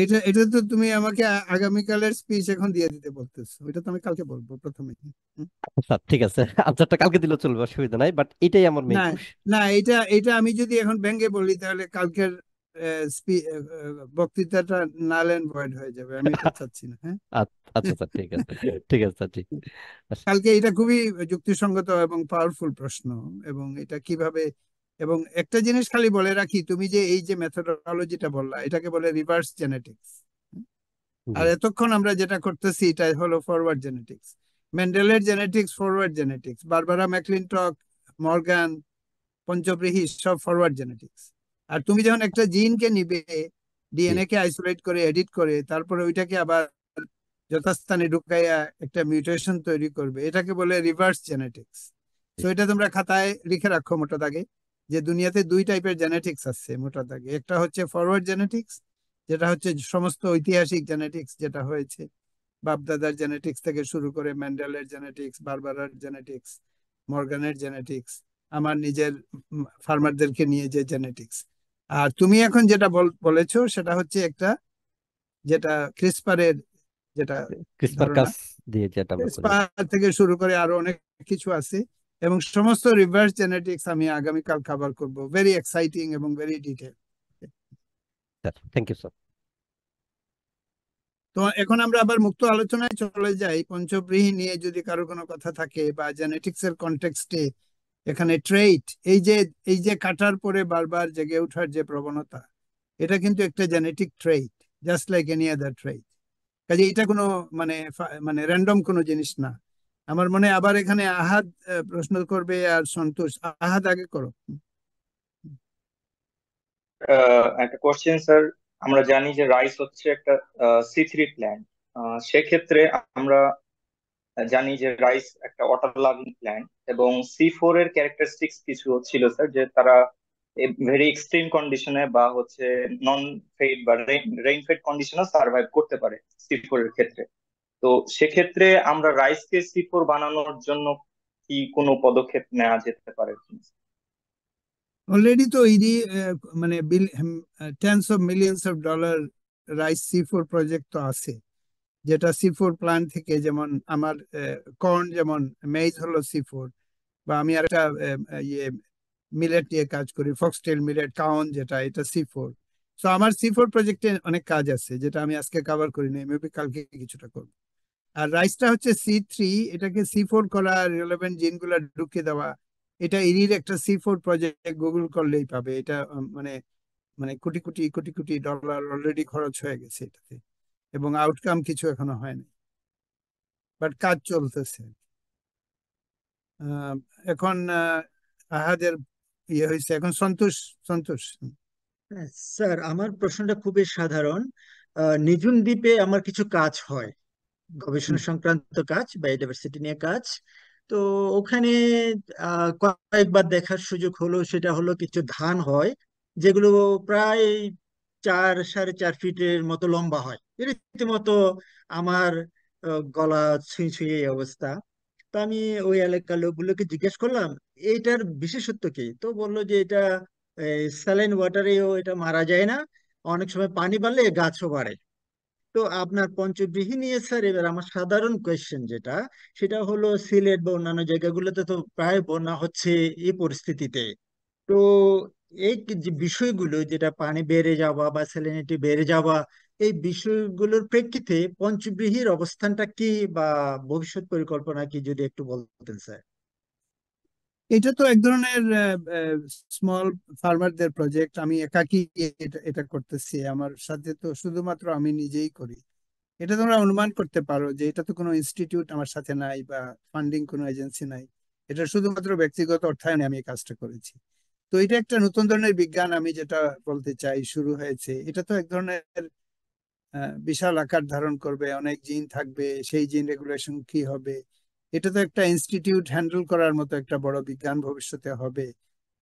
এটা এটা তো তুমি আমাকে আগামীকালের স্পিচ এখন দিয়ে দিতে বলতেছো, এটা তো আমি কালকে বলবো প্রথমে। স্যার ঠিক আছে, আনসারটা কালকে দিলে চলবে, অসুবিধা নাই, বাট এটাই আমার মেইন না পুশ। না, এটা এটা আমি যদি এখন ভেঙে বলি তাহলে কালকের বক্তৃতাটা নাল এন্ড ভয়েড হয়ে যাবে, আমি এটা চাচ্ছি না। হ্যাঁ, আচ্ছা স্যার, ঠিক আছে, ঠিক আছে স্যার, ঠিক। কালকে এটা খুবই যুক্তিসঙ্গত এবং পাওয়ারফুল প্রশ্ন, এবং এটা কিভাবে, এবং একটা জিনিস খালি বলে রাখি, তুমি যে এই যে মেথোডোলজিটা বললা এটাকে বলে রিভার্স জেনেটিক্স। আর জি এতক্ষণ আমরা যেটা করতেছি এটা হলো ফরওয়ার্ড জেনেটিক্স। মেন্ডেলের genetics forward genetics, Barbara McClintock, Morgan, Panchabrihi, সব ফরওয়ার্ড জেনেটিক্স। আর তুমি যখন একটা জিনকে নিবে, জি ডিএনএ কে আইসোলেট করে এডিট করে তারপরে ওইটাকে আবার যথাস্থানে ঢুকাইয়া একটা মিউটেশন তৈরি করবে, এটাকে বলে রিভার্স জেনেটিক্স। তো এটা তোমরা খাতায় লিখে রাখো মোটা দাগে, যে দুনিয়াতে দুই টাইপের জেনেটিক্স আছে মোটা দাগে। একটা হচ্ছে ফরওয়ার্ড জেনেটিক্স, যেটা হচ্ছে সমস্ত ঐতিহাসিক জেনেটিক্স যেটা হয়েছে, বাপদাদার জেনেটিক্স থেকে শুরু করে ম্যান্ডেলের জেনেটিক্স, বারবারার জেনেটিক্স, মর্গানের জেনেটিক্স, আমার নিজের ফার্মারদেরকে নিয়ে যে জেনেটিক্স। আর তুমি এখন যেটা বলেছো সেটা হচ্ছে একটা, যেটা ক্রিসপারের যেটা ক্রিসপার ধারণা। কাস দিয়ে যেটা আমরা করি। স্পার থেকে শুরু করে আরো অনেক কিছু আছে, এবং সমস্ত রিভার্স জেনেটিক্স আমি আগামীকাল কভার করব। ভেরি এক্সাইটিং এবং very detail. Sir thank you sir. তো এখন আমরা আবার মুক্ত আলোচনায় চলে যাই। পঞ্চব্রীহি নিয়ে যদি কারো কোনো কথা থাকে বা জেনেটিক্স এর কনটেক্সটে এখানে ট্রেইট, এই যে কাটার পরে বারবার জেগে ওঠার যে প্রবণতা, এটা কিন্তু একটা genetic trait, just like any other trait. কাজে এটা কোনো মানে মানে র্যান্ডম কোনো জিনিস না। আমার মনে হয় আবার এখানে আহাদ প্রশ্ন করবে আর সন্তোষ। আহাদ আগে করো। একটা কোশ্চেন স্যার, আমরা জানি যে রাইস হচ্ছে একটা C3 প্ল্যান্ট। সেক্ষেত্রে আমরা জানি যে রাইস একটা ওয়াটার লাভিং প্ল্যান্ট, এবং C4 এর ক্যারেক্টারিস্টিক্স কিছু ছিল স্যার, যে তারা ভেরি এক্সট্রিম কন্ডিশনে বা হচ্ছে নন ফেড বা রেইন ফেড কন্ডিশনে সার্ভাইভ করতে পারে C4 এর ক্ষেত্রে। তো সেক্ষেত্রে আমরা রাইসকে C4 বানানোর জন্য কি কোনো পদক্ষেপ নেওয়া যেতে পারে? অলরেডি তো ইডি মানে tense of millions of dollar rice C4 project তো আছে, যেটা C4 প্ল্যান্ট থেকে, যেমন আমার কর্ন, যেমন মেইজ হলো C4, বা আমি আর একটা ইয়ে মিলেট নিয়ে কাজ করি, ফক্সটেল মিলেট কাউন, যেটা এটা C4। তো আমার C4 প্রজেক্টে অনেক কাজ আছে যেটা আমি আজকে কভার করি না, মেবি কালকে কিছুটা করবো। আর রাইসটা হচ্ছে C3, এটাকে C4 করা, রিলেভেন্ট জিনগুলো ঢুকিয়ে দেওয়া, এটা ইরির একটা C4 প্রজেক্ট, গুগল করলেই পাবে। এটা মানে মানে কোটি কোটি কোটি কোটি ডলার অলরেডি খরচ হয়ে গেছে এটাতে, এবং আউটকাম কিছু এখনো হয়নি, বাট কাজ চলতেছে। এখন আহাদের ইয়ে হয়েছে, এখন সন্তোষ। সন্তোষ। স্যার আমার প্রশ্নটা খুবই সাধারণ। নিঝুম দ্বীপে আমার কিছু কাজ হয়, গবেষণা সংক্রান্ত কাজ, বায়োডাইভার্সিটি নিয়ে কাজ। তো ওখানে কয়েকবার দেখার সুযোগ হলো। সেটা হলো কিছু ধান হয় যেগুলো প্রায় 4-4.5 ফিটের মতো লম্বা হয়, রীতিমতো আমার গলা ছুঁই ছুঁই এই অবস্থা। তা আমি ওই এলাকার লোকগুলোকে জিজ্ঞেস করলাম এইটার বিশেষত্ব কি। তো বললো যে এটা স্যালাইন ওয়াটারেও এটা মারা যায় না, অনেক সময় পানি বাড়লে গাছও বাড়ে। তো আপনার পঞ্চব্রীহি নিয়ে স্যার এবার আমার সাধারণ কোয়েশ্চেন যেটা, সেটা হলো সিলেট বা অন্যান্য জায়গাগুলোতে তো প্রায় বন্যা হচ্ছে এই পরিস্থিতিতে। তো এই যে বিষয়গুলো, যেটা পানি বেড়ে যাওয়া বা স্যালিনিটি বেড়ে যাওয়া, এই বিষয়গুলোর প্রেক্ষিতে পঞ্চব্রীহির অবস্থানটা কি বা ভবিষ্যৎ পরিকল্পনা কি, যদি একটু বলতেন স্যার। এটা তো এক ধরনের স্মল ফার্মারদের প্রজেক্ট। আমি একাকি এটা করতেছি, আমার সাথে তো শুধুমাত্র আমি নিজেই করি। এটা তোমরা অনুমান করতে পারো যে এটা তো কোনো ইনস্টিটিউট আমার সাথে নাই বা ফান্ডিং কোনো এজেন্সি নাই, এটা শুধুমাত্র ব্যক্তিগত অর্থায়নে আমি এই কাজটা করেছি। তো এটা একটা নতুন ধরনের বিজ্ঞান, আমি যেটা বলতে চাই, শুরু হয়েছে। এটা তো এক ধরনের বিশাল আকার ধারণ করবে, অনেক জিন থাকবে, সেই জিন রেগুলেশন কি হবে, এটা তো একটা ইনস্টিটিউট হ্যান্ডেল করার মতো একটা বড় বিজ্ঞান ভবিষ্যতে হবে,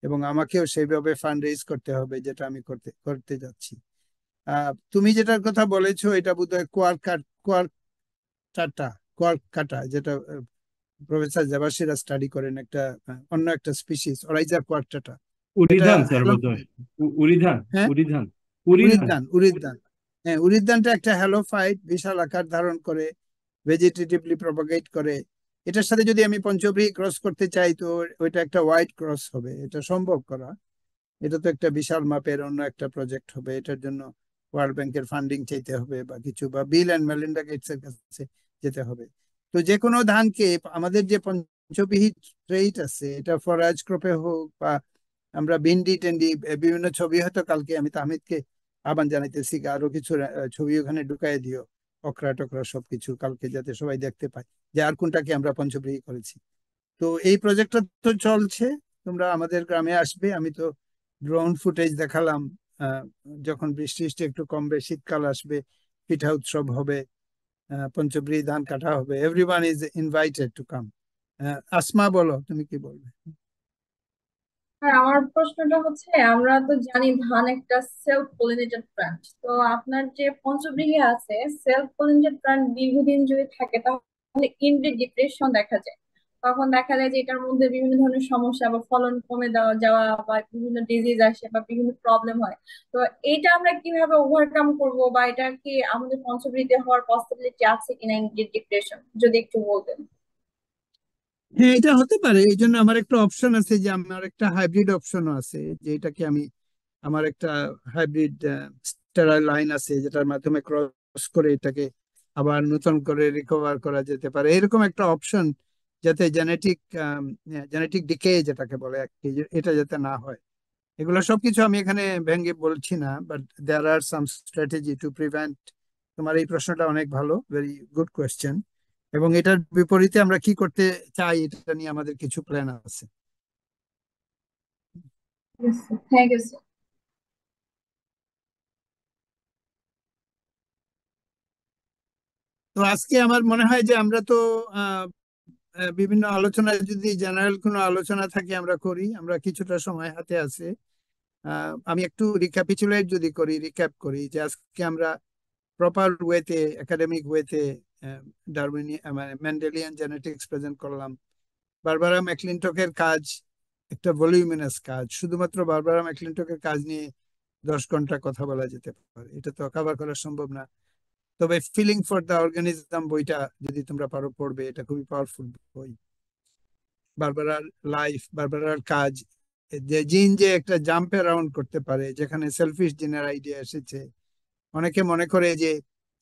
এবং আমাকেও সেইভাবে ফান্ড রেজ করতে হবে, যেটা আমি করতে করতে যাচ্ছি। তুমি যেটার কথা বলেছো এটা বোধহয় কোয়ার্ক কাটা, যেটা প্রফেসর দেবাশিরা স্টাডি করেন, একটা অন্য একটা স্পিসিস অরাইজা কোয়ার্কটাটা। এটা উড়িধান স্যার বোধহয়। উড়িধান হ্যাঁ, উড়িধান উড়িধান উড়িদ্যান। হ্যাঁ, উড়িদ্যানটা একটা হ্যালোফাইট, বিশাল আকার ধারণ করে, ভেজিটেটিভলি প্রপাগেট করে। এটার সাথে যদি আমি পঞ্চব্রীহি ক্রস করতে চাই তো ওইটা একটা ওয়াইড ক্রস হবে, এটা সম্ভব করা। এটা তো একটা বিশাল মাপের অন্য একটা প্রজেক্ট হবে, এটার জন্য ওয়ার্ল্ড ব্যাংকের ফান্ডিং চাইতে হবে বা কিছু, বা বিল অ্যান্ড মেলিন্ডা গেটস এর কাছে যেতে হবে। তো যে কোনো ধানকে, আমাদের যে পঞ্চব্রীহি ট্রেইট আছে, এটা ফররাজ ক্রপে হোক বা আমরা ভিন্ডি টেন্ডি, বিভিন্ন ছবি হয়তো কালকে আমি তাহমিদকে আহ্বান জানাইতেছি, আরো কিছু ছবি ওখানে ঢুকাই দিও, অকরা টকরা সবকিছু কালকে, যাতে সবাই দেখতে পায় যে আর কোনটাকে আমরা পঞ্চব্রীহি করেছি। তো এই প্রজেক্টটা তো চলছে, তোমরা আমাদের গ্রামে আসবে। আমি তো ড্রোন ফুটেজ দেখালাম। আহ, যখন বৃষ্টি বৃষ্টি একটু কমবে, শীতকাল আসবে, পিঠা উৎসব হবে, পঞ্চব্রীহি ধান কাটা হবে, everyone is invited to come. Asma, বলো তুমি কি বলবে। হ্যাঁ, আমার প্রশ্নটা হচ্ছে, আমরা তো জানি ধান একটা সেলফ পলিনেটেড প্ল্যান্ট। তো আপনার যে পঞ্চব্রীহি আছে, সেলফ পলিনেটেড প্ল্যান্ট দীর্ঘদিন যদি থাকে তাহলে ইনব্রিড ডিপ্রেশন দেখা যায়। তখন দেখা যায় যে এটার মধ্যে বিভিন্ন ধরনের সমস্যা বা ফলন কমে যাওয়া বা বিভিন্ন ডিজিজ আসে বা বিভিন্ন প্রবলেম হয়। তো এটা আমরা কিভাবে ওভারকাম করব, বা এটা কি আমাদের পঞ্চবৃত্তি হওয়ার পসিবিলিটি আছে কিনা ডিপ্রেশন, যদি একটু বলতেন। হ্যাঁ, এটা হতে পারে। এই জন্য আমার একটা অপশন আছে, যে আমার একটা হাইব্রিড অপশনও আছে, যে এটাকে আমি আমার একটা হাইব্রিড স্টেরয়েড লাইন আছে, যেটার মাধ্যমে ক্রস করে এটাকে আবার নতুন করে রিকভার করা যেতে পারে, এরকম একটা অপশন, যাতে জেনেটিক ডিকে যেটাকে বলে আর কি, এটা যাতে না হয়। এগুলো সবকিছু আমি এখানে ভেঙে বলছি না, but there are some strategy to prevent. তোমার এই প্রশ্নটা অনেক ভালো, ভেরি গুড কোয়েশ্চেন। এবং এটার বিপরীতে আমরা কি করতে চাই, এটা নিয়ে আমাদের কিছু প্ল্যান আছে। Thank you sir. তো আজকে আমার মনে হয় যে আমরা তো আহ, বিভিন্ন আলোচনা, যদি জেনারেল কোনো আলোচনা থাকে আমরা করি, আমরা কিছুটা সময় হাতে আছে। আমি একটু রিক্যাপ করি যে আজকে আমরা প্রপার ওয়েতে, একাডেমিক ওয়েতে মানে মেন্ডেলিয়ান জেনেটিক্স প্রেজেন্ট করলাম। বারবারা ম্যাকলিনটকের কাজ একটা ভলিউমিনাস কাজ, শুধুমাত্র বারবারা ম্যাকলিনটকের কাজ নিয়ে 10 ঘন্টা কথা বলা যেতে পারে, এটা তো কভার করা সম্ভব না। তবে ফিলিং ফর দ্য অর্গানিজম বইটা যদি তোমরা পারো পড়বে, এটা খুবই পাওয়ারফুল বই। বারবারার লাইফ, বারবারার কাজ, যে জিন যে একটা জাম্প অ্যারাউন্ড করতে পারে, যেখানে সেলফিশ জিনের আইডিয়া এসেছে। অনেকে মনে করে যে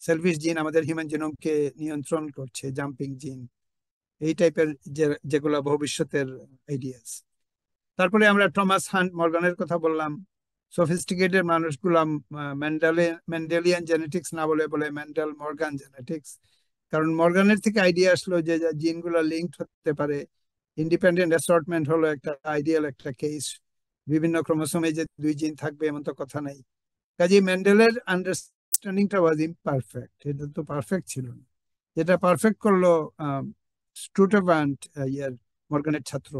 সেলফিশ জিন আমাদের হিউম্যান জিনোমকে নিয়ন্ত্রণ করছে, জাম্পিং জিন, এই টাইপের যেগুলো ভবিষ্যতের আইডিয়াস। তারপরে আমরা টমাস হান্ট মর্গানের কথা বললাম। সফিস্টিকেটেড মানুষগুলো মেন্ডেলিয়ান জেনেটিক্স না বলে বলে মেন্ডেল মর্গান জেনেটিক্স, কারণ মর্গানের থেকে আইডিয়া আসলো যে জিনগুলো লিঙ্কড হতে পারে। ইন্ডিপেন্ডেন্ট অ্যাসর্টমেন্ট হলো একটা আইডিয়াল একটা কেস। বিভিন্ন ক্রোমোসোমে যে 2 জিন থাকবে এমন তো কথা নাই। কাজে মেন্ডেলের আন্ডারস্ট্যান্ডিংটা ওয়াজ ইমপারফেক্ট, এটা তো পারফেক্ট ছিল না। যেটা পারফেক্ট করলো স্টুটেভান্ট, মর্গানের ছাত্র,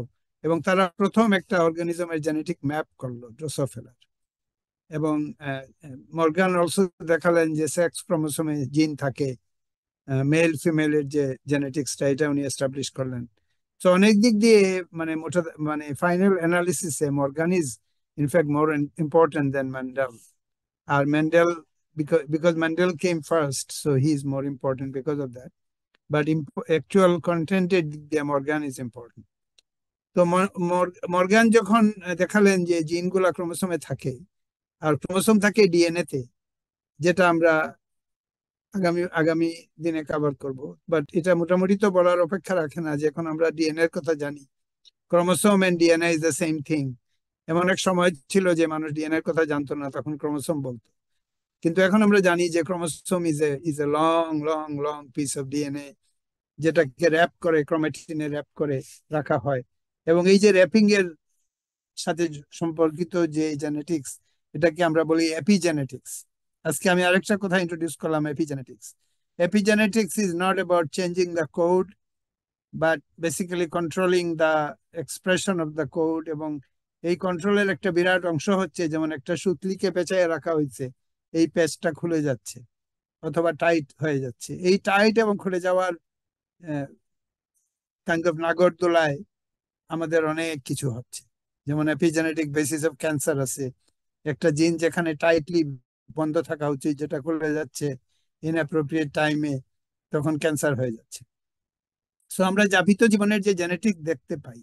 এবং তারা প্রথম একটা অর্গানিজমের জেনেটিক ম্যাপ করলো, ড্রোসোফিলার। এবং মর্গান অলসো দেখালেন যে সেক্স ক্রোমোসোমে জিন থাকে, মেল ফিমেলের যে জেনেটিক্সটা, এটা উনি এস্টাবলিশ করলেন। তো অনেক দিক দিয়ে মানে ফাইনাল অ্যানালিসিসে Morgan is in fact more important than Mendel. আর Mendel, because Mendel came first, so he is more important because of that. But actual contented দিক দিয়ে মর্গান is important. তো মর্গান যখন দেখালেন যে জিনগুলা ক্রোমোসোমে থাকে, আর ক্রোমোসোম থাকে ডিএনএ তে, যেটা আমরা আগামী আগামী দিনে কভার করব। বাট এটা মোটামুটি তো বলার অপেক্ষা রাখে না যে এখন আমরা ডিএনএ এর কথা জানি, chromosome and DNA is the same thing. এমন এক সময় ছিল যে মানুষ ডিএনএ এর কথা জানতো না, তখন ক্রোমোসোম বলতো। কিন্তু এখন আমরা জানি যে chromosome is a long long long piece of DNA, যেটাকে র্যাপ করে, ক্রোমাটিনে র্যাপ করে রাখা হয়। এবং এই যে র্যাপিং এর সাথে সম্পর্কিত যে জেনেটিক্স, এটাকে আমরা বলি এপিজেনেটিক্স। আজকে আমি আরেকটা কথা ইন্ট্রোডিউস করলাম, epigenetics. Epigenetics is not about changing the code, but basically controlling the expression of the code. এবং এই কন্ট্রোলের একটা বিরাট অংশ হচ্ছে, যেমন একটা সুতলিকে পেঁচায় রাখা হয়েছে, এই পেঁচটা খুলে যাচ্ছে অথবা টাইট হয়ে যাচ্ছে। এই টাইট এবং খুলে যাওয়ার কাইন্ড অফ নাগরদোলায় আমাদের অনেক কিছু হচ্ছে। যেমন এপিজেনেটিক বেসিস অফ ক্যান্সার আছে, একটা জিন যেখানে টাইটলি বন্ধ থাকা উচিত, যেটা খুলে যাচ্ছে ইনঅ্যাপ্রোপ্রিয়েট টাইমে, তখন ক্যান্সার হয়ে যাচ্ছে। সো আমরা যাপিত জীবনের যে জেনেটিক দেখতে পাই,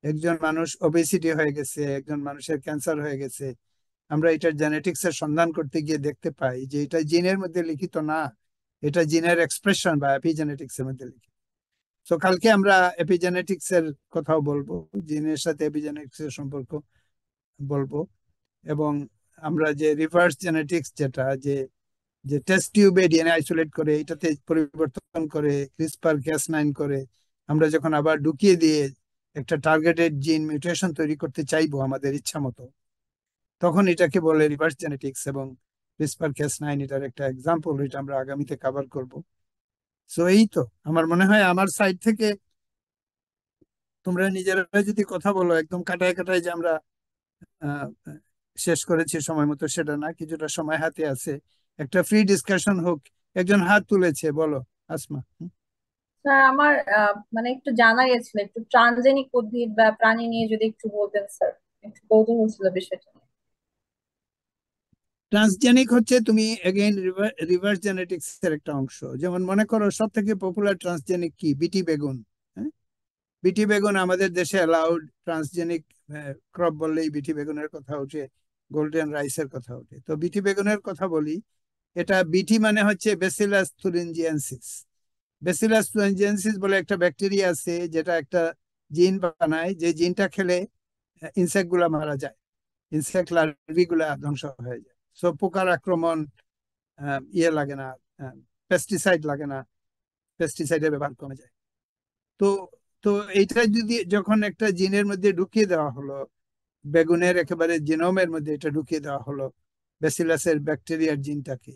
একজন মানুষ ওবেসিটি হয়ে গেছে, একজন মানুষের ক্যান্সার হয়ে গেছে, আমরা এটার জেনেটিক্স এর সন্ধান করতে গিয়ে দেখতে পাই যে এটা জিনের মধ্যে লিখিত না, এটা জিনের এক্সপ্রেশন বা এপিজেনেটিক্স এর মধ্যে লিখিত। তো কালকে আমরা এপিজেনেটিক্স এর কথাও বলবো, জিনের সাথে এপিজেনেটিক্স এর সম্পর্ক বলবো। এবং আমরা যে রিভার্স জেনেটিক্স, যেটা যে যে টেস্ট টিউবে ডিএনএ আইসোলেট করে, এটাতে পরিবর্তন করে, ক্রিসপার ক্যাস9 করে আমরা যখন আবার ঢুকিয়ে দিয়ে একটা টার্গেটেড জিন মিউটেশন তৈরি করতে চাইবো আমাদের ইচ্ছা মতো, তখন এটাকে বলে রিভার্স জেনেটিক্স। এবং ক্রিসপার ক্যাস9 এটার একটা এক্সাম্পল, এটা আমরা আগামীতে কভার করব। সো এই তো আমার মনে হয় আমার সাইড থেকে। তোমরা নিজেরা যদি কথা বলো একদম কাটায় কাটায় যে আমরা শেষ করেছি সময় মতো, সেটা না, কিছুটা সময় হাতে আছে, একটা ফ্রি ডিসকাশন হোক। একজন হাত তুলেছে, বলো আসমা। স্যার আমার মানে একটু জানা গেছিল, একটু ট্রানজেনিক উদ্ভিদ বা প্রাণী নিয়ে যদি একটু বলতেন স্যার, একটু কৌতূহল ছিল বিষয়টা নিয়ে। ট্রান্সজেনিক হচ্ছে তুমি এগেইন রিভার্স জেনেটিক্স এর একটা অংশ। যেমন মনে করো সব থেকে পপুলার ট্রান্সজেনিক কি, বিটি বেগুন। হ্যাঁ, বিটি বেগুন আমাদের দেশে অ্যালাউড। ট্রান্সজেনিক ক্রপ বললেই বিটি বেগুনের কথা ওঠে, গোল্ডেন রাইসের কথা ওঠে। তো বিটি বেগুনের কথা বলি, এটা বিটি মানে হচ্ছে ব্যাসিলাস থুরিনজিয়েন্সিস। ব্যাসিলাস থুরিনজিয়েন্সিস বলে একটা ব্যাকটেরিয়া আছে যেটা একটা জিন বানায়, যে জিনটা খেলে ইনসেক্ট গুলা মারা যায়, ইনসেক্ট লার্ভি গুলা ধ্বংস হয়ে যায়। সো পোকার আক্রমণ, ইয়ে লাগে না, পেস্টিসাইড লাগে না, পেস্টিসাইডের ব্যবহার কমে যায়। তো তো এইটা যদি যখন একটা জিনের মধ্যে ঢুকিয়ে দেওয়া হলো, বেগুনের একেবারে জিনোমের মধ্যে এটা ঢুকিয়ে দেওয়া হলো ব্যাসিলাসের ব্যাকটেরিয়ার জিনটাকে,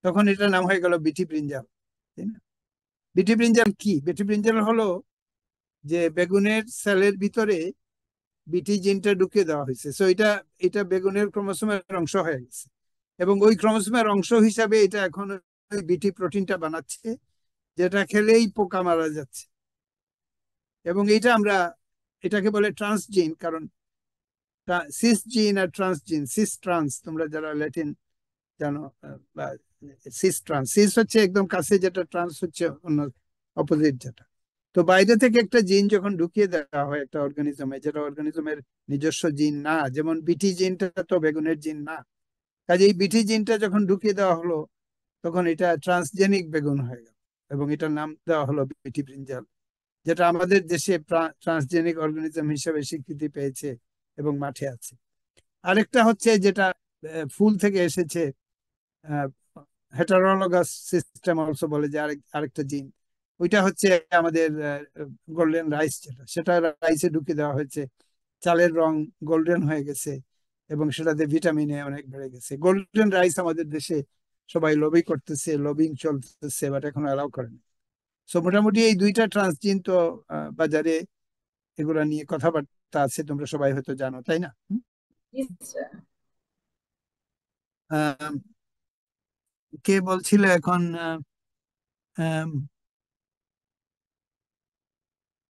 তখন এটার নাম হয়ে গেল বিটি ব্রিঞ্জাল। তাই না? বিটি ব্রিঞ্জাল কি? বিটি ব্রিঞ্জাল হলো যে বেগুনের সেলের ভিতরে বিটি জিনটা ঢুকিয়ে দেওয়া হয়েছে। সো এটা এটা বেগুনের ক্রোমোসোমের অংশ হয়ে গেছে, এবং ওই ক্রোমোসোমের অংশ হিসাবে এটা এখন ওই বিটি প্রোটিনটা বানাচ্ছে, যেটা খেলেই পোকা মারা যাচ্ছে। এবং এটা আমরা এটাকে বলে ট্রান্সজিন, কারণ সিস জিন আর ট্রান্সজিন, সিস ট্রান্স তোমরা যারা ল্যাটিন জানো, বা সিস ট্রান্স, সিস হচ্ছে একদম কাছে যেটা, ট্রান্স হচ্ছে অন্য অপোজিট যেটা। তো বাইরে থেকে একটা জিন যখন ঢুকিয়ে দেওয়া হয় একটা অর্গানিজমে, যেটা অর্গানিজমের নিজস্ব জিন না, যেমন বিটি জিনটা তো বেগুনের জিন না, কাজে এই বিটি জিনটা যখন ঢুকিয়ে দেওয়া হলো তখন এটা ট্রান্সজেনিক বেগুন হয়ে গেল, এবং এটার নাম দেওয়া হলো বিটি ব্রিঞ্জাল, যেটা আমাদের দেশে ট্রান্সজেনিক অর্গানিজম হিসেবে স্বীকৃতি পেয়েছে এবং মাঠে আছে। আরেকটা হচ্ছে যেটা ফুল থেকে এসেছে, হেটারোলগাস সিস্টেম অলসো বলে, যে আরেকটা জিন, ওইটা হচ্ছে আমাদের গোল্ডেন রাইস, যেটা সেটা রাইসে ঢুকে দেওয়া হয়েছে, চালের রং গোল্ডেন হয়ে গেছে এবং সেটাতে ভিটামিন এ অনেক বেড়ে গেছে। গোল্ডেন রাইস আমাদের দেশে সবাই লবি করতেছে, লবিং চলতেছে, বাট এখন অ্যালাউ করে না। সো মোটামুটি এই দুইটা ট্রান্সজিন তো বাজারে এগুলা নিয়ে কথাবার্তা আছে, তোমরা সবাই হয়তো জানো, তাই না? কে বলছিল এখন?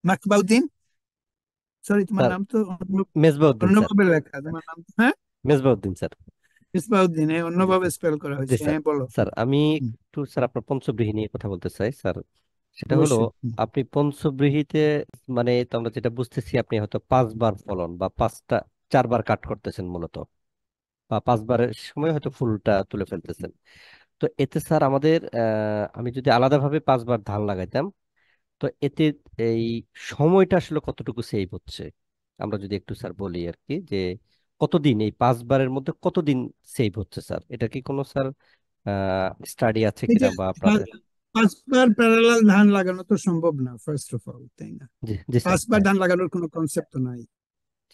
মাকবাউদ্দিন, সরি তোমার স্যার নাম তো মেজবাউদ্দিন স্যার, অন্যভাবে লেখা, তোমার নাম তো হ্যাঁ মেজবাউদ্দিন স্যার। মিসবাউদ্দিন, জি অন্যভাবে স্যার, স্পেল করা জি হয়েছে। স্যার। হ্যাঁ বলো। স্যার আমি একটু স্যার আপনার পঞ্চব্রীহি নিয়ে কথা বলতে চাই স্যার। সেটা হলো অবশ্যই। আপনি পঞ্চব্রীহিতে মানে তো আমরা যেটা বুঝতেছি আপনি হয়তো 5 বার ফলন বা 4বার কাট করতেছেন মূলত, বা 5বারের সময় হয়তো ফুলটা তুলে ফেলতেছেন। তো এতে স্যার আমাদের আমি যদি আলাদাভাবে 5বার ধান লাগাইতাম, তো এতে এই সময়টা আসলে কতটুকু সেভ হচ্ছে, আমরা যদি একটু স্যার বলি আর কি, যে কতদিন এই 5বারের মধ্যে কতদিন সেভ হচ্ছে স্যার, এটা কি কোনো স্যার স্টাডি আছে এই যে কিনা বা আপনাদের? 5বার প্যারালাল ধান লাগানো তো সম্ভব না, ফার্স্ট অফ অল, তাই না? জি জি স্যার, 5বার হ্যাঁ ধান লাগানোর কোনো কনসেপ্ট নাই।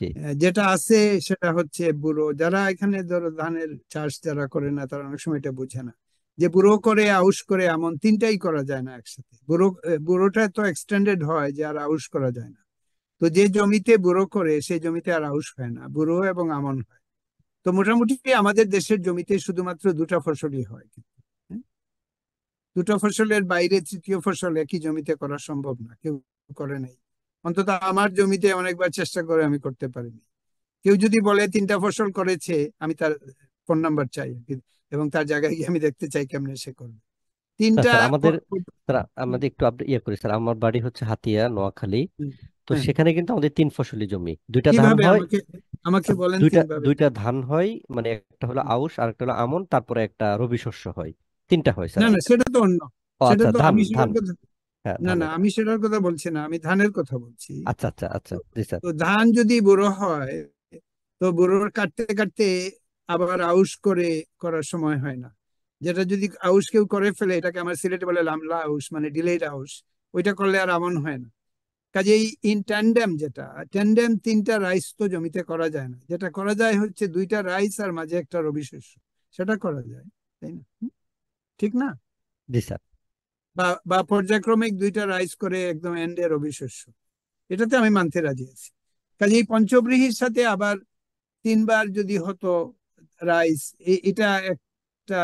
জি যেটা আছে সেটা হচ্ছে বুড়ো, যারা এখানে ধরো ধানের চাষ যারা করে না তারা অনেক সময় এটা বোঝে না, যে বুড়ো করে আউশ করে এমন তিনটাই করা যায় না একসাথে। বুড়োটা তো এক্সটেন্ডেড হয় যে আর আউশ করা যায় না। তো যে জমিতে বুড়ো করে সেই জমিতে আর আউশ হয় না, বুড়ো এবং আমন হয়। তো মোটামুটি আমাদের দেশের জমিতে শুধুমাত্র দুটা ফসলই হয়, হ্যাঁ? দুটো ফসলের বাইরে তৃতীয় ফসল একই জমিতে করা সম্ভব না, কেউ করে নাই। অন্তত আমার জমিতে অনেকবার চেষ্টা করে আমি করতে পারিনি। কেউ যদি বলে 3টা ফসল করেছে, আমি তার ফোন নাম্বার চাই এবং তার জায়গায় গিয়ে আমি দেখতে চাই কেমনে সে করবে না 3টা। স্যার আমাদের একটু ইয়ে করি স্যার, আমার বাড়ি হচ্ছে হাতিয়া নোয়াখালী। তো হ্যাঁ, সেখানে কিন্তু আমাদের 3 ফসলি জমি, 2টা ধান কিভাবে হয়। আমাকে আমাকে বলেন দুইটা 3ভাবে। দুইটা ধান হয়, মানে একটা হলো আউশ আর একটা হলো আমন, তারপরে একটা রবি শস্য হয়, 3টা হয় স্যার। না না, সেটা তো অন্য, ও সেটা আচ্ছা, তো ধান আমি ধান, সেটার কথা, হ্যাঁ না না ধানের। আমি সেটার কথা বলছি না, আমি ধানের কথা বলছি। আচ্ছা আচ্ছা আচ্ছা, জি স্যার। তো ধান যদি বুড়ো হয়, তো বুড়োর কাটতে কাটতে আবার আউশ করে করার সময় হয় না। যেটা যদি আউশ কেউ করে ফেলে, এটাকে আমার সিলেটে বলে লামলা আউশ, মানে ডিলেড আউশ, ওইটা করলে আর আমন হয় না। কাজেই ইন ট্যান্ডেম, যেটা ট্যান্ডেম 3টা রাইস তো জমিতে করা যায় না। যেটা করা যায় হচ্ছে 2টা রাইস আর মাঝে একটা রবি শস্য, সেটা করা যায়, তাই না? ঠিক না? জি স্যার। বা বা পর্যায়ক্রমিক 2টা রাইস করে একদম এন্ডে রবি শস্য, এটাতে আমি মানতে রাজি আছি। কাজেই পঞ্চব্রীহির সাথে আবার 3বার যদি হতো রাইস, এটা একটা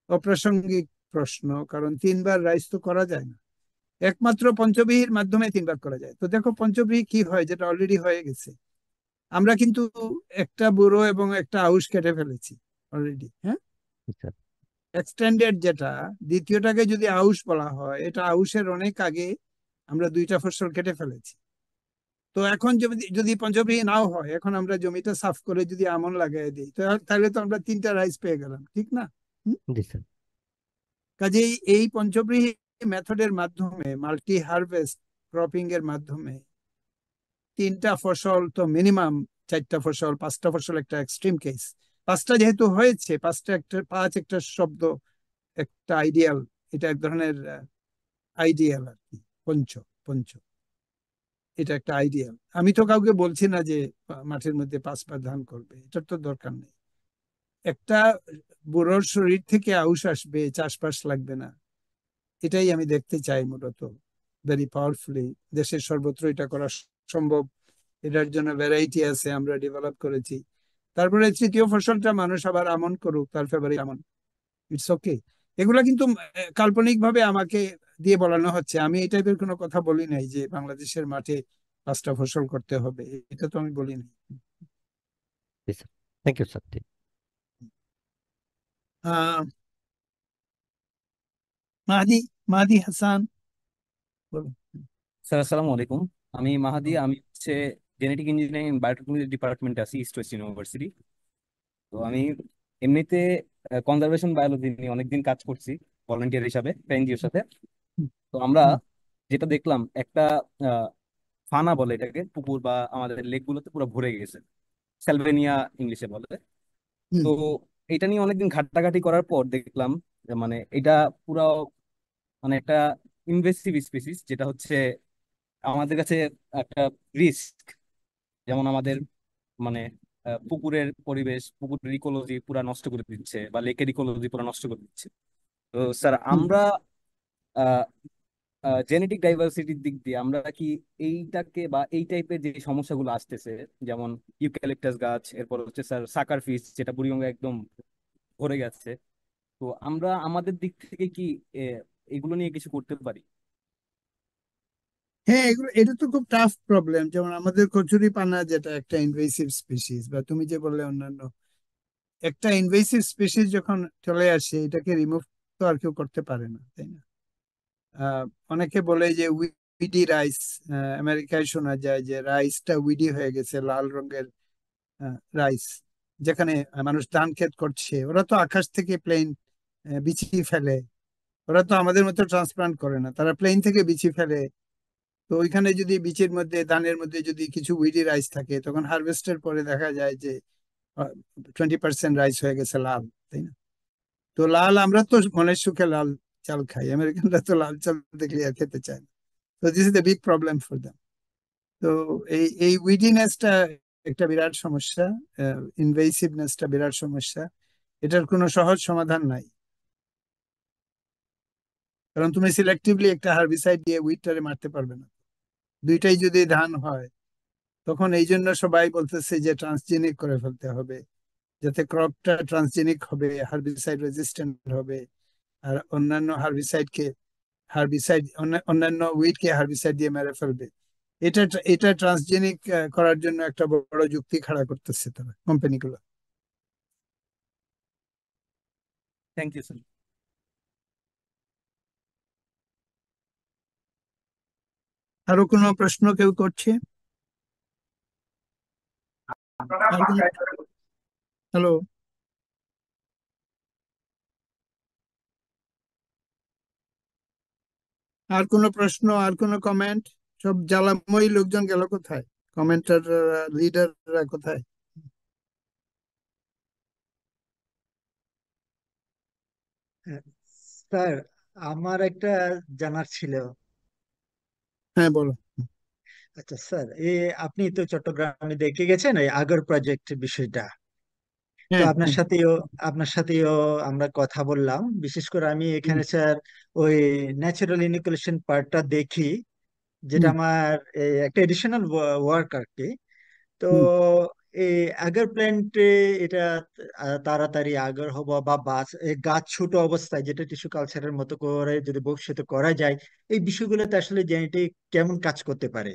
অপ্রাসঙ্গিক প্রশ্ন, কারণ 3বার রাইস তো করা যায় না। একমাত্র পঞ্চব্রীহির মাধ্যমে 3 ভাগ করা যায়। তো দেখো পঞ্চব্রীহি কি হয়, যেটা অলরেডি হয়ে গেছে। আমরা কিন্তু একটা বুড়ো এবং একটা আউশ কেটে ফেলেছি অলরেডি, হ্যাঁ। আচ্ছা এক্সটেন্ডেড যেটা, দ্বিতীয়টাকে যদি আউশ বলা হয়, এটা আউশের অনেক আগে আমরা 2টা ফসল কেটে ফেলেছি। তো এখন যদি যদি পঞ্চব্রীহি নাও হয়, এখন আমরা জমিটা সাফ করে যদি আমন লাগাই দিই, তাহলে তো আমরা 3টা রাইস পেয়ে গেলাম, ঠিক না? হুম? জি স্যার। কাজেই এই পঞ্চব্রীহি মেথডের মাধ্যমে, মাল্টি হারভেস্ট ক্রপিং এর মাধ্যমে 3টা ফসল তো মিনিমাম, 4টা ফসল, 5টা ফসল একটা এক্সট্রিম কেস। 5টা যেহেতু হয়েছে, 5 একটা শব্দ, একটা আইডিয়াল, এটা এক ধরনের আইডিয়াল আর কি। পঞ্চ পঞ্চ এটা একটা আইডিয়াল। আমি তো কাউকে বলছি না যে মাঠের মধ্যে 5 বার ধান করবে, এটার তো দরকার নেই। একটা বুড়োর শরীর থেকে আউশ আসবে, চাষবাস লাগবে না, এটাই আমি দেখতে চাই মূলত ভেরি পাওয়ারফুলি। দেশের সর্বত্র এটা করা সম্ভব। এটার জন্য ভ্যারাইটি আছে, আমরা ডেভেলপ করেছি। তারপরে তৃতীয় ফসলটা মানুষ আবার আমন করুক, তার ফেভারিট আমন, ইটস ওকে। এগুলা কিন্তু কাল্পনিক ভাবে আমাকে দিয়ে বলানো হচ্ছে। আমি এই টাইপের কোনো কথা বলি নাই যে বাংলাদেশের মাঠে 5টা ফসল করতে হবে, এটা তো আমি বলি নাই। জি স্যার, থ্যাংক ইউ স্যার। আহ মাহাদি মাহাদি হাসান, বলুন। স্যার আসসালামু আলাইকুম। আমি মাহাদি, আমি হচ্ছে জেনেটিক ইঞ্জিনিয়ারিং এন্ড বায়োটেকনোলজি ডিপার্টমেন্টে আছি, ইস্ট ওয়েস্ট ইউনিভার্সিটি। তো আমি এমনিতে কনজারভেশন বায়োলজি নিয়ে অনেকদিন কাজ করছি ভলান্টিয়ার হিসাবে এনজিওর সাথে। তো আমরা হুম, যেটা দেখলাম, একটা আহ, ফানা বলে এটাকে, পুকুর বা আমাদের লেক গুলোতে পুরো ভরে গেছে, স্যালভেনিয়া ইংলিশে বলে। হুম, তো এটা নিয়ে অনেকদিন ঘাটাঘাটি করার পর দেখলাম যে মানে এটা পুরো মানে একটা ইনভেসিভ স্পিসিস, যেটা হচ্ছে আমাদের কাছে একটা রিস্ক। যেমন আমাদের মানে পুকুরের পরিবেশ, পুকুরের ইকোলজি পুরা নষ্ট করে দিচ্ছে, বা লেকের ইকোলজি পুরা নষ্ট করে দিচ্ছে। তো স্যার হুম। আমরা জেনেটিক ডাইভার্সিটির দিক দিয়ে আমরা কি এইটাকে বা এই টাইপের যে সমস্যাগুলো আসতেছে, যেমন ইউক্যালিপটাস গাছ, এরপর হচ্ছে স্যার সাকার ফিশ যেটা বুড়িগঙ্গা একদম ভরে গেছে, তো আমরা আমাদের দিক থেকে কি এগুলো নিয়ে কিছু করতে পারি? হ্যাঁ, এগুলো, এটা তো খুব টাফ প্রবলেম। যেমন আমাদের কচুরি পানা, যেটা একটা ইনভেসিভ স্পিসিস, বা তুমি যে বললে অন্যান্য, একটা ইনভেসিভ স্পিসিস যখন চলে আসে, এটাকে রিমুভ তো আর কেউ করতে পারে না, তাই না? আহ, অনেকে বলে যে উইডি রাইস, আমেরিকায় শোনা যায় যে রাইসটা উইডি হয়ে গেছে, লাল রঙের রাইস। যেখানে মানুষ ধান ক্ষেত করছে, ওরা তো আকাশ থেকে প্লেন বিচি ফেলে। ওরা তো আমাদের মতো ট্রান্সপ্লান্ট করে না, তারা প্লেন থেকে বিচি ফেলে। তো ওইখানে যদি বিচের মধ্যে, ধানের মধ্যে যদি কিছু উইডি রাইস থাকে, তখন হারভেস্টের পরে দেখা যায় যে 20% রাইস হয়ে গেছে লাল, তাই না? তো লাল, আমরা তো মনের সুখে লাল চাল খাই, আমেরিকানরা তো লাল চাল দেখলে আর খেতে চায় না। তো this is the big problem for them. তো এই এই উইডিনেসটা একটা বিরাট সমস্যা, ইনভেসিভনেসটা বিরাট সমস্যা। এটার কোনো সহজ সমাধান নাই, কারণ তুমি সিলেক্টিভলি একটা হার্বিসাইড দিয়ে উইডটারে মারতে পারবে না। দুইটাই যদি ধান হয়, তখন এই জন্য সবাই বলতেছে যে ট্রান্সজেনিক করে ফেলতে হবে, যাতে ক্রপটা ট্রান্সজেনিক হবে, হার্বিসাইড রেজিস্ট্যান্ট হবে, আর অন্যান্য হার্বিসাইড অন্যান্য উইডকে হার্বিসাইড দিয়ে মেরে ফেলবে। এটা এটা ট্রান্সজেনিক করার জন্য একটা বড় যুক্তি খাড়া করতেছে তারা, কোম্পানিগুলো। Thank you sir. আরো কোনো প্রশ্ন কেউ করছে? হ্যালো, আর কোনো প্রশ্ন, আর কোনো কমেন্ট? সব জ্বালাময়ী লোকজন গেল কোথায়? কমেন্টার, লিডাররা কোথায়? হ্যাঁ, স্যার, আমার একটা জানার ছিল। হ্যাঁ, বলো। আচ্ছা স্যার, আপনি তো চট্টগ্রামে দেখে গেছেন এই আগর প্রজেক্ট বিষয়টা। তো হ্যাঁ, আপনার হ্যাঁ। সাথেও আপনার সাথেও আমরা কথা বললাম। বিশেষ করে আমি হুম, এখানে স্যার ওই ন্যাচারাল ইনিকুলেশন পার্টটা দেখি, যেটা হুম, আমার একটা এডিশনাল ওয়ার্ক আর কি। তো হুম, আগার প্ল্যান্টে এটা তাড়াতাড়ি আগার হওয়া বা গাছ ছোট অবস্থায় যেটা টিস্যু কালচারের মতো করে যদি ভবিষ্যতে করা যায়, এই বিষয়গুলোতে আসলে জেনেটিক কেমন কাজ করতে পারে?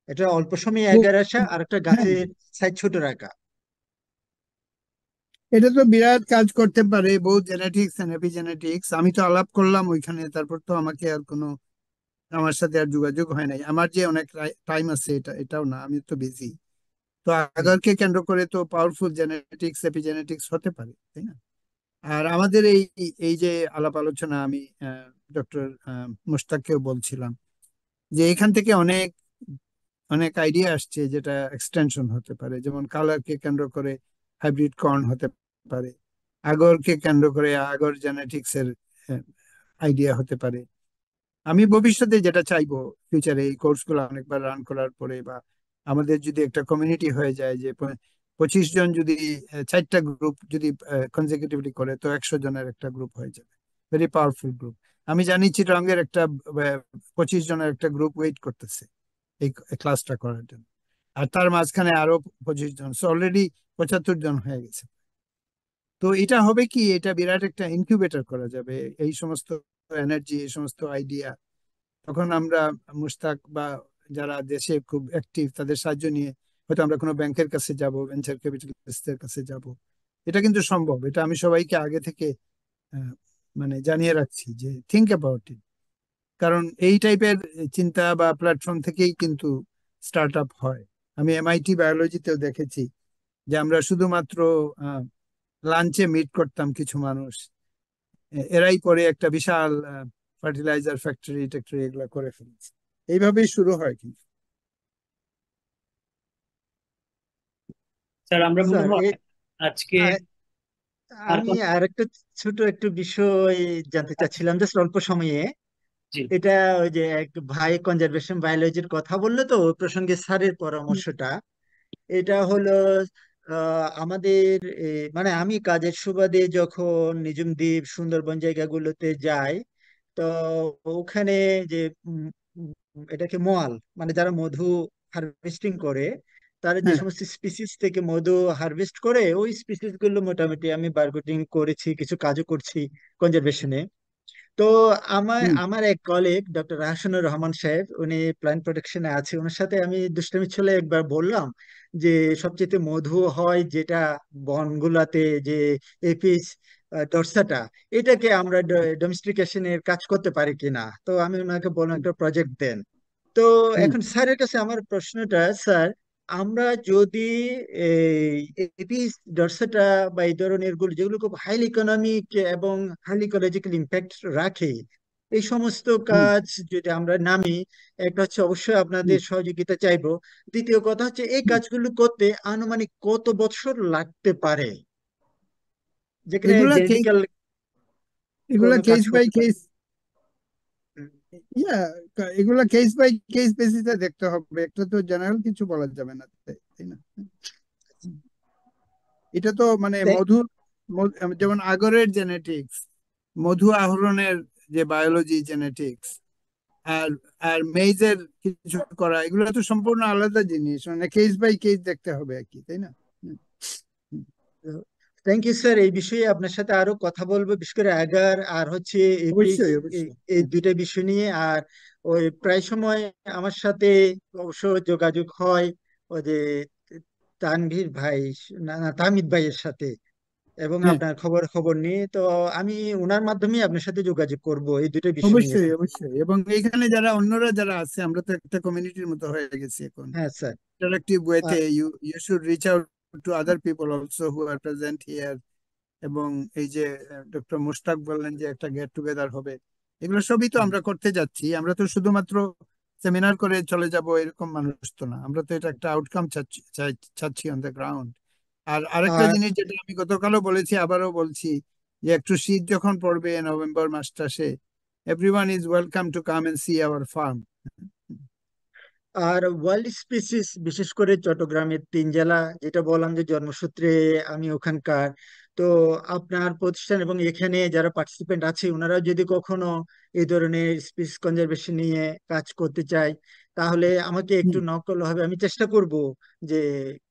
এটা অল্প সময়ে খুব আগার আসা আর একটা হ্যাঁ, গাছের সাইজ ছোট রাখা। এটা তো বিরাট কাজ করতে পারে, বহু জেনেটিক্স এন্ড এপিজেনেটিক্স। আমি তো আলাপ করলাম ওইখানে, তারপর তো আমাকে আর কোনো, আমার সাথে আর যোগাযোগ হয় নাই। আমার যে অনেক টাইম আছে এটাও না, আমি তো বিজি। তো হুম, আগারকে কেন্দ্র করে তো পাওয়ারফুল জেনেটিক্স এপিজেনেটিক্স হতে পারে, তাই না? আর আমাদের এই এই যে আলাপ আলোচনা, আমি ডক্টর মুশতাককেও বলছিলাম যে এখান থেকে অনেক অনেক আইডিয়া আসছে যেটা এক্সটেনশন হতে পারে। যেমন কালারকে কেন্দ্র করে হাইব্রিড কর্ন হতে পারে, আগরকে কেন্দ্র করে আগর জেনেটিক্স এর আইডিয়া হতে পারে। আমি ভবিষ্যতে যেটা চাইবো, ফিউচারে এই কোর্সগুলো অনেকবার রান করার পরে, বা আমাদের যদি একটা কমিউনিটি হয়ে যায় যে 25 জন যদি 4টা গ্রুপ যদি কনজিকিউটিভলি করে, তো 100 জনের একটা গ্রুপ হয়ে যাবে, ভেরি পাওয়ারফুল গ্রুপ। আমি জানি চিটাগংয়ের একটা 25 জনের একটা গ্রুপ ওয়েট করতেছে এই ক্লাসটা করার জন্য। আর তার মাঝখানে আরো 25 জন, অলরেডি 75 জন হয়ে গেছে। তো এটা হবে কি, এটা বিরাট একটা ইনকিউবেটর করা যাবে এই সমস্ত এনার্জি, এই সমস্ত আইডিয়া। তখন আমরা মুশতাক বা যারা দেশে খুব অ্যাক্টিভ তাদের সাহায্য নিয়ে হয়তো আমরা কোনো ব্যাংকের কাছে যাব, ভেঞ্চার ক্যাপিটালিস্টের কাছে যাব। এটা কিন্তু সম্ভব, এটা আমি সবাইকে আগে থেকে আহ, মানে জানিয়ে রাখছি যে থিঙ্ক অ্যাবাউট ইট। কারণ এই টাইপের চিন্তা বা প্ল্যাটফর্ম থেকেই কিন্তু স্টার্ট আপ হয়। আমি এমআইটি বায়োলজিতেও দেখেছি যে আমরা শুধুমাত্র লাঞ্চে মিট করতাম কিছু মানুষ, এরাই পরে একটা বিশাল ফার্টিলাইজার ফ্যাক্টরি ট্যাক্টরি এগুলা করে ফেলেছে। এইভাবেই শুরু হয় কিন্তু। স্যার আমরা মনে স্যার হয় আজকে আর আমি কোন, আর একটা ছোট একটু বিষয় জানতে চাচ্ছিলাম, জাস্ট অল্প সময়ে। জি এটা ওই যে এক ভাই কনজারভেশন বায়োলজির কথা বললো, তো ওই প্রসঙ্গে স্যারের পরামর্শটা এটা হলো আমাদের মানে আমি কাজের সুবাদে যখন নিজুম দ্বীপ সুন্দরবন জায়গাগুলোতে যাই, তো ওখানে যে উম, এটাকে মোয়াল মানে যারা মধু হারভেস্টিং করে, তারা যে হ্যাঁ। সমস্ত স্পিসিস থেকে মধু হারভেস্ট করে, ওই স্পিসিস গুলো মোটামুটি আমি বার্গেটিং করেছি, কিছু কাজও করছি কনজারভেশনে। তো আমার হুম। আমার এক কলিগ ডক্টর রাহাসানুর রহমান সাহেব, উনি প্ল্যান্ট প্রোটেকশনে আছে, ওনার সাথে আমি দুষ্টামি ছলে একবার বললাম যে সবচেয়ে মধু হয় যেটা বনগুলাতে, যে এপিস ডরসাটা, এটাকে আমরা ডোমেস্টিকেশনের কাজ করতে পারি কিনা। তো আমি ওনাকে বললাম একটা প্রজেক্ট দেন। তো হুম। এখন স্যারের কাছে আমার প্রশ্নটা, স্যার আমরা যদি এই এপিস ডরসাটা বা এই ধরনের গুলো যেগুলো খুব হাইলি ইকোনমিক এবং হাইলি ইকোলজিক্যাল ইম্প্যাক্ট রাখে, এই সমস্ত হুম। কাজ যদি আমরা নামি, একটা হচ্ছে অবশ্যই হুম। আপনাদের সহযোগিতা চাইবো, দ্বিতীয় কথা হচ্ছে এই হুম। কাজগুলো করতে আনুমানিক কত বছর লাগতে পারে, যেখানে এগুলা কেস জেনেটিক্যাল এগুলা কোনো কাজ কেস বাই করতে পারে? কেস, ইয়া, এগুলা কেস বাই কেস বেসিসে দেখতে হবে, একটা তো জেনারেল কিছু বলা যাবে না, তাই তাই না? হুম। এটা তো মানে Thank- মধুর, যেমন আগরের জেনেটিক্স, মধু আহরণের যে বায়োলজি জেনেটিক্স, আর আর মেইজের কিছু করা, এগুলো তো সম্পূর্ণ আলাদা জিনিস, মানে কেস বাই কেস দেখতে হবে আর কি, তাই না? হুম। হুম। থ্যাংক ইউ স্যার, এই বিষয়ে আপনার সাথে আরো কথা বলবো, বিশেষ করে আগার আর হচ্ছে এপিস, অবশ্যই এই অবশ্যই। এই হ্যাঁ। দুইটা বিষয় নিয়ে। আর ওই প্রায় সময় আমার সাথে অবশ্য যোগাযোগ হয় ওই যে তানভীর ভাই, না না, তাহমিদ ভাইয়ের সাথে, এবং হ্যাঁ, আপনার খবর খবর নিয়ে, তো আমি ওনার মাধ্যমে আপনার সাথে যোগাযোগ করব এই দুটো বিষয় নিয়ে। অবশ্যই অবশ্যই। এবং এইখানে যারা অন্যরা যারা আছে, আমরা তো একটা কমিউনিটির মতো হয়ে গেছি এখন। হ্যাঁ স্যার। Interactive ওয়েতে you should reach out to other people also who are present here. এবং এই যে ডক্টর মুশতাক বললেন যে একটা গেট টুগেদার হবে, এগুলো সবই তো আমরা করতে যাচ্ছি। আমরা তো শুধুমাত্র সেমিনার করে চলে যাব এরকম মানুষ তো না, আমরা তো এটা একটা আউটকাম চাচ্ছি, চাচ্ছি অন দ্য গ্রাউন্ড। আর আরেকটা আর জিনিস যেটা আমি গতকালও বলেছি, আবারও বলছি, যে একটু শীত যখন পড়বে নভেম্বর মাসটা, everyone is welcome to come and see our farm. আর ওয়াইল্ড স্পিসিস বিশেষ করে চট্টগ্রামের 3 জেলা, যেটা বললাম যে জন্মসূত্রে আমি ওখানকার, তো আপনার প্রতিষ্ঠান এবং এখানে যারা পার্টিসিপেন্ট আছে ওনারা যদি কখনো এই ধরনের স্পিচ কনজারভেশন নিয়ে কাজ করতে চায় তাহলে আমাকে একটু নক করলে হবে, আমি চেষ্টা করব যে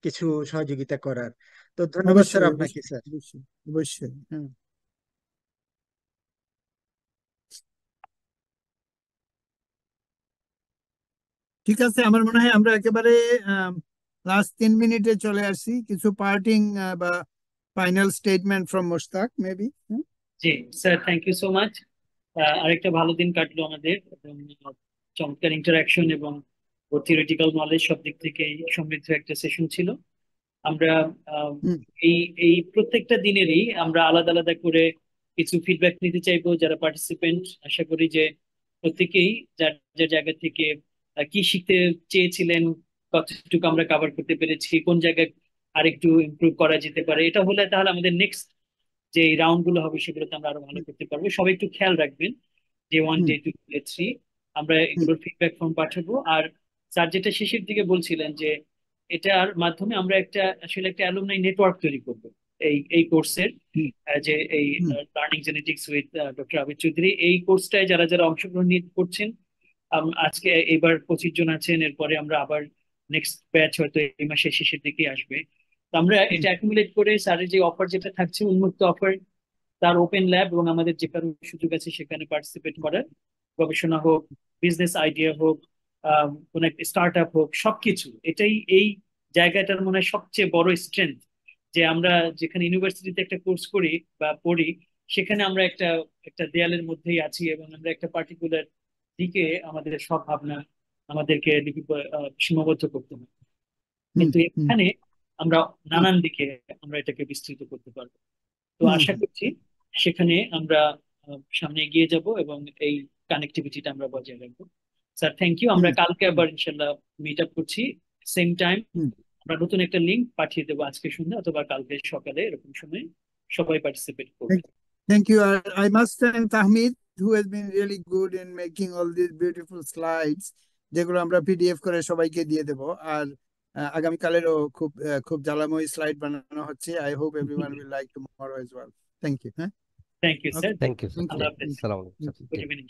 কিছু সহযোগিতা করার। তো ধন্যবাদ স্যার অবশ্যই আপনাকে অবশ্যই স্যার। অবশ্যই অবশ্যই। হ্যাঁ, ঠিক আছে। আমার মনে হয় আমরা একেবারে লাস্ট 3 মিনিটে চলে আসছি। কিছু পার্টিং বা final statement from Mushtaq maybe. জি sir, thank you so much. আরেকটা ভালো দিন কাটলো আমাদের এবং চমৎকার ইন্টারাকশন এবং থিওরিটিক্যাল নলেজ সব দিক থেকে সমৃদ্ধ একটা সেশন ছিল। আমরা আহ, এই এই প্রত্যেকটা দিনেরই আমরা আলাদা আলাদা করে কিছু ফিডব্যাক নিতে চাইবো যারা পার্টিসিপেন্ট। আশা করি যে প্রত্যেকেই যার যার জায়গা থেকে কি শিখতে চেয়েছিলেন, কতটুকু আমরা কভার করতে পেরেছি, কোন জায়গায় আরেকটু ইমপ্রুভ করা যেতে পারে, এটা হলে তাহলে আমাদের নেক্সট যে রাউন্ড গুলো হবে সেগুলোতে আমরা আরো ভালো করতে পারবো। সবাই একটু খেয়াল রাখবেন ডে 1, ডে 2, ডে 3 আমরা এগুলোর ফিডব্যাক ফর্ম পাঠাবো। আর স্যার যেটা শেষের দিকে বলছিলেন যে এটার মাধ্যমে আমরা আসলে একটা অ্যালুমনাই নেটওয়ার্ক তৈরি করবো এই এই কোর্সের, যে এই learning genetics with doctor Abid Chowdhury, এই কোর্সটায় যারা যারা অংশগ্রহণ করছেন। আজকে এবার 25 জন আছেন, এরপরে আমরা আবার নেক্সট ব্যাচ হয়তো এই মাসের শেষের দিকে আসবে। তো আমরা এটা অ্যাকুমুলেট করে স্যারের যে অফার যেটা থাকছে উন্মুক্ত অফার, তার ওপেন ল্যাব এবং আমাদের যে কারো সুযোগ আছে সেখানে পার্টিসিপেট করার, গবেষণা হোক, বিজনেস আইডিয়া হোক, কোন একটা স্টার্ট আপ হোক, সবকিছু এটাই এই জায়গাটার মনে হয় সবচেয়ে বড় স্ট্রেংথ। যে আমরা যেখানে ইউনিভার্সিটিতে একটা কোর্স করি বা পড়ি, সেখানে আমরা একটা একটা দেয়ালের মধ্যেই আছি এবং আমরা একটা পার্টিকুলার দিকে আমাদের সব ভাবনা আমাদেরকে সীমাবদ্ধ করতে হবে। কিন্তু এখানে আমরা নানান দিকে আমরা এটাকে বিস্তৃত করতে পারবো। তো আশা করছি সেখানে আমরা সামনে এগিয়ে যাব এবং এই কানেক্টিভিটিটা আমরা বজায় রাখবো। Sir thank you. আমরা কালকে আবার ইনশাল্লাহ মিট আপ করছি সেম টাইম। আমরা নতুন একটা লিংক পাঠিয়ে দেবো আজকে সন্ধ্যা অথবা কালকে সকালে, এরকম সময় সবাই পার্টিসিপেট করবে। Thank you. I must thank Tahmid, who has been really good in making all these beautiful slides, যেগুলো আমরা পিডিএফ করে সবাইকে দিয়ে দেব। আর আগামীকালেরও খুব খুব জ্বালাময় স্লাইড বানানো হচ্ছে। I hope everyone will like tomorrow as well. Thank you. Thank you sir. Thank you sir. আল্লাহ হাফেজ। আসসালামু আলাইকুম। Good evening.